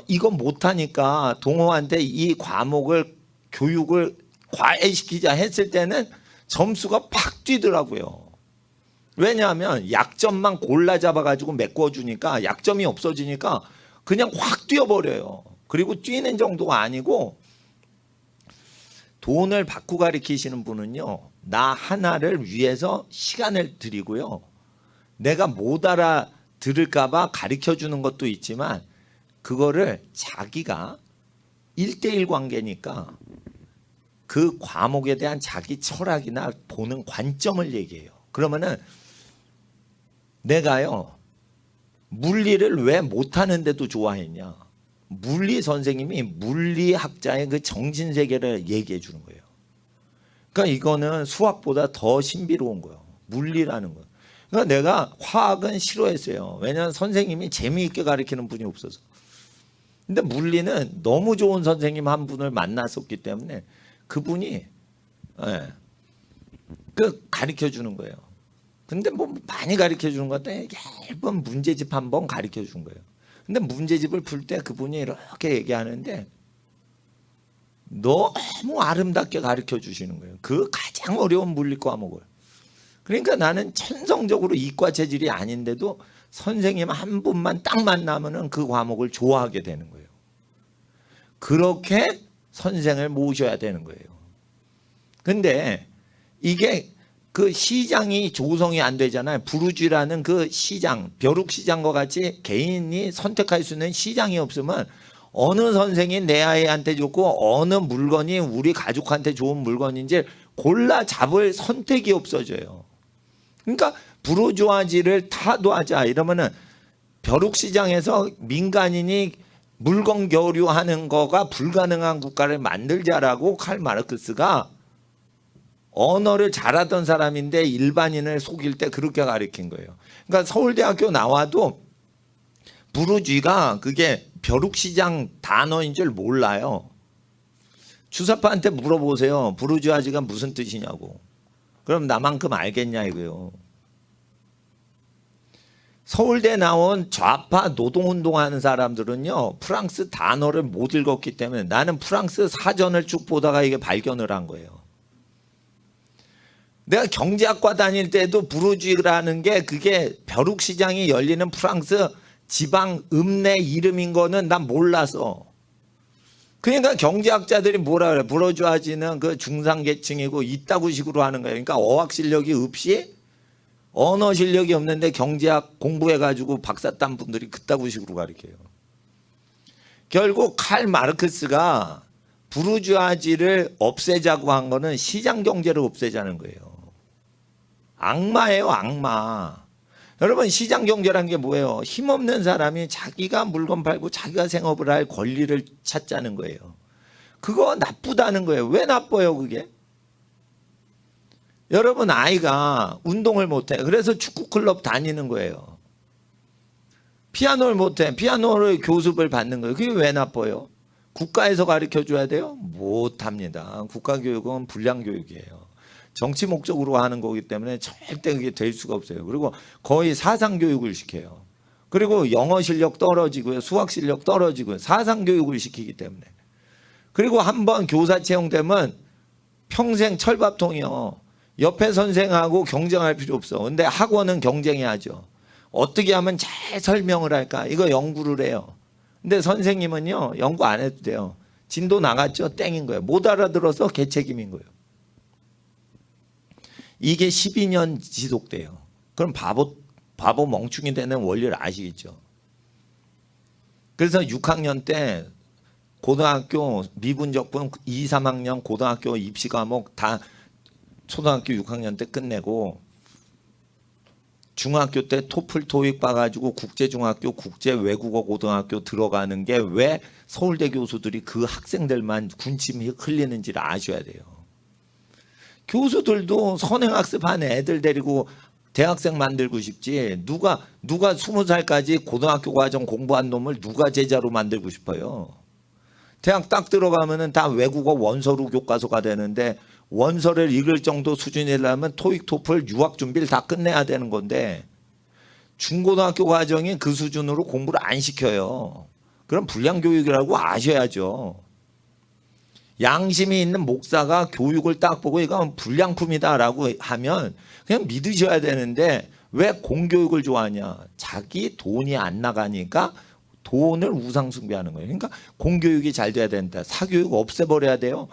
이거 못하니까 동호한테 이 과목을 교육을 과외시키자 했을 때는 점수가 팍 뛰더라고요. 왜냐하면 약점만 골라 잡아가지고 메꿔주니까 약점이 없어지니까 그냥 확 뛰어버려요. 그리고 뛰는 정도가 아니고 돈을 받고 가르치시는 분은요. 나 하나를 위해서 시간을 드리고요. 내가 못 알아들을까 봐 가르쳐주는 것도 있지만 그거를 자기가 1대1 관계니까 그 과목에 대한 자기 철학이나 보는 관점을 얘기해요. 그러면은 내가요 물리를 왜 못하는데도 좋아했냐. 물리 선생님이 물리학자의 그 정신세계를 얘기해 주는 거예요. 그러니까 이거는 수학보다 더 신비로운 거예요. 물리라는 거. 그러니까 내가 화학은 싫어했어요. 왜냐하면 선생님이 재미있게 가르치는 분이 없어서. 근데 물리는 너무 좋은 선생님 한 분을 만났었기 때문에 그분이 그 가르쳐 주는 거예요. 근데 뭐 많이 가르쳐 주는 건데 얇은 문제집 한번 가르쳐 준 거예요. 근데 문제집을 풀 때 그분이 이렇게 얘기하는데 너무 아름답게 가르쳐 주시는 거예요. 그 가장 어려운 물리 과목을. 그러니까 나는 천성적으로 이과 체질이 아닌데도 선생님 한 분만 딱 만나면은 그 과목을 좋아하게 되는 거예요. 그렇게 선생을 모셔야 되는 거예요. 근데 이게 그 시장이 조성이 안 되잖아요. 부르주라는 그 시장, 벼룩시장과 같이 개인이 선택할 수 있는 시장이 없으면 어느 선생이 내 아이한테 좋고 어느 물건이 우리 가족한테 좋은 물건인지 골라 잡을 선택이 없어져요. 그러니까 부르주아지를 타도하자 이러면은 벼룩시장에서 민간인이 물건 교류하는 거가 불가능한 국가를 만들자라고 칼 마르크스가 언어를 잘하던 사람인데 일반인을 속일 때 그렇게 가르친 거예요. 그러니까 서울대학교 나와도 부르주가 그게 벼룩시장 단어인 줄 몰라요. 주사파한테 물어보세요. 부르주아지가 무슨 뜻이냐고. 그럼 나만큼 알겠냐 이거요. 서울대 나온 좌파 노동운동하는 사람들은요. 프랑스 단어를 못 읽었기 때문에 나는 프랑스 사전을 쭉 보다가 이게 발견을 한 거예요. 내가 경제학과 다닐 때도 부르주이라는 게 그게 벼룩시장이 열리는 프랑스 지방 읍내 이름인 거는 난 몰라서. 그러니까 경제학자들이 뭐라 그래. 부르주아지는 그 중상계층이고 이따구 식으로 하는 거예요. 그러니까 어학 실력이 없이 언어 실력이 없는데 경제학 공부해가지고 박사 딴 분들이 그따구 식으로 가르쳐요. 결국 칼 마르크스가 부르주아지를 없애자고 한 거는 시장 경제를 없애자는 거예요. 악마예요, 악마. 여러분 시장 경제란 게 뭐예요? 힘없는 사람이 자기가 물건 팔고 자기가 생업을 할 권리를 찾자는 거예요. 그거 나쁘다는 거예요. 왜 나빠요 그게? 여러분 아이가 운동을 못해. 그래서 축구클럽 다니는 거예요. 피아노를 못해. 피아노를 교습을 받는 거예요. 그게 왜 나빠요? 국가에서 가르쳐줘야 돼요? 못합니다. 국가교육은 불량교육이에요. 정치 목적으로 하는 거기 때문에 절대 그게 될 수가 없어요. 그리고 거의 사상교육을 시켜요. 그리고 영어 실력 떨어지고요. 수학 실력 떨어지고요. 사상교육을 시키기 때문에. 그리고 한번 교사 채용되면 평생 철밥통이요. 옆에 선생하고 경쟁할 필요 없어. 근데 학원은 경쟁해야죠. 어떻게 하면 잘 설명을 할까? 이거 연구를 해요. 근데 선생님은요. 연구 안 해도 돼요. 진도 나갔죠? 땡인 거예요. 못 알아들어서 개책임인 거예요. 이게 12년 지속돼요. 그럼 바보 멍충이 되는 원리를 아시겠죠? 그래서 6학년 때 고등학교 미분적분 2, 3학년 고등학교 입시 과목 다 초등학교 6학년 때 끝내고 중학교 때 토플 토익 봐가지고 국제중학교 국제외국어 고등학교 들어가는 게 왜 서울대 교수들이 그 학생들만 군침 흘리는지를 아셔야 돼요. 교수들도 선행학습한 애들 데리고 대학생 만들고 싶지 누가 20살까지 고등학교 과정 공부한 놈을 누가 제자로 만들고 싶어요. 대학 딱 들어가면은 다 외국어 원서로 교과서가 되는데 원서를 읽을 정도 수준이라면 토익 토플 유학 준비를 다 끝내야 되는 건데 중고등학교 과정이 그 수준으로 공부를 안 시켜요. 그럼 불량교육이라고 아셔야죠. 양심이 있는 목사가 교육을 딱 보고 이건 불량품이다라고 하면 그냥 믿으셔야 되는데 왜 공교육을 좋아하냐. 자기 돈이 안 나가니까 돈을 우상숭배하는 거예요. 그러니까 공교육이 잘 돼야 된다. 사교육 없애버려야 돼요.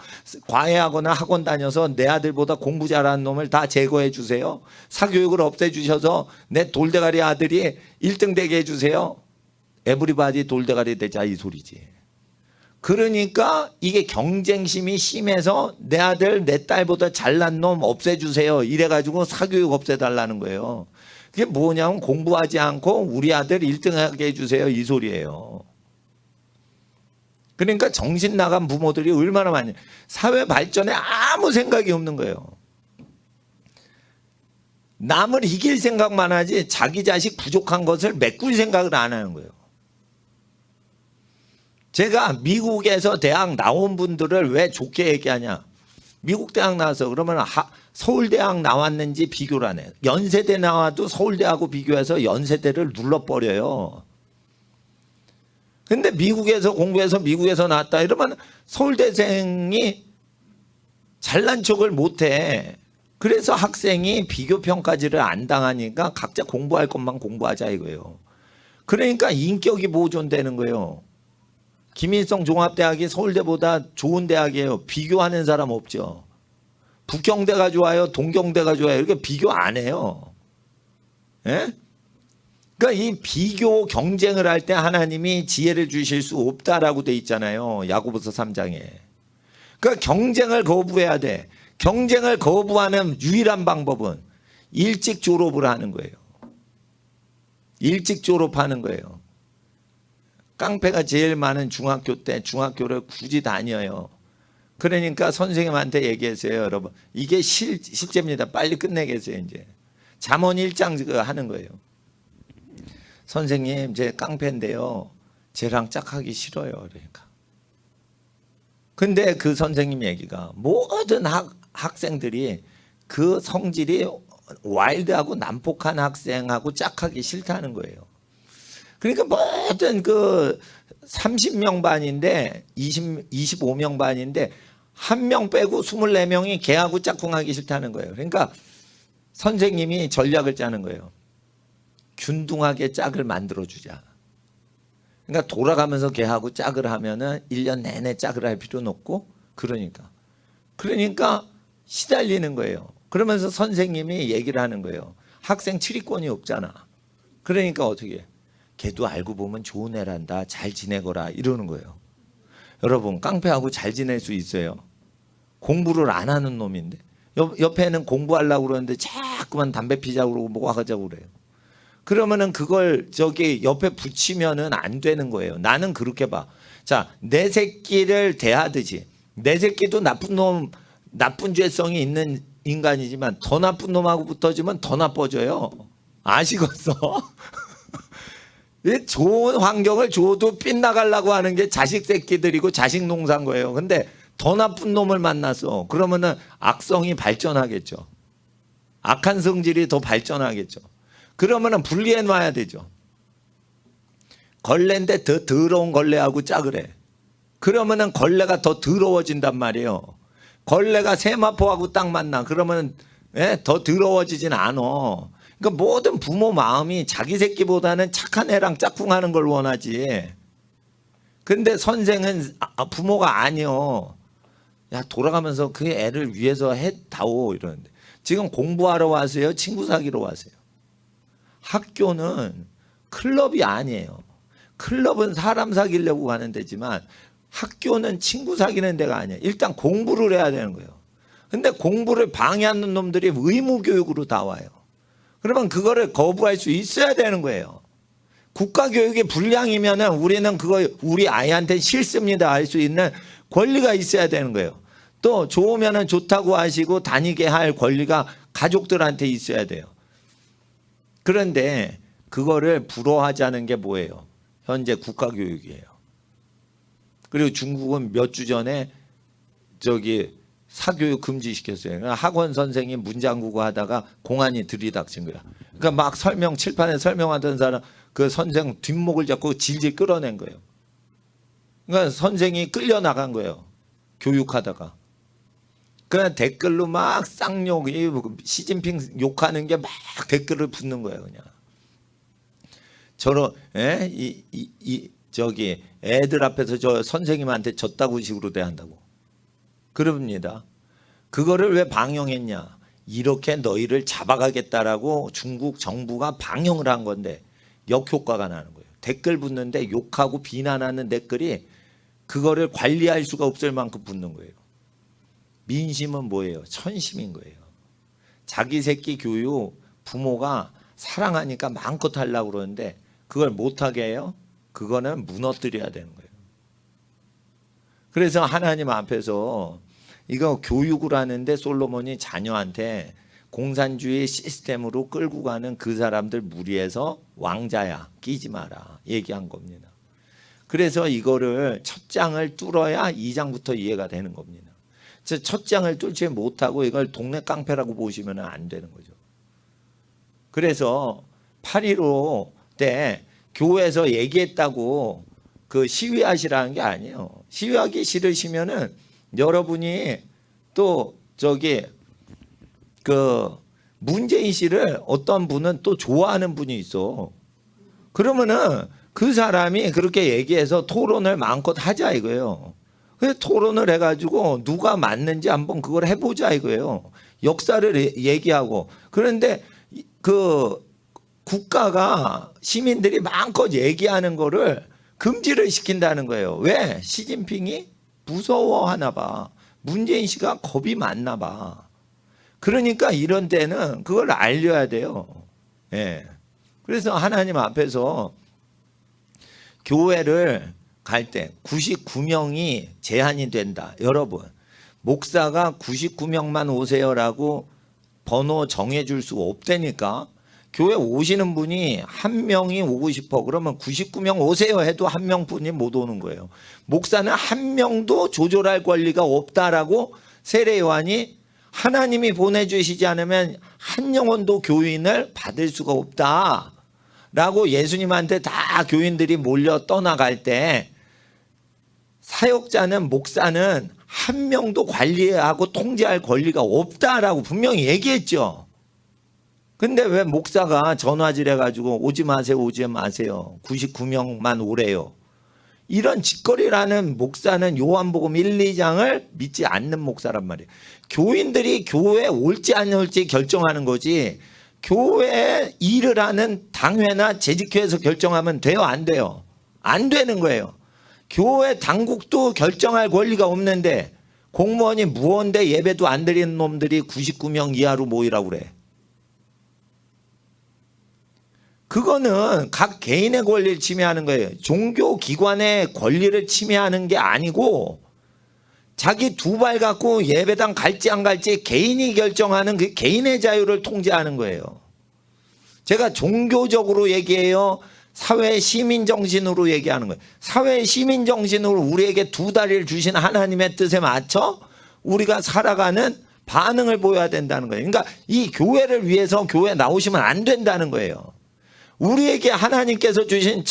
과외하거나 학원 다녀서 내 아들보다 공부 잘하는 놈을 다 제거해 주세요. 사교육을 없애주셔서 내 돌대가리 아들이 1등 되게 해주세요. 에브리바디 돌대가리 되자 이 소리지. 그러니까 이게 경쟁심이 심해서 내 아들 내 딸보다 잘난 놈 없애주세요. 이래가지고 사교육 없애달라는 거예요. 그게 뭐냐면 공부하지 않고 우리 아들 1등하게 해주세요 이 소리예요. 그러니까 정신 나간 부모들이 얼마나 많이 사회 발전에 아무 생각이 없는 거예요. 남을 이길 생각만 하지 자기 자식 부족한 것을 메꿀 생각을 안 하는 거예요. 제가 미국에서 대학 나온 분들을 왜 좋게 얘기하냐. 미국 대학 나와서 그러면 서울대학 나왔는지 비교를 안 해요. 연세대 나와도 서울대하고 비교해서 연세대를 눌러버려요. 근데 미국에서 공부해서 미국에서 나왔다 이러면 서울대생이 잘난 척을 못해. 그래서 학생이 비교평가지를 안 당하니까 각자 공부할 것만 공부하자 이거예요. 그러니까 인격이 보존되는 거예요. 김일성 종합대학이 서울대보다 좋은 대학이에요. 비교하는 사람 없죠. 북경대가 좋아요, 동경대가 좋아요. 이렇게 비교 안 해요. 예? 그러니까 이 비교 경쟁을 할 때 하나님이 지혜를 주실 수 없다라고 돼 있잖아요. 야고보서 3장에. 그러니까 경쟁을 거부해야 돼. 경쟁을 거부하는 유일한 방법은 일찍 졸업을 하는 거예요. 일찍 졸업하는 거예요. 깡패가 제일 많은 중학교 때 중학교를 굳이 다녀요. 그러니까 선생님한테 얘기했어요. 여러분 이게 실제입니다. 빨리 끝내겠어요. 이제 잠언 1장 하는 거예요. 선생님 제 깡패인데요. 쟤랑 짝하기 싫어요. 그러니까. 근데 그 선생님 얘기가 모든 학생들이 그 성질이 와일드하고 난폭한 학생하고 짝하기 싫다는 거예요. 그러니까 모든 그 30명 반인데 25명 반인데 한 명 빼고 24명이 걔하고 짝꿍하기 싫다는 거예요. 그러니까 선생님이 전략을 짜는 거예요. 균등하게 짝을 만들어주자. 그러니까 돌아가면서 걔하고 짝을 하면은 1년 내내 짝을 할 필요는 없고 그러니까 시달리는 거예요. 그러면서 선생님이 얘기를 하는 거예요. 학생 출입권이 없잖아. 그러니까 어떻게 해? 걔도 알고 보면 좋은 애란다. 잘 지내거라 이러는 거예요. 여러분 깡패하고 잘 지낼 수 있어요. 공부를 안 하는 놈인데 옆에는 공부하려고 그러는데 자꾸만 담배 피자고 그러고 뭐 하자고 그래요. 그러면은 그걸 저기 옆에 붙이면은 안 되는 거예요. 나는 그렇게 봐. 자, 내 새끼를 대하듯이 내 새끼도 나쁜 놈, 나쁜 죄성이 있는 인간이지만 더 나쁜 놈하고 붙어지면 더 나빠져요. 아시겠어? 좋은 환경을 줘도 빗나가려고 하는 게 자식 새끼들이고 자식 농사인 거예요. 근데 더 나쁜 놈을 만나서 그러면은 악성이 발전하겠죠. 악한 성질이 더 발전하겠죠. 그러면은 분리해 놔야 되죠. 걸레인데 더 더러운 걸레하고 짝으래. 그러면은 걸레가 더 더러워진단 말이에요. 걸레가 세마포하고 딱 만나. 그러면 더 더러워지진 않아. 그러니까 모든 부모 마음이 자기 새끼보다는 착한 애랑 짝꿍하는 걸 원하지. 근데 선생은 부모가 아니요. 야, 돌아가면서 그 애를 위해서 해다오 이러는데. 지금 공부하러 왔어요? 친구 사귀러 왔어요? 학교는 클럽이 아니에요. 클럽은 사람 사귀려고 가는 데지만 학교는 친구 사귀는 데가 아니에요. 일단 공부를 해야 되는 거예요. 근데 공부를 방해하는 놈들이 의무교육으로 다 와요. 그러면 그거를 거부할 수 있어야 되는 거예요. 국가교육이 불량이면은 우리는 그거 우리 아이한테 싫습니다 할 수 있는 권리가 있어야 되는 거예요. 또 좋으면은 좋다고 하시고 다니게 할 권리가 가족들한테 있어야 돼요. 그런데 그거를 불허하자는 게 뭐예요? 현재 국가교육이에요. 그리고 중국은 몇 주 전에 사교육 금지시켰어요. 학원 선생이 문장국어 하다가 공안이 들이닥친 거야. 그러니까 막 칠판에 설명하던 사람 그 선생 뒷목을 잡고 질질 끌어낸 거예요. 그러니까 선생이 끌려나간 거예요. 교육하다가. 그냥 댓글로 막 쌍욕, 시진핑 욕하는 게 막 댓글을 붙는 거예요. 그냥. 애들 앞에서 저 선생님한테 졌다고 식으로 대한다고. 그럽니다. 그거를 왜 방영했냐. 이렇게 너희를 잡아가겠다라고 중국 정부가 방영을 한 건데 역효과가 나는 거예요. 댓글 붙는데 욕하고 비난하는 댓글이 그거를 관리할 수가 없을 만큼 붙는 거예요. 민심은 뭐예요? 천심인 거예요. 자기 새끼 교육 부모가 사랑하니까 마음껏 하려고 그러는데 그걸 못하게 해요? 그거는 무너뜨려야 되는 거예요. 그래서 하나님 앞에서 이거 교육을 하는데 솔로몬이 자녀한테 공산주의 시스템으로 끌고 가는 그 사람들 무리해서 왕자야 끼지 마라 얘기한 겁니다. 그래서 이거를 첫 장을 뚫어야 2장부터 이해가 되는 겁니다. 첫 장을 뚫지 못하고 이걸 동네 깡패라고 보시면 안 되는 거죠. 그래서 8.15 때 교회에서 얘기했다고 그 시위하시라는 게 아니에요. 시위하기 싫으시면은 여러분이 또 문재인 씨를 어떤 분은 또 좋아하는 분이 있어. 그러면은 그 사람이 그렇게 얘기해서 토론을 마음껏 하자 이거예요. 그래서 토론을 해가지고 누가 맞는지 한번 그걸 해보자 이거예요. 역사를 얘기하고. 그런데 그 국가가 시민들이 마음껏 얘기하는 거를 금지를 시킨다는 거예요. 왜? 시진핑이 무서워하나 봐. 문재인 씨가 겁이 많나 봐. 그러니까 이런 때는 그걸 알려야 돼요. 예. 그래서 하나님 앞에서 교회를 갈 때 99명이 제한이 된다. 여러분, 목사가 99명만 오세요라고 번호 정해줄 수 없다니까. 교회 오시는 분이 한 명이 오고 싶어. 그러면 99명 오세요 해도 한 명뿐이 못 오는 거예요. 목사는 한 명도 조절할 권리가 없다라고 세례요한이 하나님이 보내주시지 않으면 한 영혼도 교인을 받을 수가 없다라고 예수님한테 다 교인들이 몰려 떠나갈 때 사역자는 목사는 한 명도 관리하고 통제할 권리가 없다라고 분명히 얘기했죠. 근데 왜 목사가 전화질 해가지고 오지 마세요 오지 마세요 99명만 오래요. 이런 짓거리라는 목사는 요한복음 1, 2장을 믿지 않는 목사란 말이에요. 교인들이 교회에 올지 안 올지 결정하는 거지 교회 일을 하는 당회나 재직회에서 결정하면 돼요 안 돼요? 안 되는 거예요. 교회 당국도 결정할 권리가 없는데 공무원이 무언데 예배도 안 드리는 놈들이 99명 이하로 모이라고 그래. 그거는 각 개인의 권리를 침해하는 거예요. 종교기관의 권리를 침해하는 게 아니고 자기 두 발 갖고 예배당 갈지 안 갈지 개인이 결정하는 그 개인의 자유를 통제하는 거예요. 제가 종교적으로 얘기해요. 사회 시민 정신으로 얘기하는 거예요. 사회 시민 정신으로 우리에게 두 다리를 주신 하나님의 뜻에 맞춰 우리가 살아가는 반응을 보여야 된다는 거예요. 그러니까 이 교회를 위해서 교회 나오시면 안 된다는 거예요. 우리에게 하나님께서 주신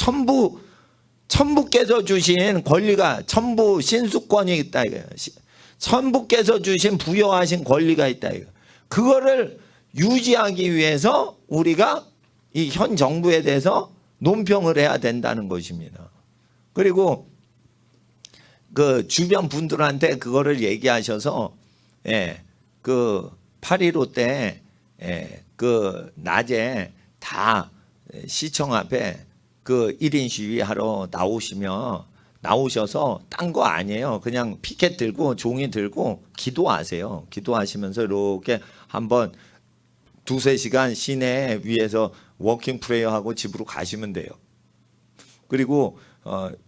천부께서 주신 권리가, 천부 신수권이 있다 이거예요. 천부께서 주신 부여하신 권리가 있다 이거예요. 그거를 유지하기 위해서 우리가 이 현 정부에 대해서 논평을 해야 된다는 것입니다. 그리고 그 주변 분들한테 그거를 얘기하셔서 그 8.15 때 그 낮에 다 시청 앞에 그 1인 시위하러 나오셔서 딴 거 아니에요. 그냥 피켓 들고 종이 들고 기도하세요. 기도하시면서 이렇게 한번 2-3시간 시내 위에서 워킹 프레이어하고 집으로 가시면 돼요. 그리고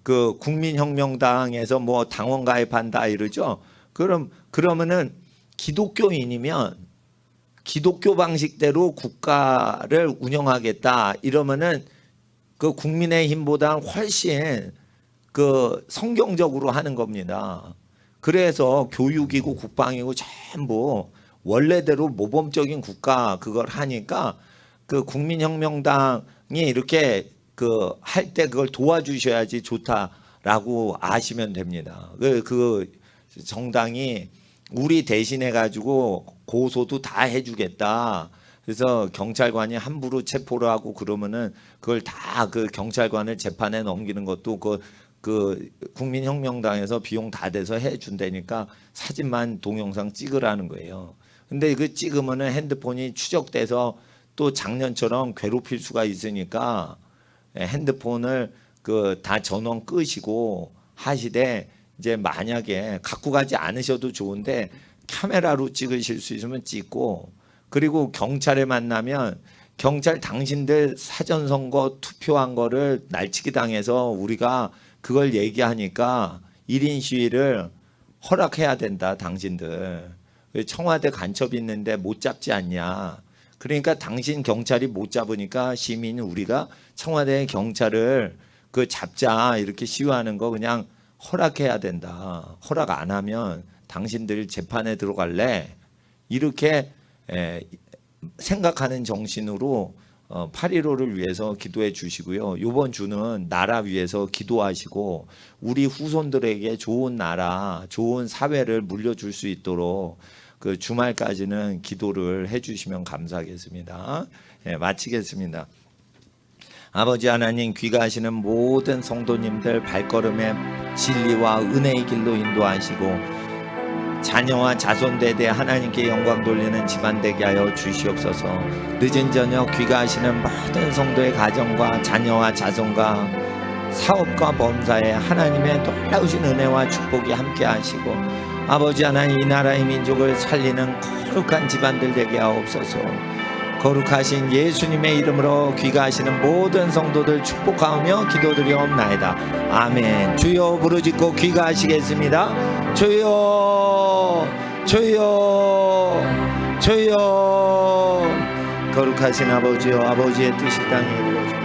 그 국민혁명당에서 뭐 당원 가입한다 이러죠. 그러면은 기독교인이면 기독교 방식대로 국가를 운영하겠다 이러면은 그 국민의힘보다 훨씬 그 성경적으로 하는 겁니다. 그래서 교육이고 국방이고 전부 원래대로 모범적인 국가 그걸 하니까 그 국민혁명당이 이렇게 그 할 때 그걸 도와주셔야지 좋다라고 아시면 됩니다. 그 정당이 우리 대신해 가지고 고소도 다 해주겠다. 그래서 경찰관이 함부로 체포를 하고 그러면은 그걸 다 그 경찰관을 재판에 넘기는 것도 그 국민혁명당에서 비용 다 돼서 해준다니까 사진만 동영상 찍으라는 거예요. 근데 그 찍으면은 핸드폰이 추적돼서 또 작년처럼 괴롭힐 수가 있으니까 핸드폰을 그 다 전원 끄시고 하시되 이제 만약에 갖고 가지 않으셔도 좋은데 카메라로 찍으실 수 있으면 찍고 그리고 경찰에 만나면 경찰 당신들 사전선거 투표한 거를 날치기 당해서 우리가 그걸 얘기하니까 1인 시위를 허락해야 된다 당신들. 청와대 간첩이 있는데 못 잡지 않냐. 그러니까 당신 경찰이 못 잡으니까 시민 우리가 청와대 경찰을 그 잡자 이렇게 시위하는 거 그냥 허락해야 된다. 허락 안 하면 당신들 재판에 들어갈래. 이렇게 생각하는 정신으로 8.15를 위해서 기도해 주시고요. 이번 주는 나라 위해서 기도하시고 우리 후손들에게 좋은 나라, 좋은 사회를 물려줄 수 있도록 그 주말까지는 기도를 해주시면 감사하겠습니다. 마치겠습니다. 아버지 하나님 귀가하시는 모든 성도님들 발걸음에 진리와 은혜의 길로 인도하시고 자녀와 자손 대대 하나님께 영광 돌리는 집안 되게 하여 주시옵소서. 늦은 저녁 귀가하시는 모든 성도의 가정과 자녀와 자손과 사업과 범사에 하나님의 놀라우신 은혜와 축복이 함께 하시고 아버지 하나님 이 나라의 민족을 살리는 거룩한 집안들 되게 하옵소서. 거룩하신 예수님의 이름으로 귀가하시는 모든 성도들 축복하며 기도드리옵나이다. 아멘. 주여 부르짖고 귀가하시겠습니다. 주여 주여 주여. 거룩하신 아버지여 아버지의 뜻이 땅에 이루어지고